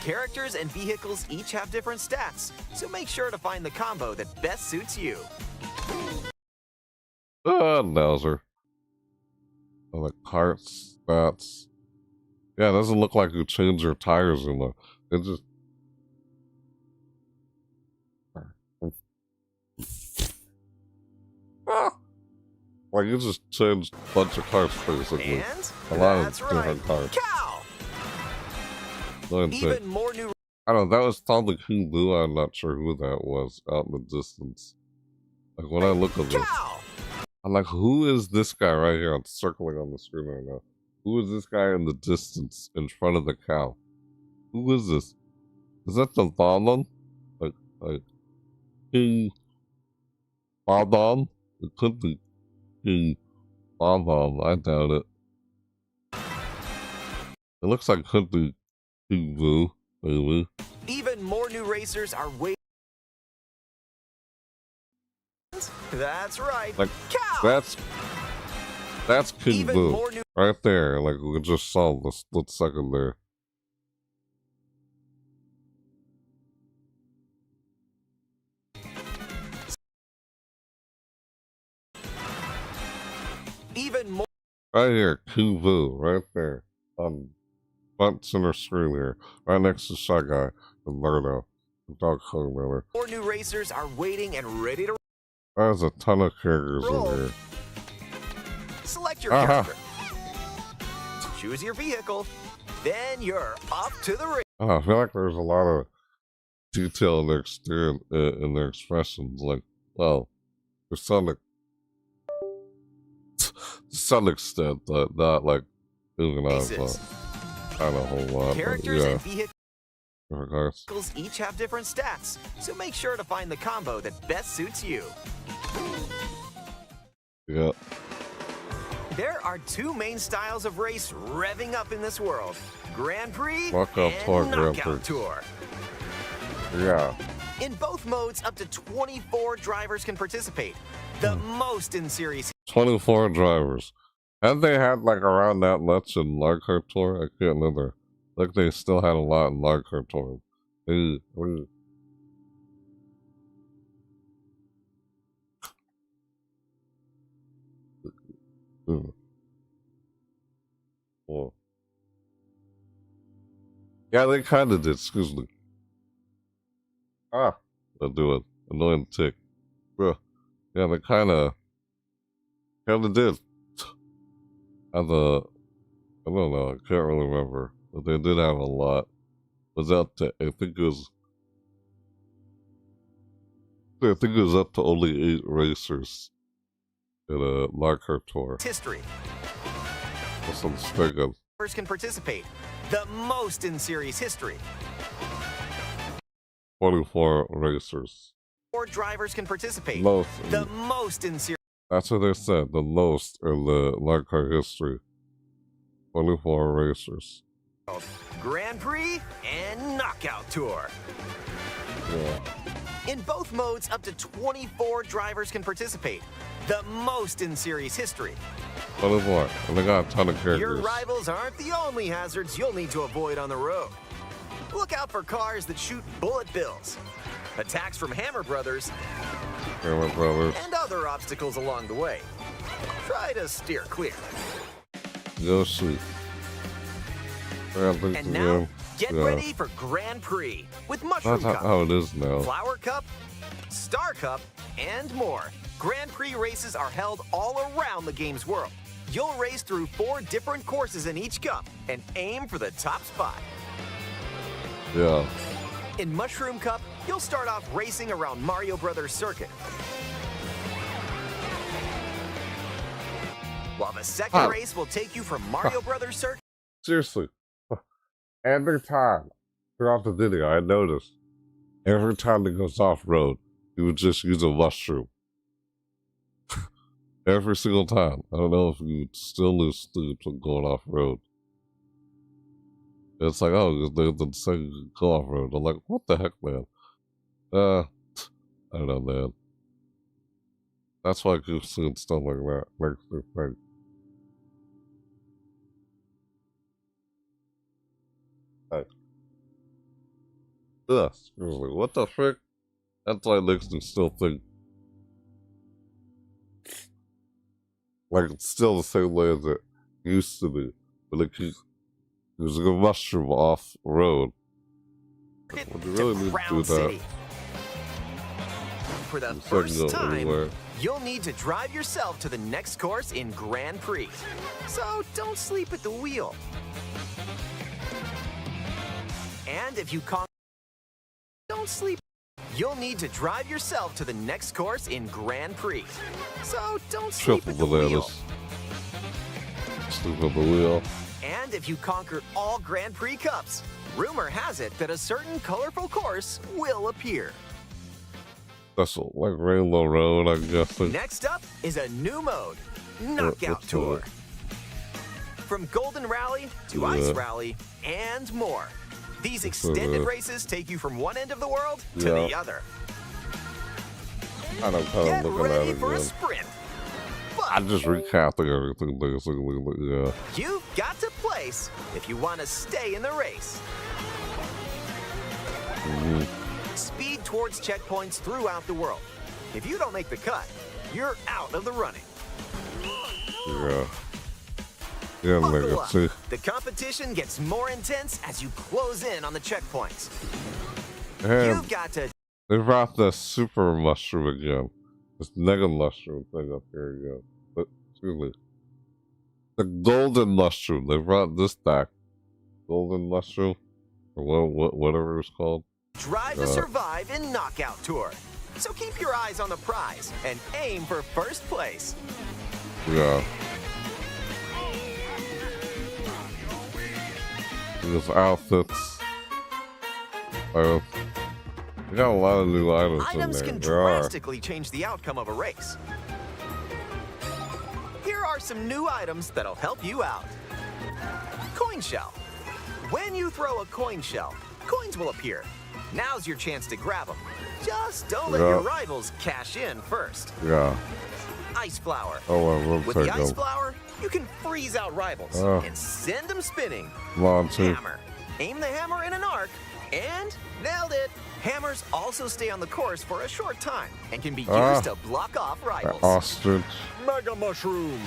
Characters and vehicles each have different stats, so make sure to find the combo that best suits you. Bowser. Oh, like parts, stats. Yeah, it doesn't look like you change your tires in there. It just. Like, you just changed a bunch of cars, basically. And A lot of that's different right. cars. Cow! Even Even more new. I don't know, that was probably King Boo. I'm not sure who that was out in the distance. Like, when I look at this, Cow! I'm like, who is this guy right here? I'm circling on the screen right now. Who is this guy in the distance in front of the cow? Who is this? Is that the Balon? Like King Balon? It could be King Balon. I doubt it. It looks like it could be King Boo, maybe. Even more new racers are waiting. That's right. Like, Cow! that's That's King Even Boo. more new Right there. Like we just saw the split second there. even more Right here, King Boo. Right there. On front center screen here. Right next to Shy Guy and Birdo. And Dog Kong Miller. new racers are waiting and ready to There's a ton of characters roll. in here. Select your Uh-huh. character. Choose your vehicle. Then you're off to the race. I feel like there's a lot of detail in their exterior, in their expressions. Like, well, to some extent, but not like even as kind of a whole lot. Characters But, and vehicles yeah, in regards. each have different stats, so make sure to find the combo that best suits you. Yeah, There are two main styles of race revving up in this world: Grand Prix Knockout and Tour, Grand Knockout Prix. Tour. yeah. In both modes, up to 24 drivers can participate, the Hmm. most in series 24 drivers. Had they had like around that much in Mario Kart Tour? I can't remember. Like they still had a lot in Mario Kart Tour. Oh. Yeah, they kind of did. Excuse me. I'll do it. Annoying tick. Yeah, they kind of did. Have a, I don't know. I can't really remember, but they did have a lot. Was up to I think it was up to only 8 racers in a Mario Kart Tour. history. That's what I'm thinking. Drivers can participate, the most in series history. 24 racers. 4 drivers can participate, Most. the most in series. That's what they said. The most in the Mario Kart history. 24 racers. Grand Prix and Knockout Tour. Yeah. In both modes, up to 24 drivers can participate, the most in series history. 24. And they got a ton of characters. Your rivals aren't the only hazards you'll need to avoid on the road. Look out for cars that shoot bullet bills, attacks from Hammer Brothers, Hammer Brothers. and other obstacles along the way. Try to steer clear. Go sweet. And now, get ready for Grand Prix with Mushroom That's Cup, how it is now. Flower Cup, Star Cup, and more. Grand Prix races are held all around the game's world. You'll race through 4 different courses in each cup and aim for the top spot. Yeah. In Mushroom Cup, you'll start off racing around Mario Brothers Circuit. While the second race will take you from Mario Brothers Circuit Seriously. Every time throughout the video, I noticed every time it goes off road, he would just use a mushroom. Every single time. I don't know if you would still lose sleep from going off road. It's like, oh, they say go off road. I'm like, what the heck, man? I don't know, man. That's why I keep seeing stuff like that. Makes me think. Hey. Ugh, seriously, what the frick? That's why it makes me still think. Like, it's still the same way as it used to be. But it keeps using a mushroom off road. Well, you really need to do Crown that. City. For the So I can first go time, anywhere. you'll need to drive yourself to the next course in Grand Prix. So don't sleep at the wheel. And if you don't sleep, you'll need to drive yourself to the next course in Grand Prix. So don't sleep Triple at the wheel. bananas. Sleep on the wheel. And if you conquer all Grand Prix Cups, rumor has it that a certain colorful course will appear. That's like Rainbow Road, I guess. Next up is a new mode, Knockout what's Tour. that? From Golden Rally to Ice Yeah. Rally and more. These What's extended that? races take you from one end of the world to Yeah. the other. I don't kind Get of looking at ready it for a again. sprint. I but just recapping everything basically, but yeah. you've got to place if you want to stay in the race. Speed towards checkpoints throughout the world. If you don't make the cut, you're out of the running. Yeah. Yeah, Buckle nigga, up. see. The competition gets more intense as you close in on the checkpoints. And You've got to they brought the super mushroom again. This mega mushroom thing up here again. But, excuse me. The golden mushroom. They brought this back. Golden mushroom. Or whatever it's called. drive to survive in Knockout Tour. So keep your eyes on the prize and aim for first place. Yeah. These outfits. We got a lot of new items Items in there. can There are. drastically change the outcome of a race. Here are some new items that'll help you out. Coin shell. When you throw a coin shell, coins will appear. Now's your chance to grab them. Just don't let your rivals cash in first. Yeah. Ice flower. Oh, I will With take the ice them. flower, you can freeze out rivals and send them spinning. Come on, too. Hammer. Aim the hammer in an arc and nailed it. Hammers also stay on the course for a short time and can be used to block off rivals. Ostrich. Mega mushroom.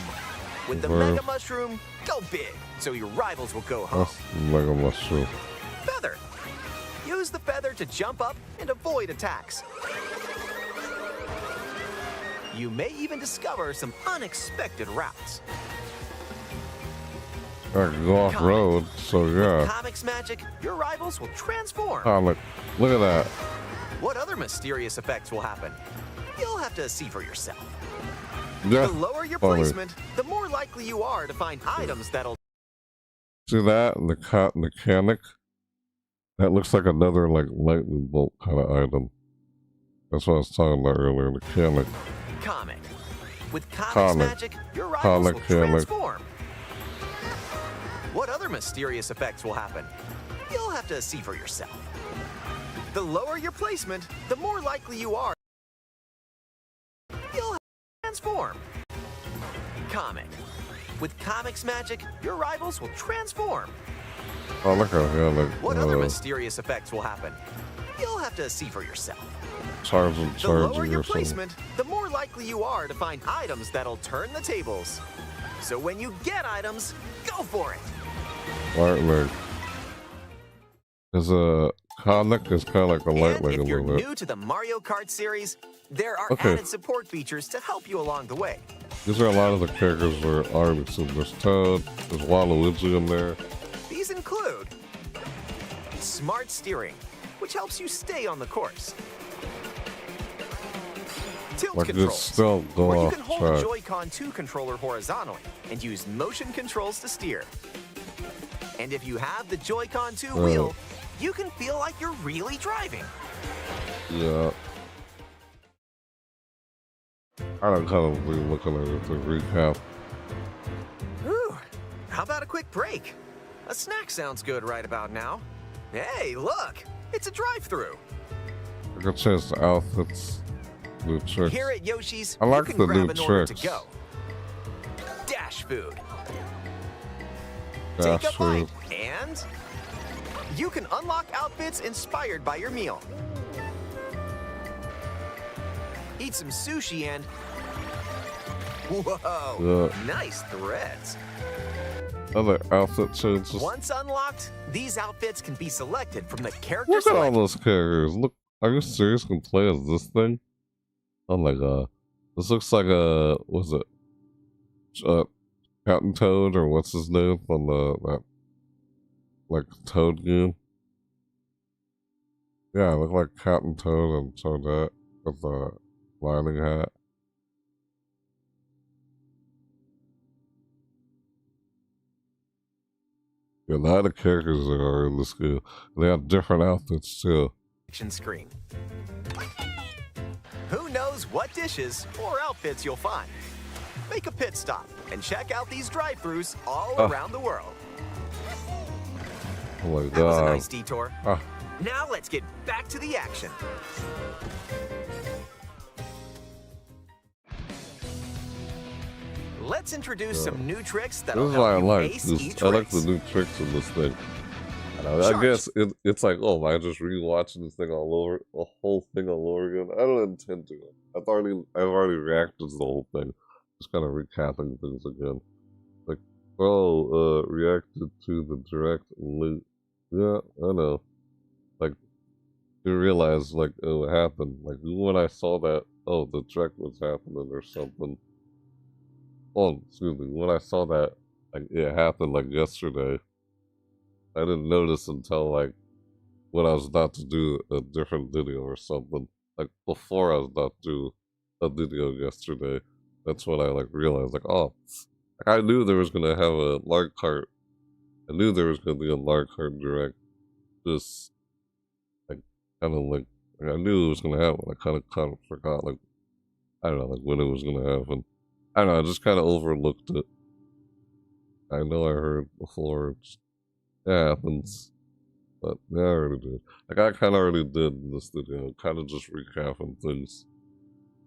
With the mega mushroom, go big so your rivals will go home. That's mega mushroom. Feather. Use the feather to jump up and avoid attacks. You may even discover some unexpected routes. I can go off road, so yeah. Comics magic, your rivals will transform. Comic. Look at that. What other mysterious effects will happen? You'll have to see for yourself. Yeah. The lower your funny. placement, the more likely you are to find items that'll See that? The mechanic? That looks like another like lightning bolt kind of item. That's what I was talking about earlier. Mechanic. comic. With comics Comic. magic, your rivals will Comic. transform. What other mysterious effects will happen? You'll have to see for yourself. The lower your placement, the more likely you are you'll have to transform. Comic. With comics magic, your rivals will transform. Oh, look at him. What other mysterious effects will happen? You'll have to see for yourself. Charging The lower or your something. placement, the more likely you are to find items that'll turn the tables. So when you get items, go for it. Light leg. There's a comic is kind of like a light And leg a if you're little bit. new to the Mario Kart series, there are Okay. added support features to help you along the way. These are a lot of the characters that are already seen. There's Toad, there's Waluigi in there. These include smart steering, which helps you stay on the course. Tilt Like controls, this still go where you off can hold track. the Joy-Con 2 controller horizontally and use motion controls to steer. And if you have the Joy-Con 2 wheel, you can feel like you're really driving. Yeah. I don't kind of be looking at it to recap. Ooh, how about a quick break? A snack sounds good right about now. Hey, look, it's a drive-through. I can change the outfits, new tricks. Here at Yoshi's, I like you can the grab new an order to tricks. go. Dash food. Dash Take a food. bite, and you can unlock outfits inspired by your meal. Eat some sushi and whoa, nice threads. Other outfit changes. Once unlocked, these outfits can be selected from the character Look at all selection. those characters. Look, are you serious? Can play as this thing? Oh my god. This looks like a, what's it? Captain Toad, or what's his name from that, like, Toad game? Yeah, look like Captain Toad and Toadette with the lining hat. Yeah, a lot of characters that are in this game. They have different outfits too. Screen. Who knows what dishes or outfits you'll find? Make a pit stop and check out these drive-thrus all around the world. Oh my That was a god. nice detour. Ah. Now let's get back to the action. let's introduce Yeah. some new tricks This that'll is why I help you like ace this. each I like the race. new tricks in this thing. I Charge. guess it's like, oh, am I just rewatching this thing all over, the whole thing all over again? I don't intend to. I've already reacted to the whole thing. Just kind of recapping things again. Like, oh, reacted to the direct link. Yeah, I know. Like, you realize, like, oh, it happened. Like, when I saw that, oh, the direct was happening or something. Oh, excuse me. When I saw that, like, it happened, like, yesterday. I didn't notice until, like, when I was about to do a different video or something. Like, before I was about to do a video yesterday. That's when I, like, realized, like, oh, like, I knew there was going to have a Mario Kart. I knew there was going to be a Mario Kart Direct. Just, like, kind of, like, I knew it was going to happen. I kind of forgot, like, I don't know, like, when it was going to happen. I don't know, I just kind of overlooked it. I know I heard before. It happens. But yeah, I already did. Like, I kind of already did in this video. Kind of just recapping things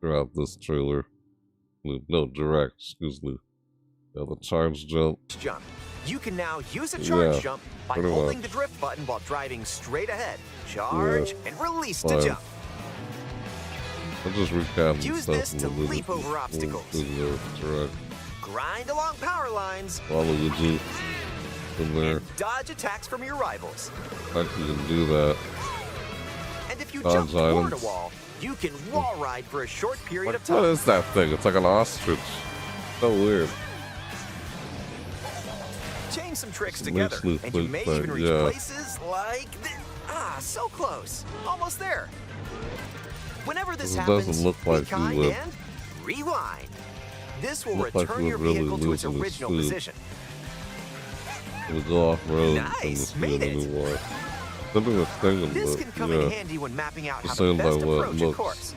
throughout this trailer. No, direct, excuse me. Yeah, the charge jump. Jump. You can now use a charge Yeah, jump by pretty holding much. the drift button while driving straight ahead. Charge and release to fine. jump. I just recapping Use stuff this in to the leap video, over full obstacles. Video, direct. Grind along power lines. Follow the jeep in there. And dodge attacks from your rivals. I can do that. And if you Dodge jump toward a items. wall, you can wall ride for a short period Like, of time. what is that thing? It's like an ostrich. So weird. Chain some tricks Some together, loose and you loop may thing, even reach yeah. places like this. Ah, so close. Almost there. Whenever this It happens, doesn't look be like you kind would. and rewind. This will Look like return you your would really vehicle to its lose in the original speed. position. We go off road Nice, and made it. anymore. Something that's thinking, This but can come yeah. in handy when mapping out how Just to saying by best what it approach a looks. course.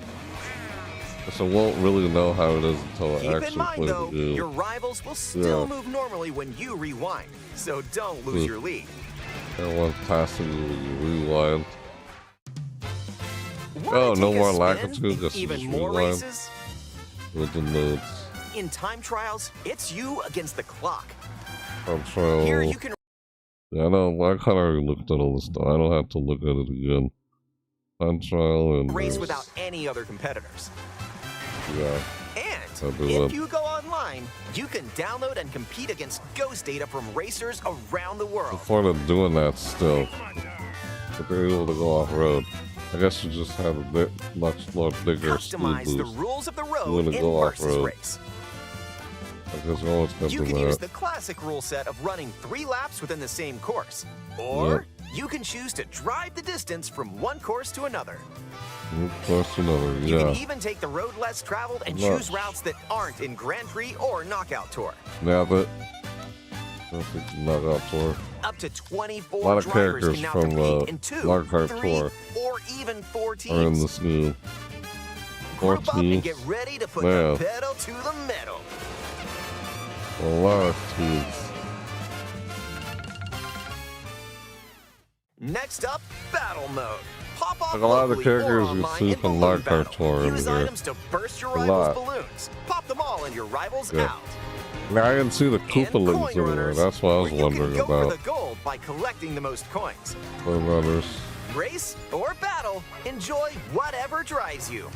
So I won't really know how it is until I Keep in actually mind, play though, the game. your rivals will still Yeah. move normally when you rewind, so don't lose Hmm. your lead. Everyone's passing you rewind. Wanna Oh, no take a more spin latitude, in just even just more rewind. races? With the notes. In time trials, it's you against the clock. Control. Here you can Yeah, I know. I kind of already looked at all this stuff. I don't have to look at it again. Time trial and race there's- without any other competitors. Yeah. And I'll do if it. you go online, you can download and compete against ghost data from racers around the world. Before they're doing that still, but they're able to go off road. I guess you just have a bit much more bigger speed Customize the boost. rules of the You road wanna in go versus off-road. race. I guess you always got You to can use that. the classic rule set of running 3 laps within the same course. Or you can choose to drive the distance from one course to another. Plus another, You yeah. can even take the road less traveled and Nuts. choose routes that aren't in Grand Prix or Knockout Tour. Nab it. Perfect knockout tour. Up to A 24 lot of drivers characters can now from compete in 2, Mario Kart 3, Tour or even 4 are in teams. this new Group up and 14. get ready to put Man. the pedal to the metal. A lot of teams. Next up, battle mode. Pop off Like a lot of the locally or characters you online see in from balloon Mario Kart battle. Tour in Use there. items to burst your A rivals' lot. balloons. Pop them all and your rivals Yeah. out. Now, I didn't see the And Koopa Links coin anywhere. runners, That's what I was where you wondering can go about. for the gold by collecting the most coins. Coin runners. Race or battle, enjoy whatever drives you.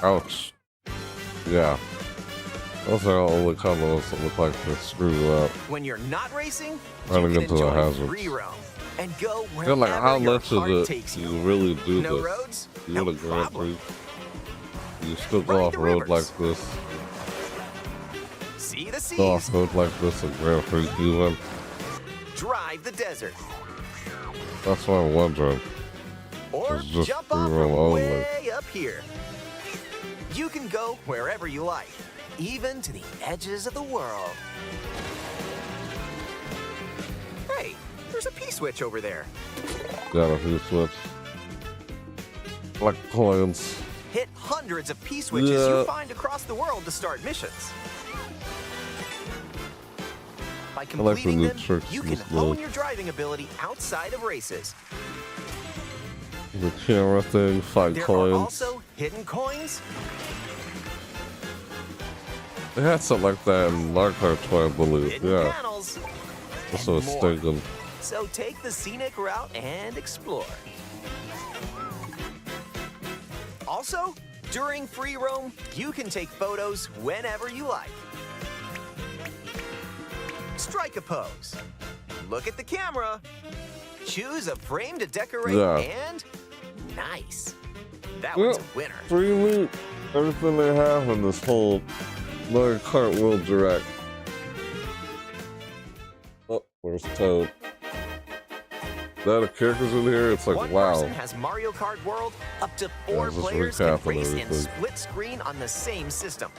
Ouch. Yeah. Those are all the combos that look like they're screwed up. When you're not racing, Running you can into the enjoy hazards. free roam and go Feel wherever like how your much heart of it takes do you. you really do No this? roads? You No want a Grand problem. Prix? You still go Ride off the road rivers. like this? See the Go seas, off road like this at Grand Prix even? drive the desert, That's what I'm wondering. or It's just jump free off roam from only. way up here. You can go wherever you like, even to the edges of the world. Hey, there's a P-switch over there. Got a few switch. Like coins. Hit hundreds of P-switches Yeah. you find across the world to start missions. By like the completing new them, tricks you in can this hone mode. your driving ability outside of races. The camera thing, 5 There are coins. also hidden coins? They had something like that in Mario Kart 12, I believe. Hidden Yeah. panels? That's and what it's more. thinking. So take the scenic route and explore. Also, during free roam, you can take photos whenever you like. Strike a pose. Look at the camera. Choose a frame to decorate and nice. That one's a winner. Free loot. Everything they have in this whole Mario Kart World Direct. Oh, where's Toad? Now the characters in here, it's like, One wow. person has Mario Kart World. Up to 4 just players can recapping race in everything. split screen on the same system.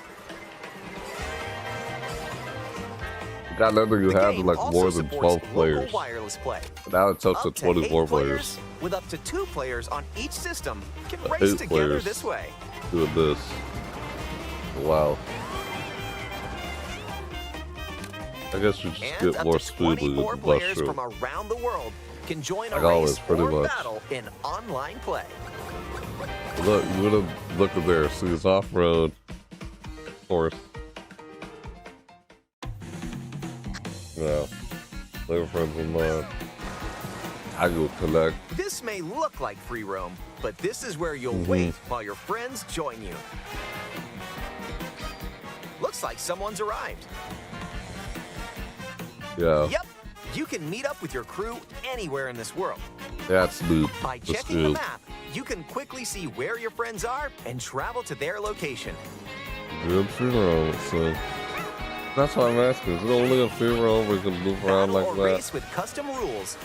God, that you The had game like also more than supports 12 local players. wireless play. Now it's up to Up to 24 8 players. with up to 2 players on each system can race 8 together players this way. doing this. Wow. I guess you just And get up more to speed with 24 the players mushroom. from around the world can join a Like always, race pretty or much. battle in online play. Look, you would have looked at there. See, it's off-road. Of course. Yeah. They friends of mine. I go collect. This may look like free roam, but this is where you'll Mm-hmm. wait while your friends join you. Looks like someone's arrived. Yeah. Yep, you can meet up with your crew anywhere in this world. That's loot. By That's checking the good. map, you can quickly see where your friends are and travel to their location. Good free roam, so. That's why I'm asking. Is it only a free roam where you can move around Battle like or that? race with custom rules,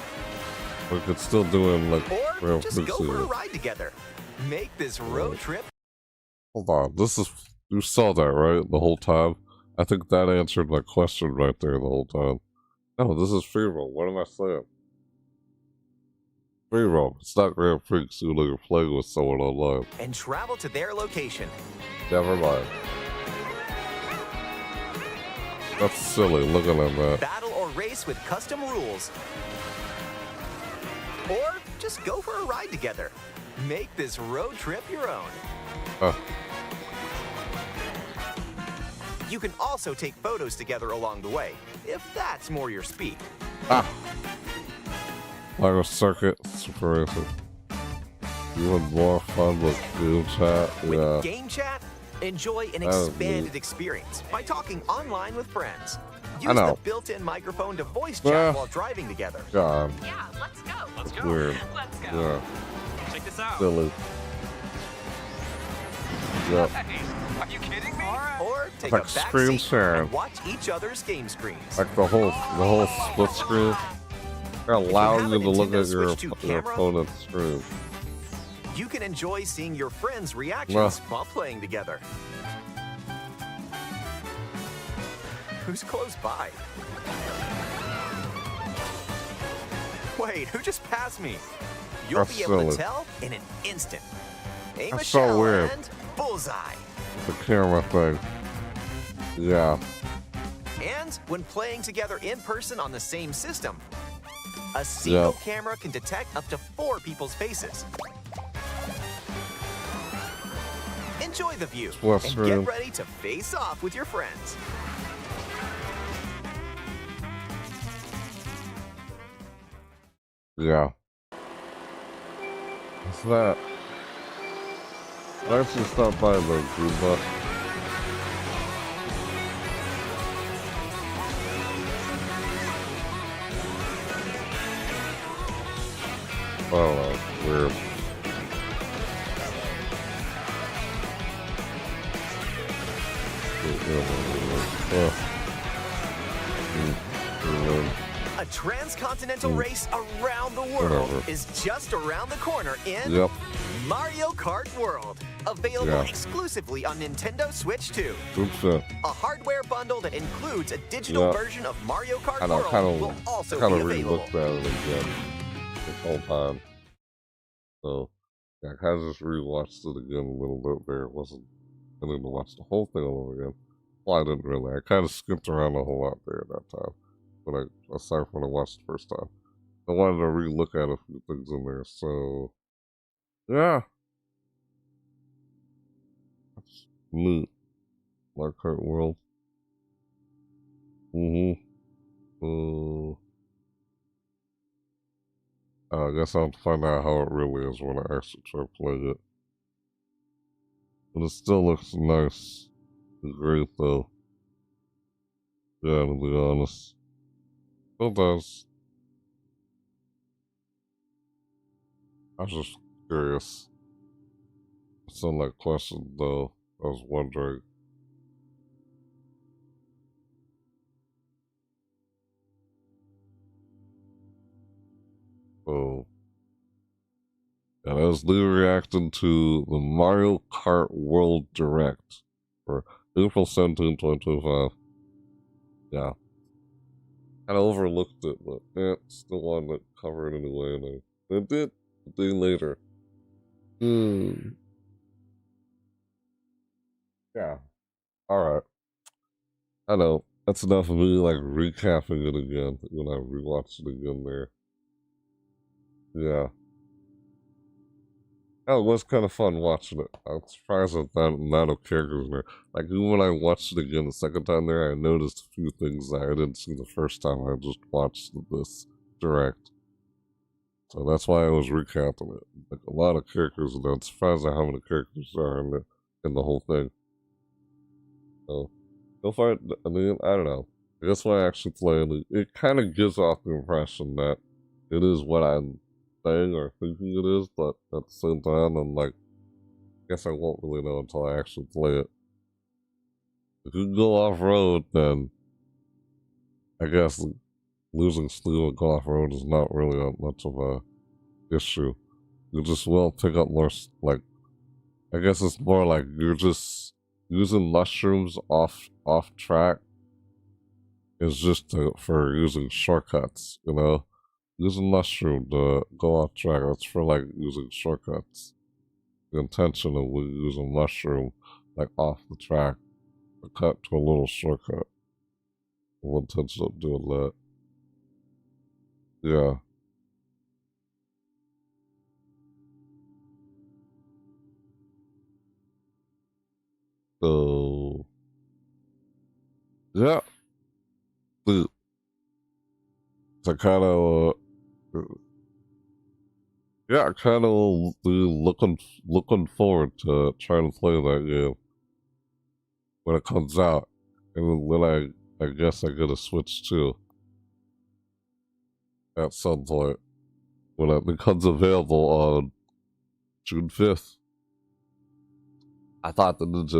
We could still do it like or real just go for a series. ride together. Make this road trip. Hold on. This is. You saw that, right? The whole time? I think that answered my question right there the whole time. No, this is free roam. What am I saying? Free roam. It's not Grand Prix, so you're playing with someone online. And travel to their location. Never mind. That's silly, looking at that. Battle or race with custom rules. Or just go for a ride together. Make this road trip your own. Huh. You can also take photos together along the way, if that's more your speed. Ah! Like a circuit, super racing. You want more fun with game chat? With Yeah. Game Chat, enjoy an That was expanded neat. experience by talking online with friends. I Use know. the built-in microphone to voice chat Yeah. while driving together. God, Yeah, let's go. Let's that's go. weird. Let's go. Yeah, Check this out. silly. Yep. Hey, are you kidding me? Or take Like a back screen seat share. and watch each other's game screens. Like the whole split screen. They're allowing have you a to look Nintendo at your Switch 2 camera, opponent's screen. You can enjoy seeing your friends' reactions Well. while playing together. Who's close by? Wait, who just passed me? You'll That's be able silly. to tell in an instant. Aim a That's so shell weird. and bullseye. The camera thing. Yeah. And when playing together in person on the same system, a single Yep. camera can detect up to 4 people's faces. Enjoy the view Split and screen. get ready to face off with your friends. Yeah. What's that? Why don't you stop by the Goomba? I don't know. Weird. A transcontinental race around the world Whatever. is just around the corner in Yep. Mario Kart World. Available Yeah. exclusively on Nintendo Switch 2. Oops. A hardware bundle that includes a digital Yeah. version of Mario Kart I know. World Kind will of. also Kind be of available. re-looked at it again this whole time. So yeah, I kind of just rewatched it again a little bit there. It wasn't. I didn't watch the whole thing all over again. Well, I didn't really. I kind of skipped around a whole lot there at that time. But aside from when I watched the first time, I wanted to re-look at a few things in there. So yeah. Neat. Mario Kart World. I guess I'll find out how it really is when I actually try to play it. But it still looks nice. It's great though. Yeah, to be honest. Still does. I was just curious. Some like question though. I was wondering. So, and I was reacting to the Mario Kart World Direct for April 17, 2025. Yeah. Kind of overlooked it, but still wanted to cover it anyway, and I did a day later. Yeah. Alright. I know. That's enough of me, like, recapping it again when I rewatched it again there. Yeah. Oh, it was kind of fun watching it. I'm surprised at that amount of characters in there. Like, even when I watched it again the second time there, I noticed a few things that I didn't see the first time I just watched this direct. So that's why I was recapping it. Like, a lot of characters in there. I'm surprised at how many characters there are in the whole thing. So, so far, I mean, I don't know. I guess when I actually play it, it kind of gives off the impression that it is what I'm saying or thinking it is, but at the same time, I'm like, I guess I won't really know until I actually play it. If you go off road, then I guess losing steel and go off road is not really much of a issue. You just will pick up more, like, I guess it's more like you're just using mushrooms off track is just for using shortcuts, you know? Using mushroom to go off track, that's for like using shortcuts. The intention of using mushroom like off the track to cut to a little shortcut. The intention of doing that. Yeah. So yeah. So kind of yeah, kind of looking forward to trying to play that game when it comes out, and when I guess I get a Switch too at some point when it becomes available on June 5th. I thought this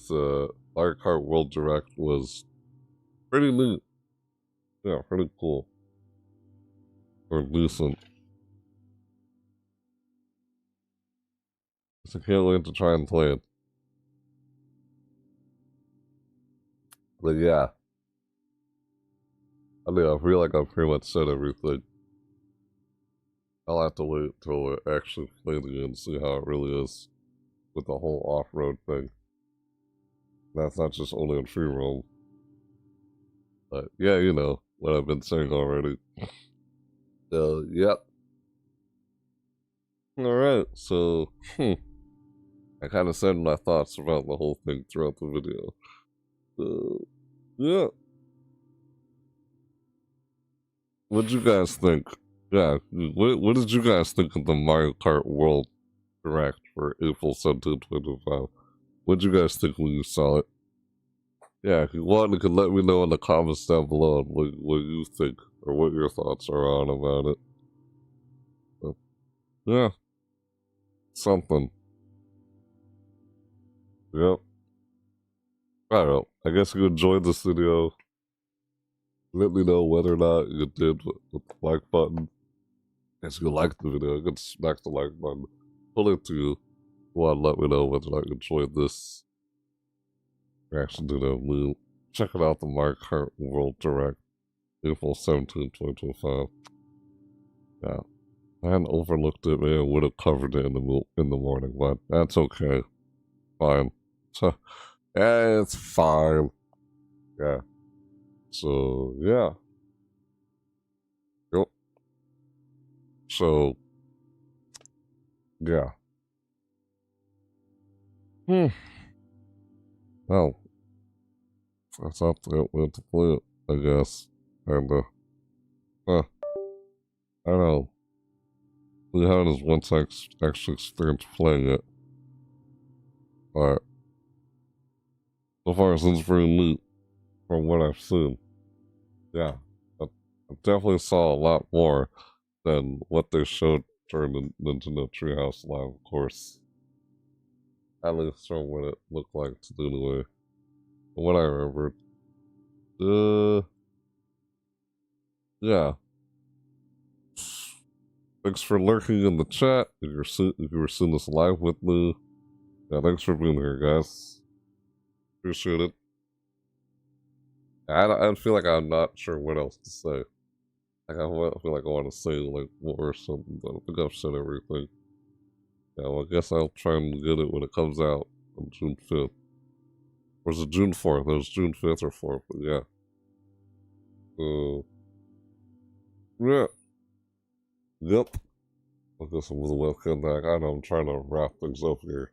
Mario Kart World Direct was pretty neat. Yeah, pretty cool or decent. So I can't wait to try and play it. But yeah, I mean, I feel like I've pretty much said everything. I'll have to wait till I actually play the game and see how it really is with the whole off-road thing. That's not just only in free roam. But yeah, you know what I've been saying already. So, yep. Alright, so, I kind of said my thoughts about the whole thing throughout the video. So, yeah. What'd you guys think? Yeah, what did you guys think of the Mario Kart World Direct for April 17, 2025? What'd you guys think when you saw it? Yeah, if you want, you can let me know in the comments down below what you think or what your thoughts are on about it. But, yeah, something. Yep. I don't know. I guess you enjoyed this video. Let me know whether or not you did with the like button. If you liked the video, you can smack the like button. Pull it to you. Want to let me know whether or not you enjoyed this reaction to the move. Check it out, the Mario Kart World Direct, April 17, 2025. Yeah. I hadn't overlooked it, man. Would have covered it in the morning, but that's okay. Fine. So, yeah, it's fine. Yeah. So, yeah. Yep. So, yeah. Oh, I thought that went to play it, I guess. And, huh, I don't know. See how it is once I actually experience playing it. But, so far it seems very neat from what I've seen. Yeah, I definitely saw a lot more than what they showed during the Nintendo Treehouse Live, of course. At least from what it looked like to do anyway. From what I remembered. Yeah. Thanks for lurking in the chat. If you were seeing this live with me. Yeah, thanks for being here, guys. Appreciate it. I feel like I'm not sure what else to say. Like, I feel like I want to say, like, more or something, but I think I've said everything. Yeah, well, I guess I'll try and get it when it comes out on June 5th. Or is it June 4th? It was June 5th or 4th, but yeah. Yeah. Yep. I guess I'm with the webcam back. I know I'm trying to wrap things up here.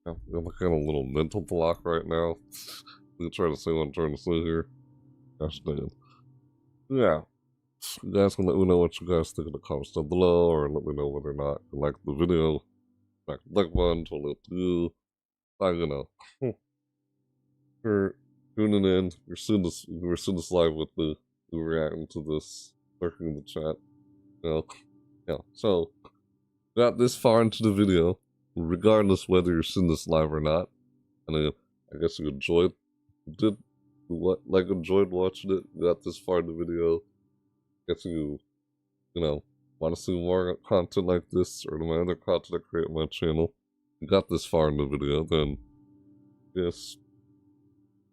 I'm kind of a little mental block right now. I'm trying to say what I'm trying to say here. Gosh dang. Yeah. You guys can let me know what you guys think in the comments down below, or let me know whether or not you like the video. Back the like button, totally up to you. You know. For tuning in, you're seeing this live with me. You're reacting to this, lurking in the chat. You know. Yeah. So got this far into the video, regardless whether you're seeing this live or not. And I guess you enjoyed watching it. You got this far in the video. Guess you know, want to see more content like this or my other content I create on my channel. You got this far in the video, then yes,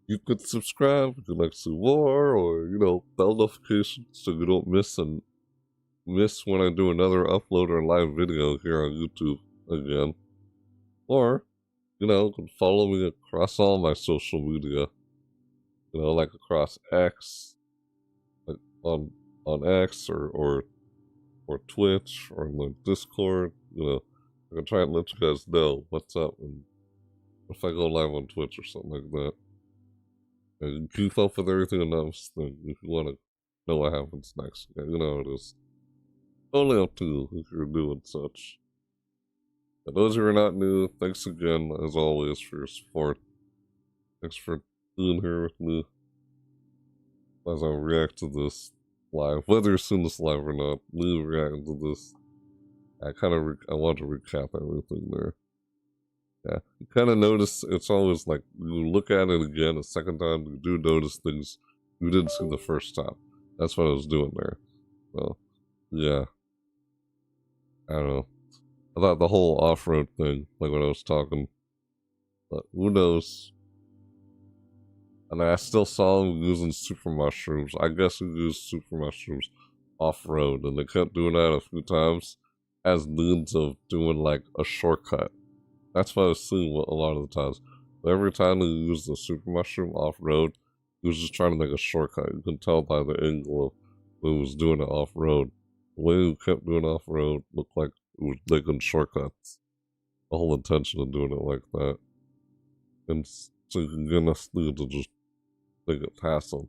you could subscribe if you'd like to see more, or you know, bell notifications so you don't miss when I do another upload or live video here on YouTube again. Or, you know, you can follow me across all my social media. You know, like across X, like on X or Twitch or like Discord. You know, I can try and let you guys know what's up and if I go live on Twitch or something like that. And keep up with everything else thing if you want to know what happens next. Yeah, you know it is. Only up to you if you're doing such. And those who are not new, thanks again, as always, for your support. Thanks for being here with me as I react to this live. Whether you're seeing this live or not, me reacting to this, I want to recap everything there. Yeah, you kind of notice it's always like, you look at it again a second time, you do notice things you didn't see the first time. That's what I was doing there. So, yeah. I don't know. I thought the whole off-road thing, like when I was talking, but who knows? And I still saw him using super mushrooms. I guess he used super mushrooms off-road, and they kept doing that a few times as means of doing like a shortcut. That's what I was seeing a lot of the times. But every time he used the super mushroom off-road, he was just trying to make a shortcut. You can tell by the angle of when he was doing it off-road. The way he kept doing off-road looked like it was making shortcuts. The whole intention of doing it like that. And so you can get enough speed to just make it past him.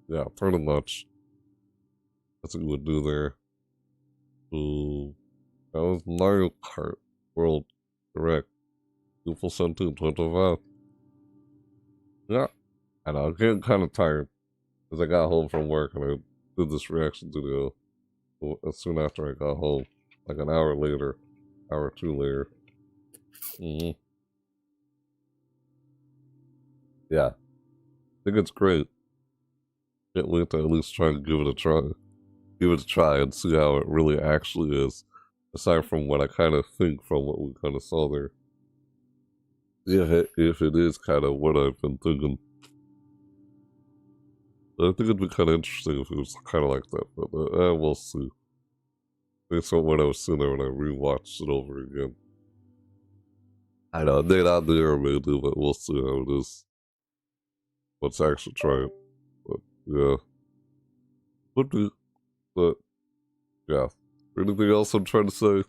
Yeah, pretty much. That's what you would do there. So, that was Mario Kart World Direct. 2017-25. Yeah. And I'm getting kind of tired because I got home from work and I did this reaction video as soon after I got home, like an hour later, hour or two later. Yeah, I think it's great. Can't wait to at least try and give it a try. Give it a try and see how it really actually is, aside from what I kind of think from what we kind of saw there. Yeah, if it is kind of what I've been thinking. I think it'd be kind of interesting if it was kind of like that, but we'll see. Based on what I was seeing there when I rewatched it over again. I know, it may not be or may do, but we'll see how it is. Let's actually try it. But, yeah. Would be. But, yeah. Anything else I'm trying to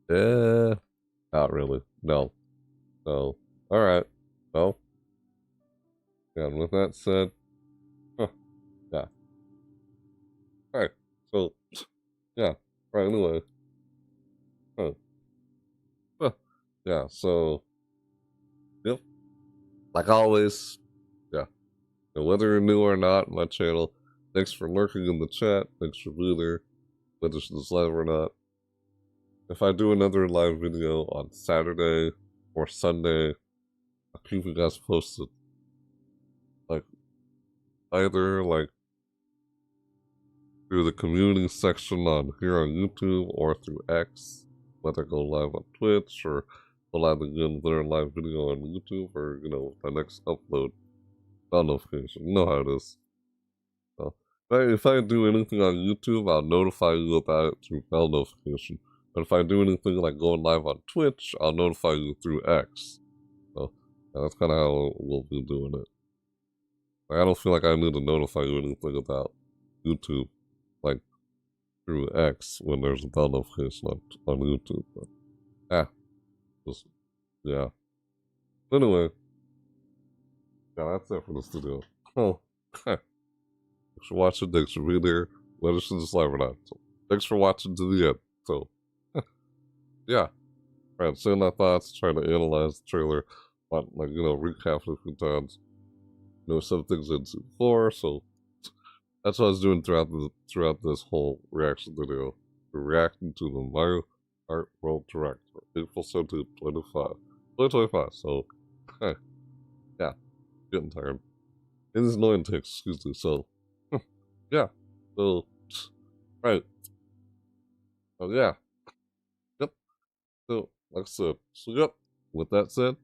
say? Not really. No. Alright. Well. Yeah, and with that said, yeah. Alright. So, yeah. Right, anyway. Huh. Yeah, so, yep. Like always, yeah. And whether you're new or not on my channel, thanks for lurking in the chat. Thanks for being there, whether it's live or not. If I do another live video on Saturday or Sunday, I'll keep you guys posted. Like, either, like, through the community section on here on YouTube or through X, whether I go live on Twitch or go live again with a live video on YouTube or, you know, my next upload. Bell notification. You know how it is. So, if I do anything on YouTube, I'll notify you about it through bell notification. But if I do anything like going live on Twitch, I'll notify you through X. So, yeah, that's kind of how we'll be doing it. Like, I don't feel like I need to notify you anything about YouTube, like, through X when there's a bell notification on YouTube. But, just, yeah. Anyway, yeah, that's it for this video. Oh, thanks for watching, thanks for being here, whether it's in this live or not. So, thanks for watching to the end. So, yeah. Right, saying my thoughts, trying to analyze the trailer, like, you know, recap it a few times. You know, some things into 4, so that's what I was doing throughout this whole reaction video. We're reacting to the Mario Kart World Direct for April 17th, 2025. So, hey, yeah, getting tired. It is annoying to excuse me, so, yeah, so, right. Oh, yeah. Yep. So, like I said, so, yep. With that said,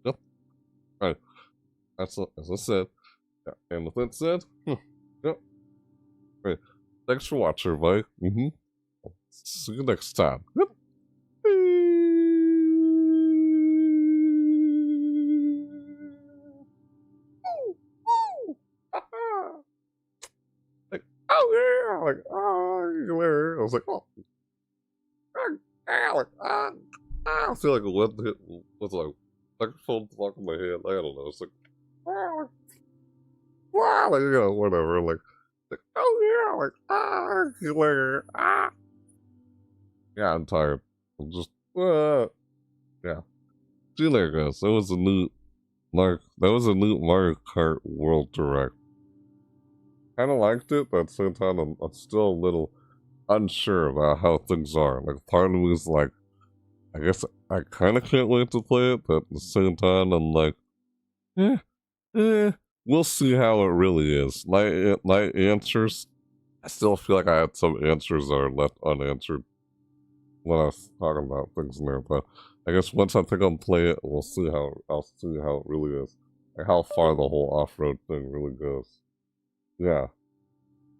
yep. Right. As I said, yeah. And with that said, yep. Right. Thanks for watching, everybody. See you next time. Yep. Like, oh yeah, like, oh, I was like, oh, like, I feel like a wet hit was like microphone block in my head. I don't know. It's like, wow, like, you know, whatever. Like, oh yeah, like, yeah, I'm tired. I'm just, yeah. See you later, guys. That was a new Mario Kart World Direct. Kind of liked it, but at the same time, I'm still a little unsure about how things are. Like, part of me is like, I guess I kind of can't wait to play it, but at the same time, I'm like, we'll see how it really is. My answers, I still feel like I had some answers that are left unanswered when I was talking about things in there, but I guess once I think I'll play it, I'll see how it really is. Like how far the whole off-road thing really goes. Yeah.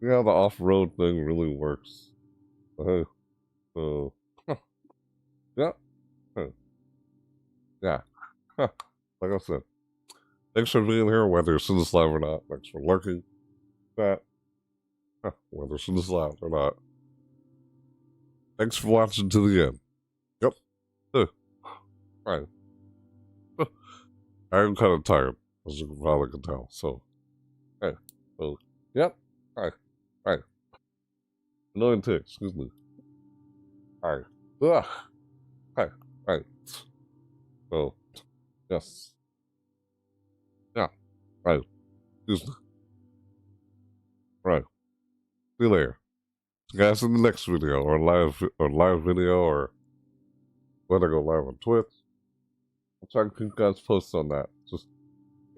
Yeah, the off-road thing really works. Hey. So, yeah. Yeah. Like I said. Thanks for being here, whether it's in this live or not. Thanks for lurking. That. Whether it's in this live or not. Thanks for watching to the end. Yep. Right. I'm kind of tired, as you probably can tell. So, hey. So, yep. Hi. Hi. Annoying tick, excuse me. Hi. Ugh. Hi. Hi. So, yes. Yeah. Right. Excuse me. Right. See you later. See you guys in the next video, or live video, or whether I go live on Twitch. I'll try to keep you guys posted on that. Just,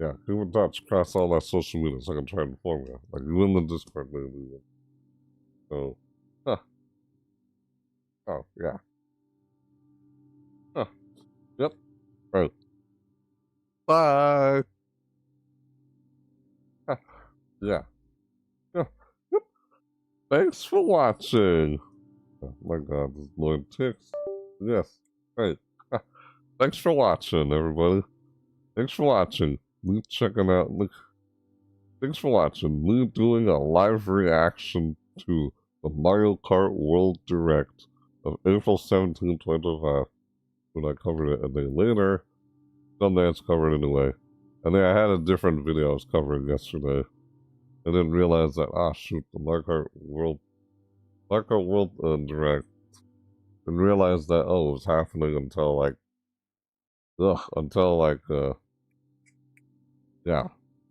yeah, keep in touch across all my social media so I can try to inform you. Like, you in the Discord, maybe. So, oh, yeah. Yep. Right. Bye. Yeah. Yeah. Yep. Thanks for watching. Oh my god, this annoying ticks. Yes. Right. Thanks for watching, everybody. Thanks for watching. Me checking out. Thanks for watching. Me doing a live reaction to the Mario Kart World Direct of April 17, 2025. When I covered it a day later. Sundance covered anyway. And then I had a different video I was covering yesterday. I didn't realize that, shoot, the Mario Kart World Direct. Didn't realize that, it was happening until like,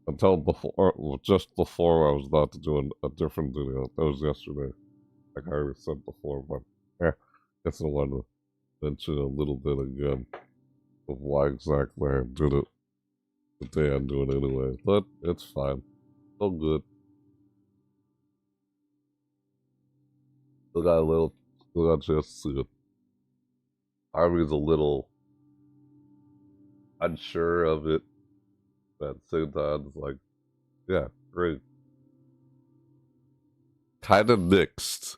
until before, just before I was about to do a different video. That was yesterday, like I already said before, but guess I want to mention a little bit again of why exactly I did it the day I'm doing it anyway, but it's fine. So good. Still got a chance to see it. Harvey's a little unsure of it, but at the same time, it's like, yeah, great. Kind of mixed,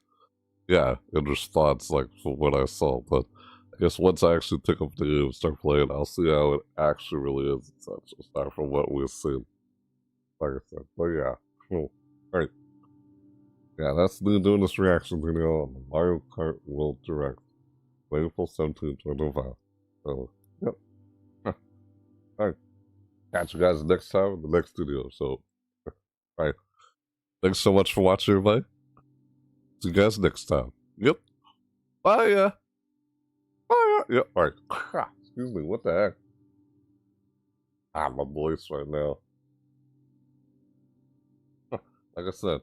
yeah, in response, like, from what I saw, but I guess once I actually pick up the game and start playing, I'll see how it actually really is and such, aside from what we've seen, like I said. But yeah, cool. Alright. Yeah, that's me doing this reaction video on the Mario Kart World Direct, April 17th, 2025. So, yep. Alright. Catch you guys next time in the next video. So, alright. Thanks so much for watching, everybody. See you guys next time. Yep. Bye, yeah. Bye, yeah. Yep. Alright. Excuse me, what the heck? My voice right now. Like I said.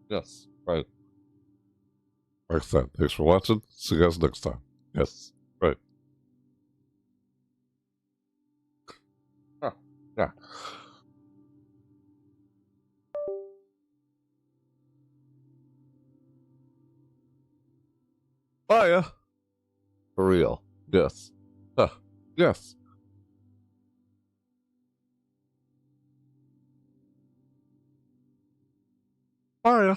Yes. Right. Like I said, thanks for watching. See you guys next time. Yes. Right. Yeah. Oh, yeah. For real. Yes. Yes. Oh, yeah.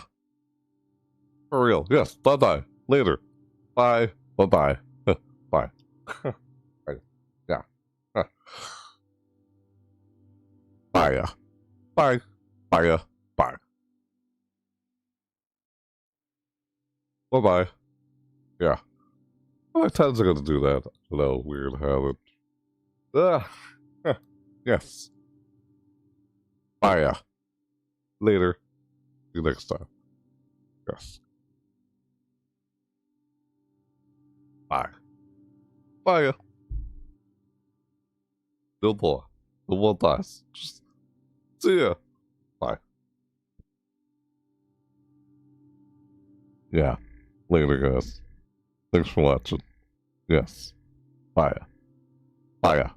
For real. Yes. Bye-bye. Later. Bye. Bye-bye. Bye. Right. Yeah. Bye, yeah. Bye. Bye, yeah. Bye. Bye-bye. Yeah. My times are gonna do that. Hello, weird habit. Yes. Bye, yeah. Later. See you next time. Yes. Bye. Bye, yeah. No more. No more dies. Just see ya. Bye. Yeah. Later, guys. Thanks for watching. Yes. Bye. Bye.